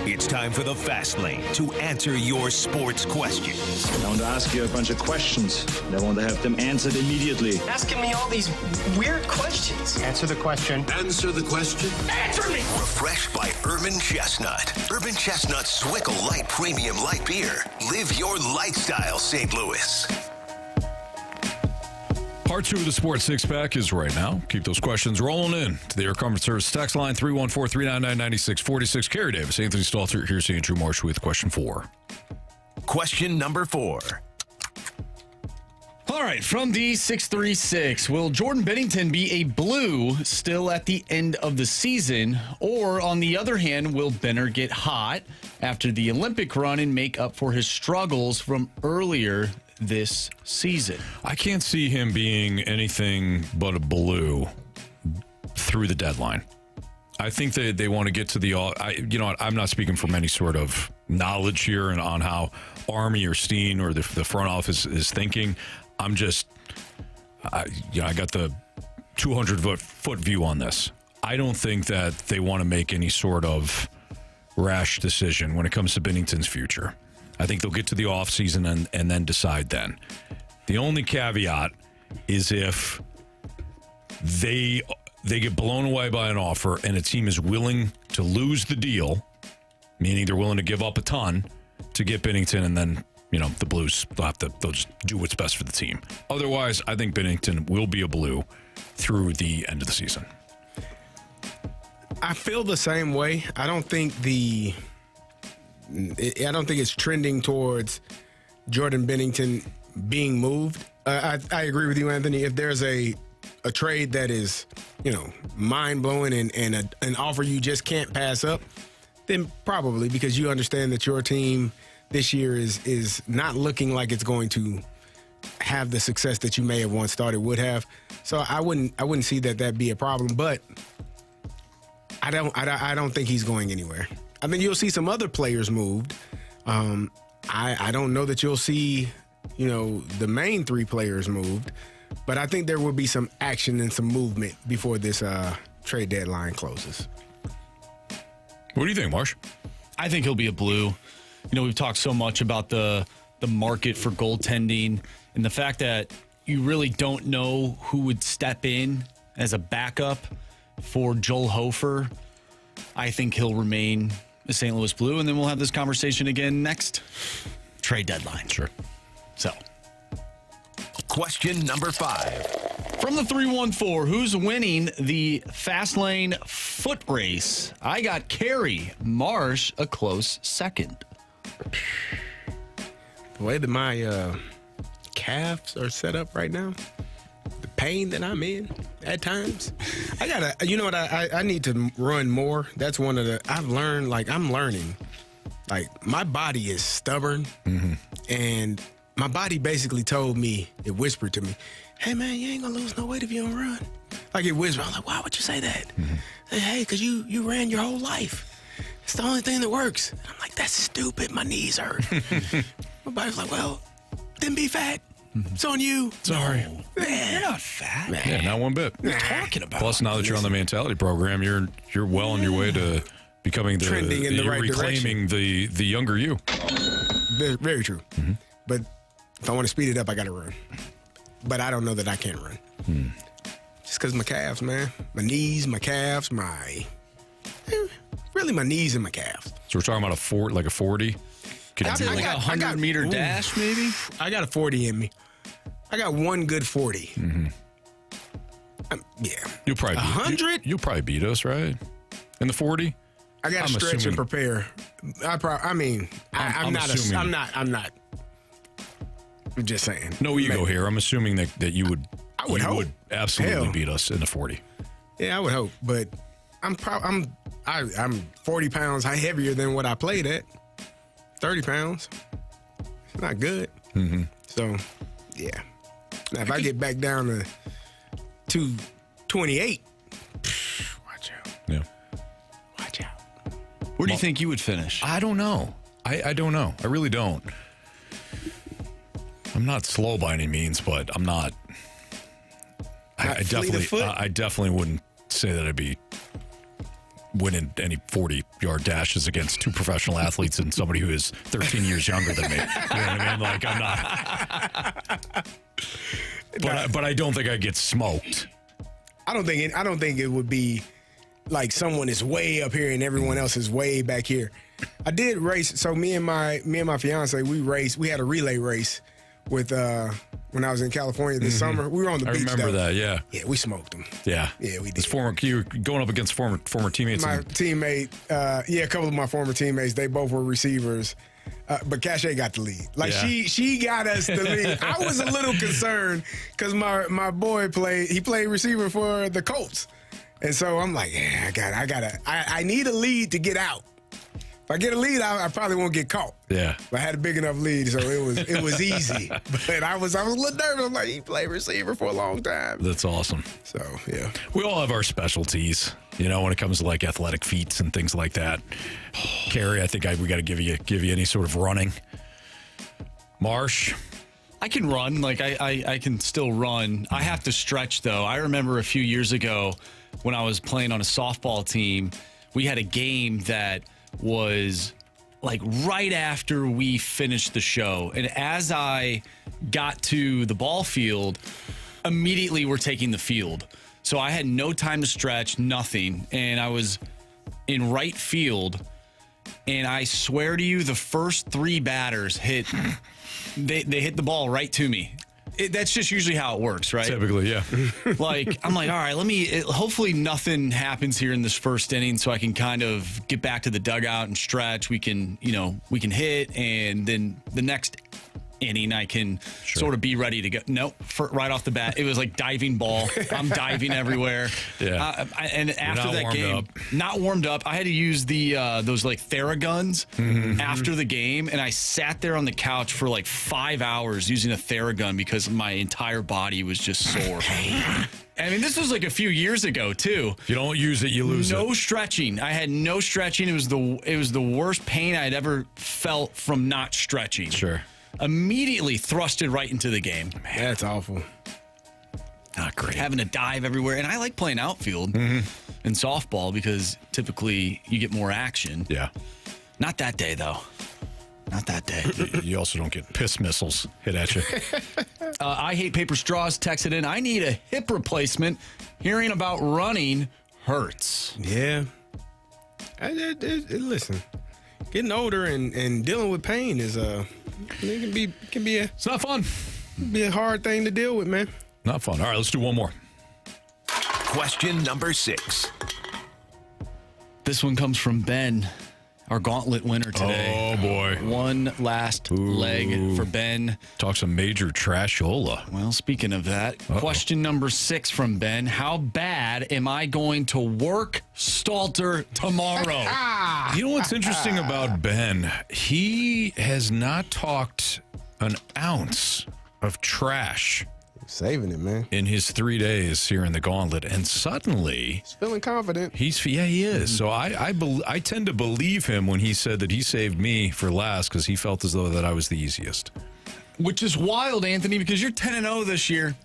[SPEAKER 5] It's time for the Fast Lane to answer your sports questions.
[SPEAKER 16] I want to ask you a bunch of questions. I want to have them answered immediately.
[SPEAKER 9] Asking me all these weird questions.
[SPEAKER 2] Answer the question.
[SPEAKER 5] Answer the question.
[SPEAKER 9] Answer me!
[SPEAKER 5] Refreshed by Urban Chestnut. Urban Chestnut Swickle Light Premium Light Beer. Live your lifestyle, St. Louis.
[SPEAKER 1] Part 2 of the Sports Six-Pack is right now. Keep those questions rolling in to the Air Comfort Service text line, 314-399-9646. Kerry Davis, Anthony Stalter. Here's Andrew Marsh with question 4.
[SPEAKER 5] Question number 4.
[SPEAKER 4] All right, from the 636, will Jordan Binnington be a Blue still at the end of the season? Or, on the other hand, will Benner get hot after the Olympic run and make up for his struggles from earlier this season?
[SPEAKER 1] I can't see him being anything but a Blue through the deadline. I think they want to get to the. I'm not speaking from any sort of knowledge here and on how Army or Steen or the front office is thinking. I'm just, I got the 200-foot view on this. I don't think that they want to make any sort of rash decision when it comes to Binnington's future. I think they'll get to the offseason and then decide then. The only caveat is if they get blown away by an offer and a team is willing to lose the deal, meaning they're willing to give up a ton to get Binnington, and then, the Blues, they'll just do what's best for the team. Otherwise, I think Binnington will be a Blue through the end of the season.
[SPEAKER 3] I feel the same way. I don't think it's trending towards Jordan Binnington being moved. I agree with you, Anthony. If there's a trade that is, mind-blowing and an offer you just can't pass up, then probably, because you understand that your team this year is not looking like it's going to have the success that you may have once thought it would have. So I wouldn't see that be a problem, but I don't think he's going anywhere. I mean, you'll see some other players moved. I don't know that you'll see, the main 3 players moved, but I think there will be some action and some movement before this trade deadline closes.
[SPEAKER 1] What do you think, Marsh?
[SPEAKER 4] I think he'll be a Blue. We've talked so much about the market for goaltending and the fact that you really don't know who would step in as a backup for Joel Hofer. I think he'll remain a St. Louis Blue, and then we'll have this conversation again next trade deadline.
[SPEAKER 1] Sure.
[SPEAKER 4] So,
[SPEAKER 5] question number 5.
[SPEAKER 4] From the 314, who's winning the Fast Lane foot race? I got Carey. Marsh a close second.
[SPEAKER 3] The way that my calves are set up right now, the pain that I'm in at times, I need to run more. That's one of I'm learning. Like, my body is stubborn, and my body basically told me, it whispered to me, hey, man, you ain't gonna lose no weight if you don't run. Like, it whispered. I was like, why would you say that? Hey, because you ran your whole life. It's the only thing that works. And I'm like, that's stupid. My knees hurt. My body's like, well, then be fat. It's on you.
[SPEAKER 1] Sorry.
[SPEAKER 3] No, man.
[SPEAKER 4] You're not fat.
[SPEAKER 3] Man.
[SPEAKER 1] Yeah, not one bit.
[SPEAKER 4] What are you talking about?
[SPEAKER 1] Plus, now that you're on the mentality program, you're well on your way to becoming
[SPEAKER 3] trending in the right
[SPEAKER 1] reclaiming
[SPEAKER 3] direction.
[SPEAKER 1] the younger you.
[SPEAKER 3] Very, very true. But if I want to speed it up, I got to run. But I don't know that I can run. because my calves, man. My knees, my calves, really my knees and my calves.
[SPEAKER 1] So we're talking about a 40?
[SPEAKER 4] I'd say like a 100-meter dash, maybe?
[SPEAKER 3] I got a 40 in me. I got one good 40.
[SPEAKER 1] Mm-hmm.
[SPEAKER 3] Yeah.
[SPEAKER 1] You'll probably
[SPEAKER 3] 100?
[SPEAKER 1] You'll probably beat us, right? In the 40?
[SPEAKER 3] I got to stretch and prepare. I'm just saying.
[SPEAKER 1] No ego here. I'm assuming that you would.
[SPEAKER 3] I would hope.
[SPEAKER 1] Would absolutely beat us in the 40.
[SPEAKER 3] Yeah, I would hope, but I'm 40 pounds heavier than what I played at. 30 pounds. It's not good.
[SPEAKER 1] Mm-hmm.
[SPEAKER 3] So, yeah. Now, if I get back down to 228, watch out.
[SPEAKER 1] Yeah.
[SPEAKER 3] Watch out.
[SPEAKER 4] Where do you think you would finish?
[SPEAKER 1] I don't know. I don't know. I really don't. I'm not slow by any means, but I'm not. I definitely wouldn't say that I'd be winning any 40-yard dashes against two professional athletes and somebody who is 13 years younger than me. You know what I mean? Like, I'm not. But I don't think I'd get smoked.
[SPEAKER 3] I don't think it would be like someone is way up here and everyone else is way back here. I did race. So me and my fiance, we raced. We had a relay race with when I was in California this summer. We were on the beach.
[SPEAKER 1] I remember that. Yeah.
[SPEAKER 3] Yeah, we smoked them.
[SPEAKER 1] Yeah.
[SPEAKER 3] Yeah, we did.
[SPEAKER 1] You were going up against former teammates.
[SPEAKER 3] My teammate, a couple of my former teammates, they both were receivers. But Cache got the lead. Like she got us the lead. I was a little concerned because my boy played receiver for the Colts. And so I'm like, yeah, I need a lead to get out. If I get a lead, I probably won't get caught.
[SPEAKER 1] Yeah.
[SPEAKER 3] But I had a big enough lead, so it was easy. But I was a little nervous. I'm like, he played receiver for a long time.
[SPEAKER 1] That's awesome.
[SPEAKER 3] So, yeah.
[SPEAKER 1] We all have our specialties, when it comes to like athletic feats and things like that. Carey, I think we got to give you any sort of running. Marsh.
[SPEAKER 4] I can run. Like, I can still run. I have to stretch, though. I remember a few years ago when I was playing on a softball team, we had a game that was like right after we finished the show. And as I got to the ball field, immediately we're taking the field. So I had no time to stretch, nothing. And I was in right field. And I swear to you, the first three batters hit the ball right to me. That's just usually how it works, right?
[SPEAKER 1] Typically, yeah.
[SPEAKER 4] I'm like, all right, hopefully nothing happens here in this first inning so I can kind of get back to the dugout and stretch. We can hit, and then the next inning I can sort of be ready to go. Nope, right off the bat, it was like diving ball. I'm diving everywhere.
[SPEAKER 1] Yeah.
[SPEAKER 4] And after that game, not warmed up. I had to use those like Theraguns after the game, and I sat there on the couch for like 5 hours using a Theragun because my entire body was just sore. I mean, this was like a few years ago too.
[SPEAKER 1] If you don't use it, you lose it.
[SPEAKER 4] No stretching. I had no stretching. It was the worst pain I'd ever felt from not stretching.
[SPEAKER 1] Sure.
[SPEAKER 4] Immediately thrusted right into the game.
[SPEAKER 3] Man, that's awful.
[SPEAKER 1] Not great.
[SPEAKER 4] Having to dive everywhere. And I like playing outfield in softball because typically you get more action.
[SPEAKER 1] Yeah.
[SPEAKER 4] Not that day, though. Not that day.
[SPEAKER 1] You also don't get piss missiles hit at you.
[SPEAKER 4] I hate paper straws. Texted in, I need a hip replacement. Hearing about running hurts.
[SPEAKER 3] Yeah. Listen, getting older and dealing with pain is
[SPEAKER 1] it's not fun.
[SPEAKER 3] Be a hard thing to deal with, man.
[SPEAKER 1] Not fun. All right, let's do one more.
[SPEAKER 5] Question number 6.
[SPEAKER 4] This one comes from Ben, our Gauntlet winner today.
[SPEAKER 1] Oh, boy.
[SPEAKER 4] One last leg for Ben.
[SPEAKER 1] Talk some major trashola.
[SPEAKER 4] Well, speaking of that, question number 6 from Ben. How bad am I going to work Stalter tomorrow?
[SPEAKER 1] You know what's interesting about Ben? He has not talked an ounce of trash.
[SPEAKER 3] Saving it, man.
[SPEAKER 1] In his 3 days here in the Gauntlet, and suddenly
[SPEAKER 3] he's feeling confident.
[SPEAKER 1] He is. So I tend to believe him when he said that he saved me for last because he felt as though that I was the easiest.
[SPEAKER 4] Which is wild, Anthony, because you're 10-0 this year.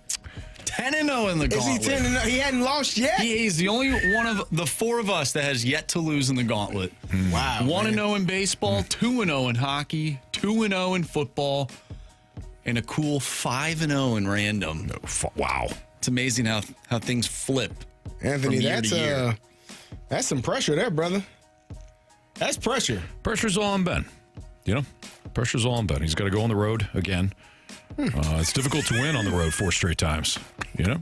[SPEAKER 4] 10-0 in the Gauntlet.
[SPEAKER 3] Is he 10-0? He hadn't lost yet?
[SPEAKER 4] He's the only one of the 4 of us that has yet to lose in the Gauntlet.
[SPEAKER 3] Wow.
[SPEAKER 4] 1-0 in baseball, 2-0 in hockey, 2-0 in football, and a cool 5-0 in random.
[SPEAKER 1] Wow.
[SPEAKER 4] It's amazing how things flip.
[SPEAKER 3] Anthony,
[SPEAKER 4] from year to year.
[SPEAKER 3] That's some pressure there, brother. That's pressure.
[SPEAKER 1] Pressure's all on Ben. You know, pressure's all on Ben. He's got to go on the road again. It's difficult to win on the road 4 straight times. You know,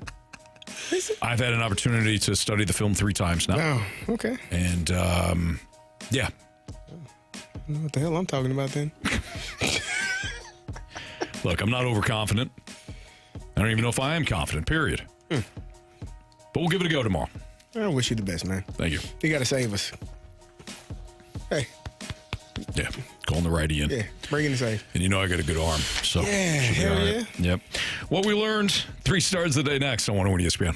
[SPEAKER 1] I've had an opportunity to study the film 3 times now.
[SPEAKER 3] Oh, okay.
[SPEAKER 1] And yeah.
[SPEAKER 3] I don't know what the hell I'm talking about then.
[SPEAKER 1] Look, I'm not overconfident. I don't even know if I am confident, period. But we'll give it a go tomorrow.
[SPEAKER 3] I wish you the best, man.
[SPEAKER 1] Thank you.
[SPEAKER 3] You got to save us. Hey.
[SPEAKER 1] Yeah, calling the righty in.
[SPEAKER 3] Yeah, bring in the save.
[SPEAKER 1] And you know I got a good arm. So
[SPEAKER 3] yeah,
[SPEAKER 1] should be
[SPEAKER 3] hell
[SPEAKER 1] all right.
[SPEAKER 3] yeah.
[SPEAKER 1] Yep. What we learned, 3 stars of the day next on 101 ESPN.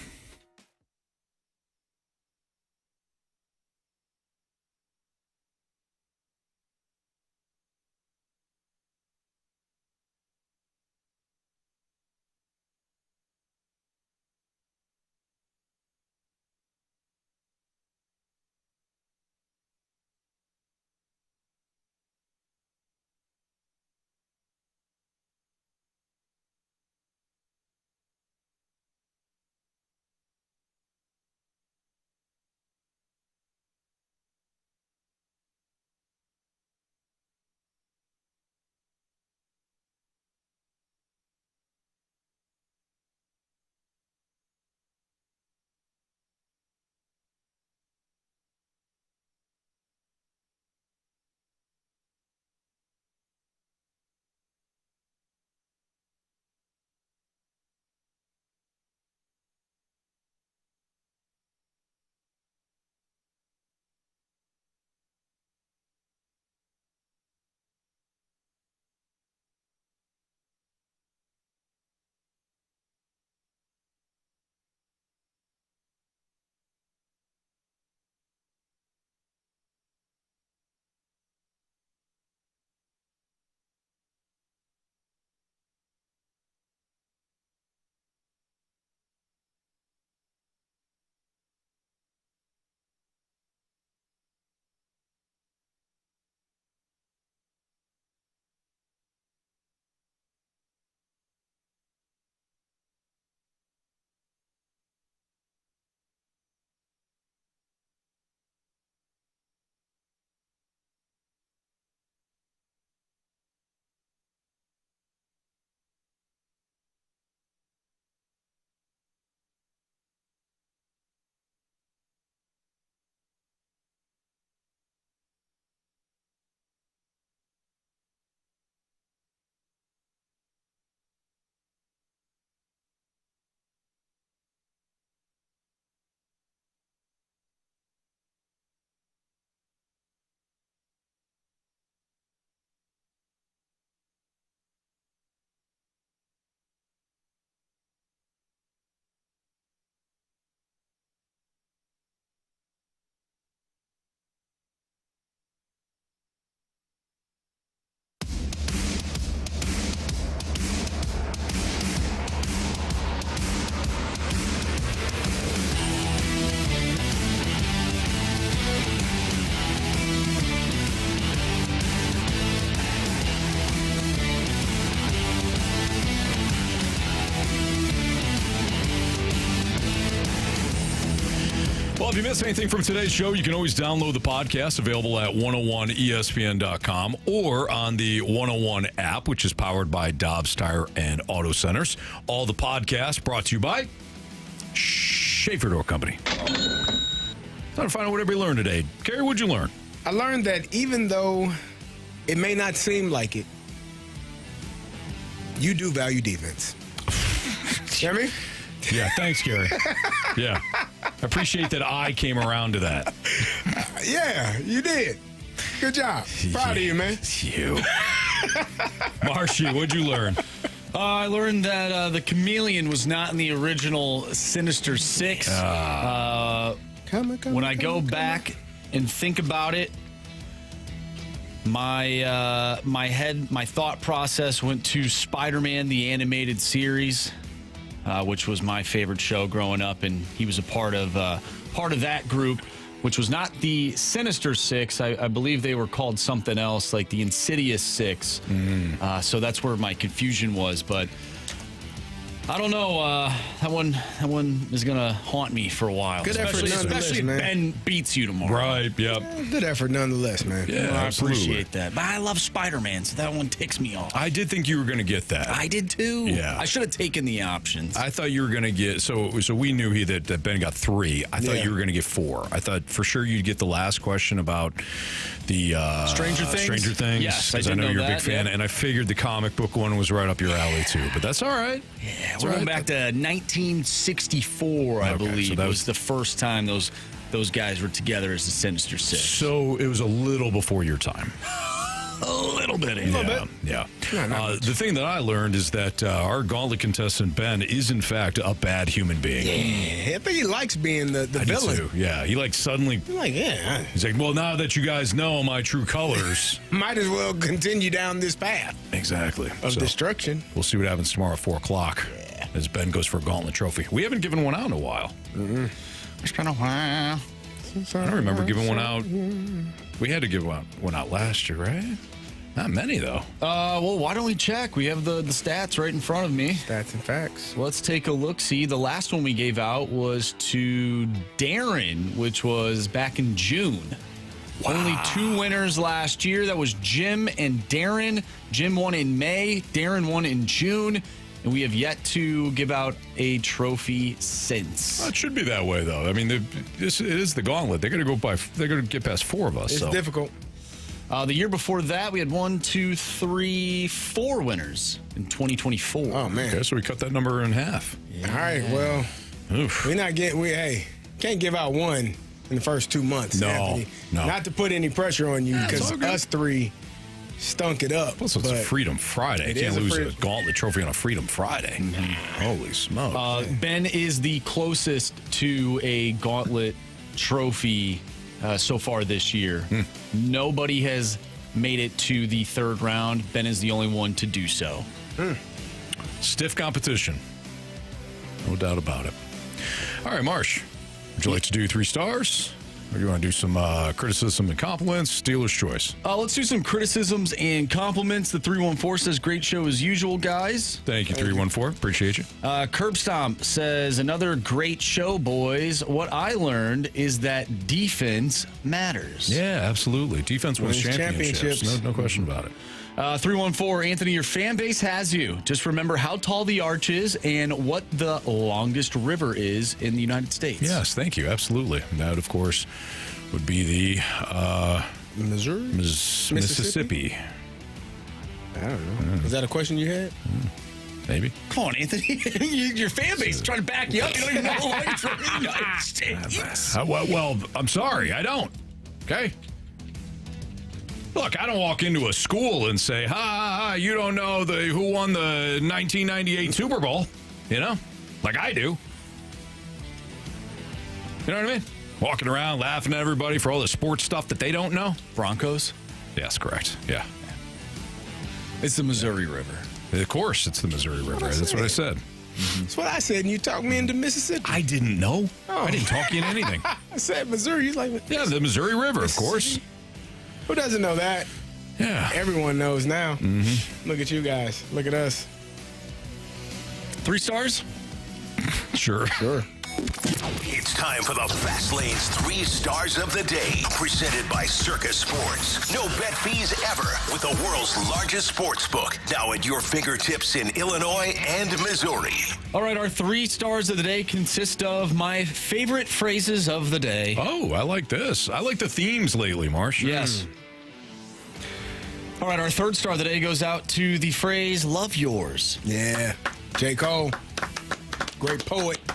[SPEAKER 1] Well, if you missed anything from today's show, you can always download the podcast, available at 101ESPN.com or on the 101 app, which is powered by Dobbs Tire and Auto Centers. All the podcasts brought to you by Schaefer Door Company. Trying to find out what everybody learned today. Kerry, what'd you learn?
[SPEAKER 3] I learned that even though it may not seem like it, you do value defense. You know what I mean?
[SPEAKER 1] Yeah, thanks, Kerry. Yeah. I appreciate that I came around to that.
[SPEAKER 3] Yeah, you did. Good job. Proud of you, man.
[SPEAKER 1] You. Marshy, what'd you learn?
[SPEAKER 4] I learned that the chameleon was not in the original Sinister Six. When I go back and think about it, my thought process went to Spider-Man, the animated series, which was my favorite show growing up, and he was a part of that group, which was not the Sinister Six. I believe they were called something else, like the Insidious Six. So that's where my confusion was. But I don't know. That one is gonna haunt me for a while.
[SPEAKER 3] Good effort nonetheless,
[SPEAKER 4] especially if
[SPEAKER 3] man.
[SPEAKER 4] Ben beats you tomorrow.
[SPEAKER 1] Right. Yep.
[SPEAKER 3] Good effort nonetheless, man.
[SPEAKER 1] Yeah,
[SPEAKER 4] I
[SPEAKER 1] absolutely.
[SPEAKER 4] appreciate that. But I love Spider-Man, so that one ticks me off.
[SPEAKER 1] I did think you were going to get that.
[SPEAKER 4] I did too.
[SPEAKER 1] Yeah.
[SPEAKER 4] I should have taken the options.
[SPEAKER 1] I thought you were going to get so we knew that Ben got 3. I thought you were going to get 4. I thought for sure you'd get the last question about the
[SPEAKER 4] Stranger Things. Yes,
[SPEAKER 1] because I know you're a big fan, and I figured the comic book one was right up your alley too. But that's all right.
[SPEAKER 4] Yeah, we're going back to 1964, I believe.
[SPEAKER 1] So
[SPEAKER 4] was the first time those guys were together as the Sinister Six.
[SPEAKER 1] So it was a little before your time.
[SPEAKER 4] A little bit.
[SPEAKER 1] Yeah. The thing that I learned is that our Gauntlet contestant, Ben, is in fact a bad human being.
[SPEAKER 3] Yeah, I think he likes being the villain.
[SPEAKER 1] Too. Yeah, he like suddenly. He's like, well, now that you guys know my true colors,
[SPEAKER 3] might as well continue down this path.
[SPEAKER 1] Exactly.
[SPEAKER 3] Of destruction.
[SPEAKER 1] We'll see what happens tomorrow at 4 o'clock as Ben goes for a Gauntlet trophy. We haven't given one out in a while.
[SPEAKER 4] It's been a while.
[SPEAKER 1] I don't remember giving one out. We had to give one out last year, right? Not many, though.
[SPEAKER 4] Well, why don't we check? We have the stats right in front of me.
[SPEAKER 3] Stats and facts.
[SPEAKER 4] Let's take a look. See, the last one we gave out was to Darren, which was back in June. Wow. Only 2 winners last year. That was Jim and Darren. Jim won in May. Darren won in June. And we have yet to give out a trophy since.
[SPEAKER 1] Well, it should be that way, though. I mean, it is the Gauntlet. They're going to They're going to get past 4 of us.
[SPEAKER 3] It's difficult.
[SPEAKER 4] The year before that, we had 4 winners in 2024.
[SPEAKER 3] Oh man!
[SPEAKER 1] Okay, so we cut that number in half.
[SPEAKER 3] Yeah. All right. Well, we're not getting. Can't give out one in the first 2 months.
[SPEAKER 1] No,
[SPEAKER 3] Anthony.
[SPEAKER 1] no.
[SPEAKER 3] Not to put any pressure on you because us 3 stunk it up.
[SPEAKER 1] Plus, it's a Freedom Friday. You can't lose a Gauntlet trophy on a Freedom Friday. Mm-hmm. Holy smokes!
[SPEAKER 4] Ben is the closest to a Gauntlet trophy so far this year. Nobody has made it to the 3rd round. Ben is the only one to do so.
[SPEAKER 1] Stiff competition. No doubt about it. All right, Marsh, would you like to do 3 stars? Or do you want to do some criticism and compliments? Steelers' choice.
[SPEAKER 4] Let's do some criticisms and compliments. The 314 says, great show as usual, guys.
[SPEAKER 1] Thank you, 314. Appreciate you.
[SPEAKER 4] Curbstomp says, another great show, boys. What I learned is that defense matters.
[SPEAKER 1] Yeah, absolutely. Defense wins championships. No question about it.
[SPEAKER 4] 314, Anthony, your fan base has you. Just remember how tall the arch is and what the longest river is in the United States.
[SPEAKER 1] Yes, thank you. Absolutely. That, of course, would be the
[SPEAKER 3] Missouri?
[SPEAKER 1] Mississippi.
[SPEAKER 3] I don't know. Is that a question you had?
[SPEAKER 1] Maybe.
[SPEAKER 4] Come on, Anthony. Your fan base is trying to back you up. You don't even know how long it's from the United States.
[SPEAKER 1] Well, I'm sorry. I don't. Okay? Look, I don't walk into a school and say, you don't know who won the 1998 Super Bowl, like I do. You know what I mean? Walking around laughing at everybody for all the sports stuff that they don't know.
[SPEAKER 4] Broncos?
[SPEAKER 1] Yes, correct. Yeah.
[SPEAKER 4] It's the Missouri River.
[SPEAKER 1] Of course, it's the Missouri River. That's what I said.
[SPEAKER 3] That's what I said, and you talked me into Mississippi.
[SPEAKER 1] I didn't know. Oh. I didn't talk you into anything.
[SPEAKER 3] I said Missouri. He's like,
[SPEAKER 1] yeah, the Missouri River, of course.
[SPEAKER 3] Who doesn't know that?
[SPEAKER 1] Yeah.
[SPEAKER 3] Everyone knows now. Mm-hmm. Look at you guys. Look at us.
[SPEAKER 4] 3 stars?
[SPEAKER 1] Sure.
[SPEAKER 5] It's time for the Fast Lane's 3 stars of the day, presented by Circus Sports. No bet fees ever with the world's largest sports book, now at your fingertips in Illinois and Missouri.
[SPEAKER 4] All right, our 3 stars of the day consist of my favorite phrases of the day.
[SPEAKER 1] Oh, I like this. I like the themes lately, Marsh.
[SPEAKER 4] Yes. All right, our 3rd star of the day goes out to the phrase, love yours.
[SPEAKER 3] Yeah. J. Cole, great poet /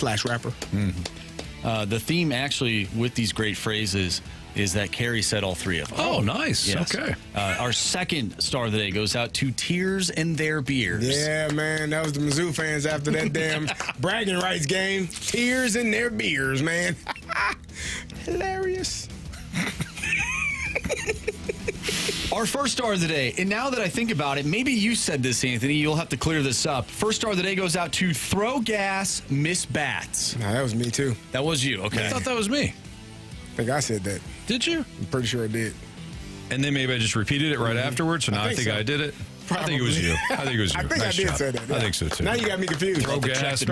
[SPEAKER 3] rapper.
[SPEAKER 4] Mm-hmm. The theme actually with these great phrases is that Carey said all 3 of them.
[SPEAKER 1] Oh, nice. Yes. Okay.
[SPEAKER 4] Our 2nd star of the day goes out to Tears in Their Beers.
[SPEAKER 3] Yeah, man. That was the Mizzou fans after that damn bragging rights game. Tears in their beers, man. Hilarious.
[SPEAKER 4] Our 1st star of the day, and now that I think about it, maybe you said this, Anthony. You'll have to clear this up. 1st star of the day goes out to Throw Gas, Miss Bats.
[SPEAKER 3] Nah, that was me, too.
[SPEAKER 4] That was you, okay.
[SPEAKER 1] I thought that was me.
[SPEAKER 3] I think I said that.
[SPEAKER 1] Did you?
[SPEAKER 3] I'm pretty sure I did.
[SPEAKER 1] And then maybe I just repeated it right afterwards, so now I think I did it. I think it was you. I think it was you.
[SPEAKER 3] I think
[SPEAKER 1] Nice
[SPEAKER 3] I did
[SPEAKER 1] job.
[SPEAKER 3] say that. Yeah.
[SPEAKER 1] I think so, too.
[SPEAKER 3] Now you got me confused.
[SPEAKER 1] Throw gas,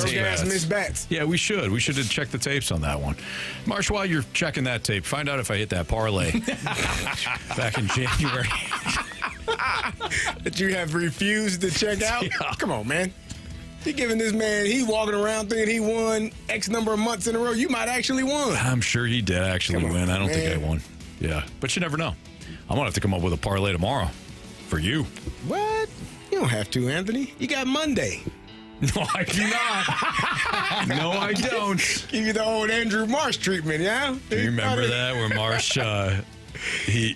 [SPEAKER 3] miss bats.
[SPEAKER 1] Yeah, we should. We should have checked the tapes on that one. Marsh, while you're checking that tape, find out if I hit that parlay back in January.
[SPEAKER 3] That you have refused to check out?
[SPEAKER 1] Yeah.
[SPEAKER 3] Come on, man. You're giving this man, he's walking around thinking he won X number of months in a row. You might actually won.
[SPEAKER 1] I'm sure he did actually win. I don't think I won. Yeah, but you never know. I'm going to have to come up with a parlay tomorrow for you.
[SPEAKER 3] What? You don't have to, Anthony. You got Monday.
[SPEAKER 1] No, I do not. No, I don't.
[SPEAKER 3] Give you the old Andrew Marsh treatment, yeah?
[SPEAKER 1] Do you remember that where Marsh, he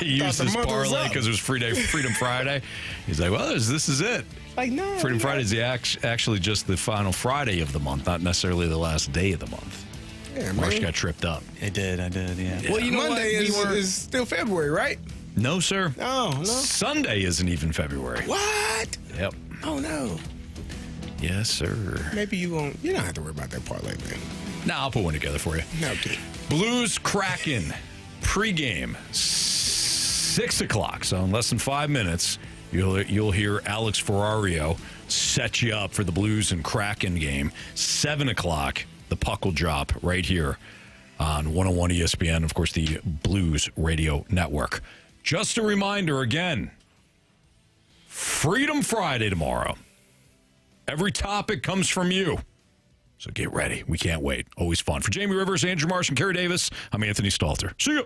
[SPEAKER 1] used his parlay because it was Freedom Friday? He's like, well, this is it.
[SPEAKER 3] Like, no.
[SPEAKER 1] Freedom Friday is actually just the final Friday of the month, not necessarily the last day of the month.
[SPEAKER 3] Yeah,
[SPEAKER 1] Marsh got tripped up.
[SPEAKER 4] I did, yeah.
[SPEAKER 3] Well, you know Monday is still February, right?
[SPEAKER 1] No, sir.
[SPEAKER 3] No.
[SPEAKER 1] Sunday isn't even February.
[SPEAKER 3] What?
[SPEAKER 1] Yep.
[SPEAKER 3] Oh, no.
[SPEAKER 1] Yes, sir.
[SPEAKER 3] Maybe you won't. You don't have to worry about that parlay, man.
[SPEAKER 1] Nah, I'll put one together for you.
[SPEAKER 3] Okay.
[SPEAKER 1] Blues Kraken pregame, 6 o'clock. So in less than 5 minutes, you'll hear Alex Ferrario set you up for the Blues and Kraken game. 7 o'clock, the puck will drop right here on 101 ESPN, of course, the Blues Radio Network. Just a reminder again, Freedom Friday tomorrow. Every topic comes from you. So get ready. We can't wait. Always fun. For Jamie Rivers, Andrew Marsh, and Kerry Davis, I'm Anthony Stalter. See ya.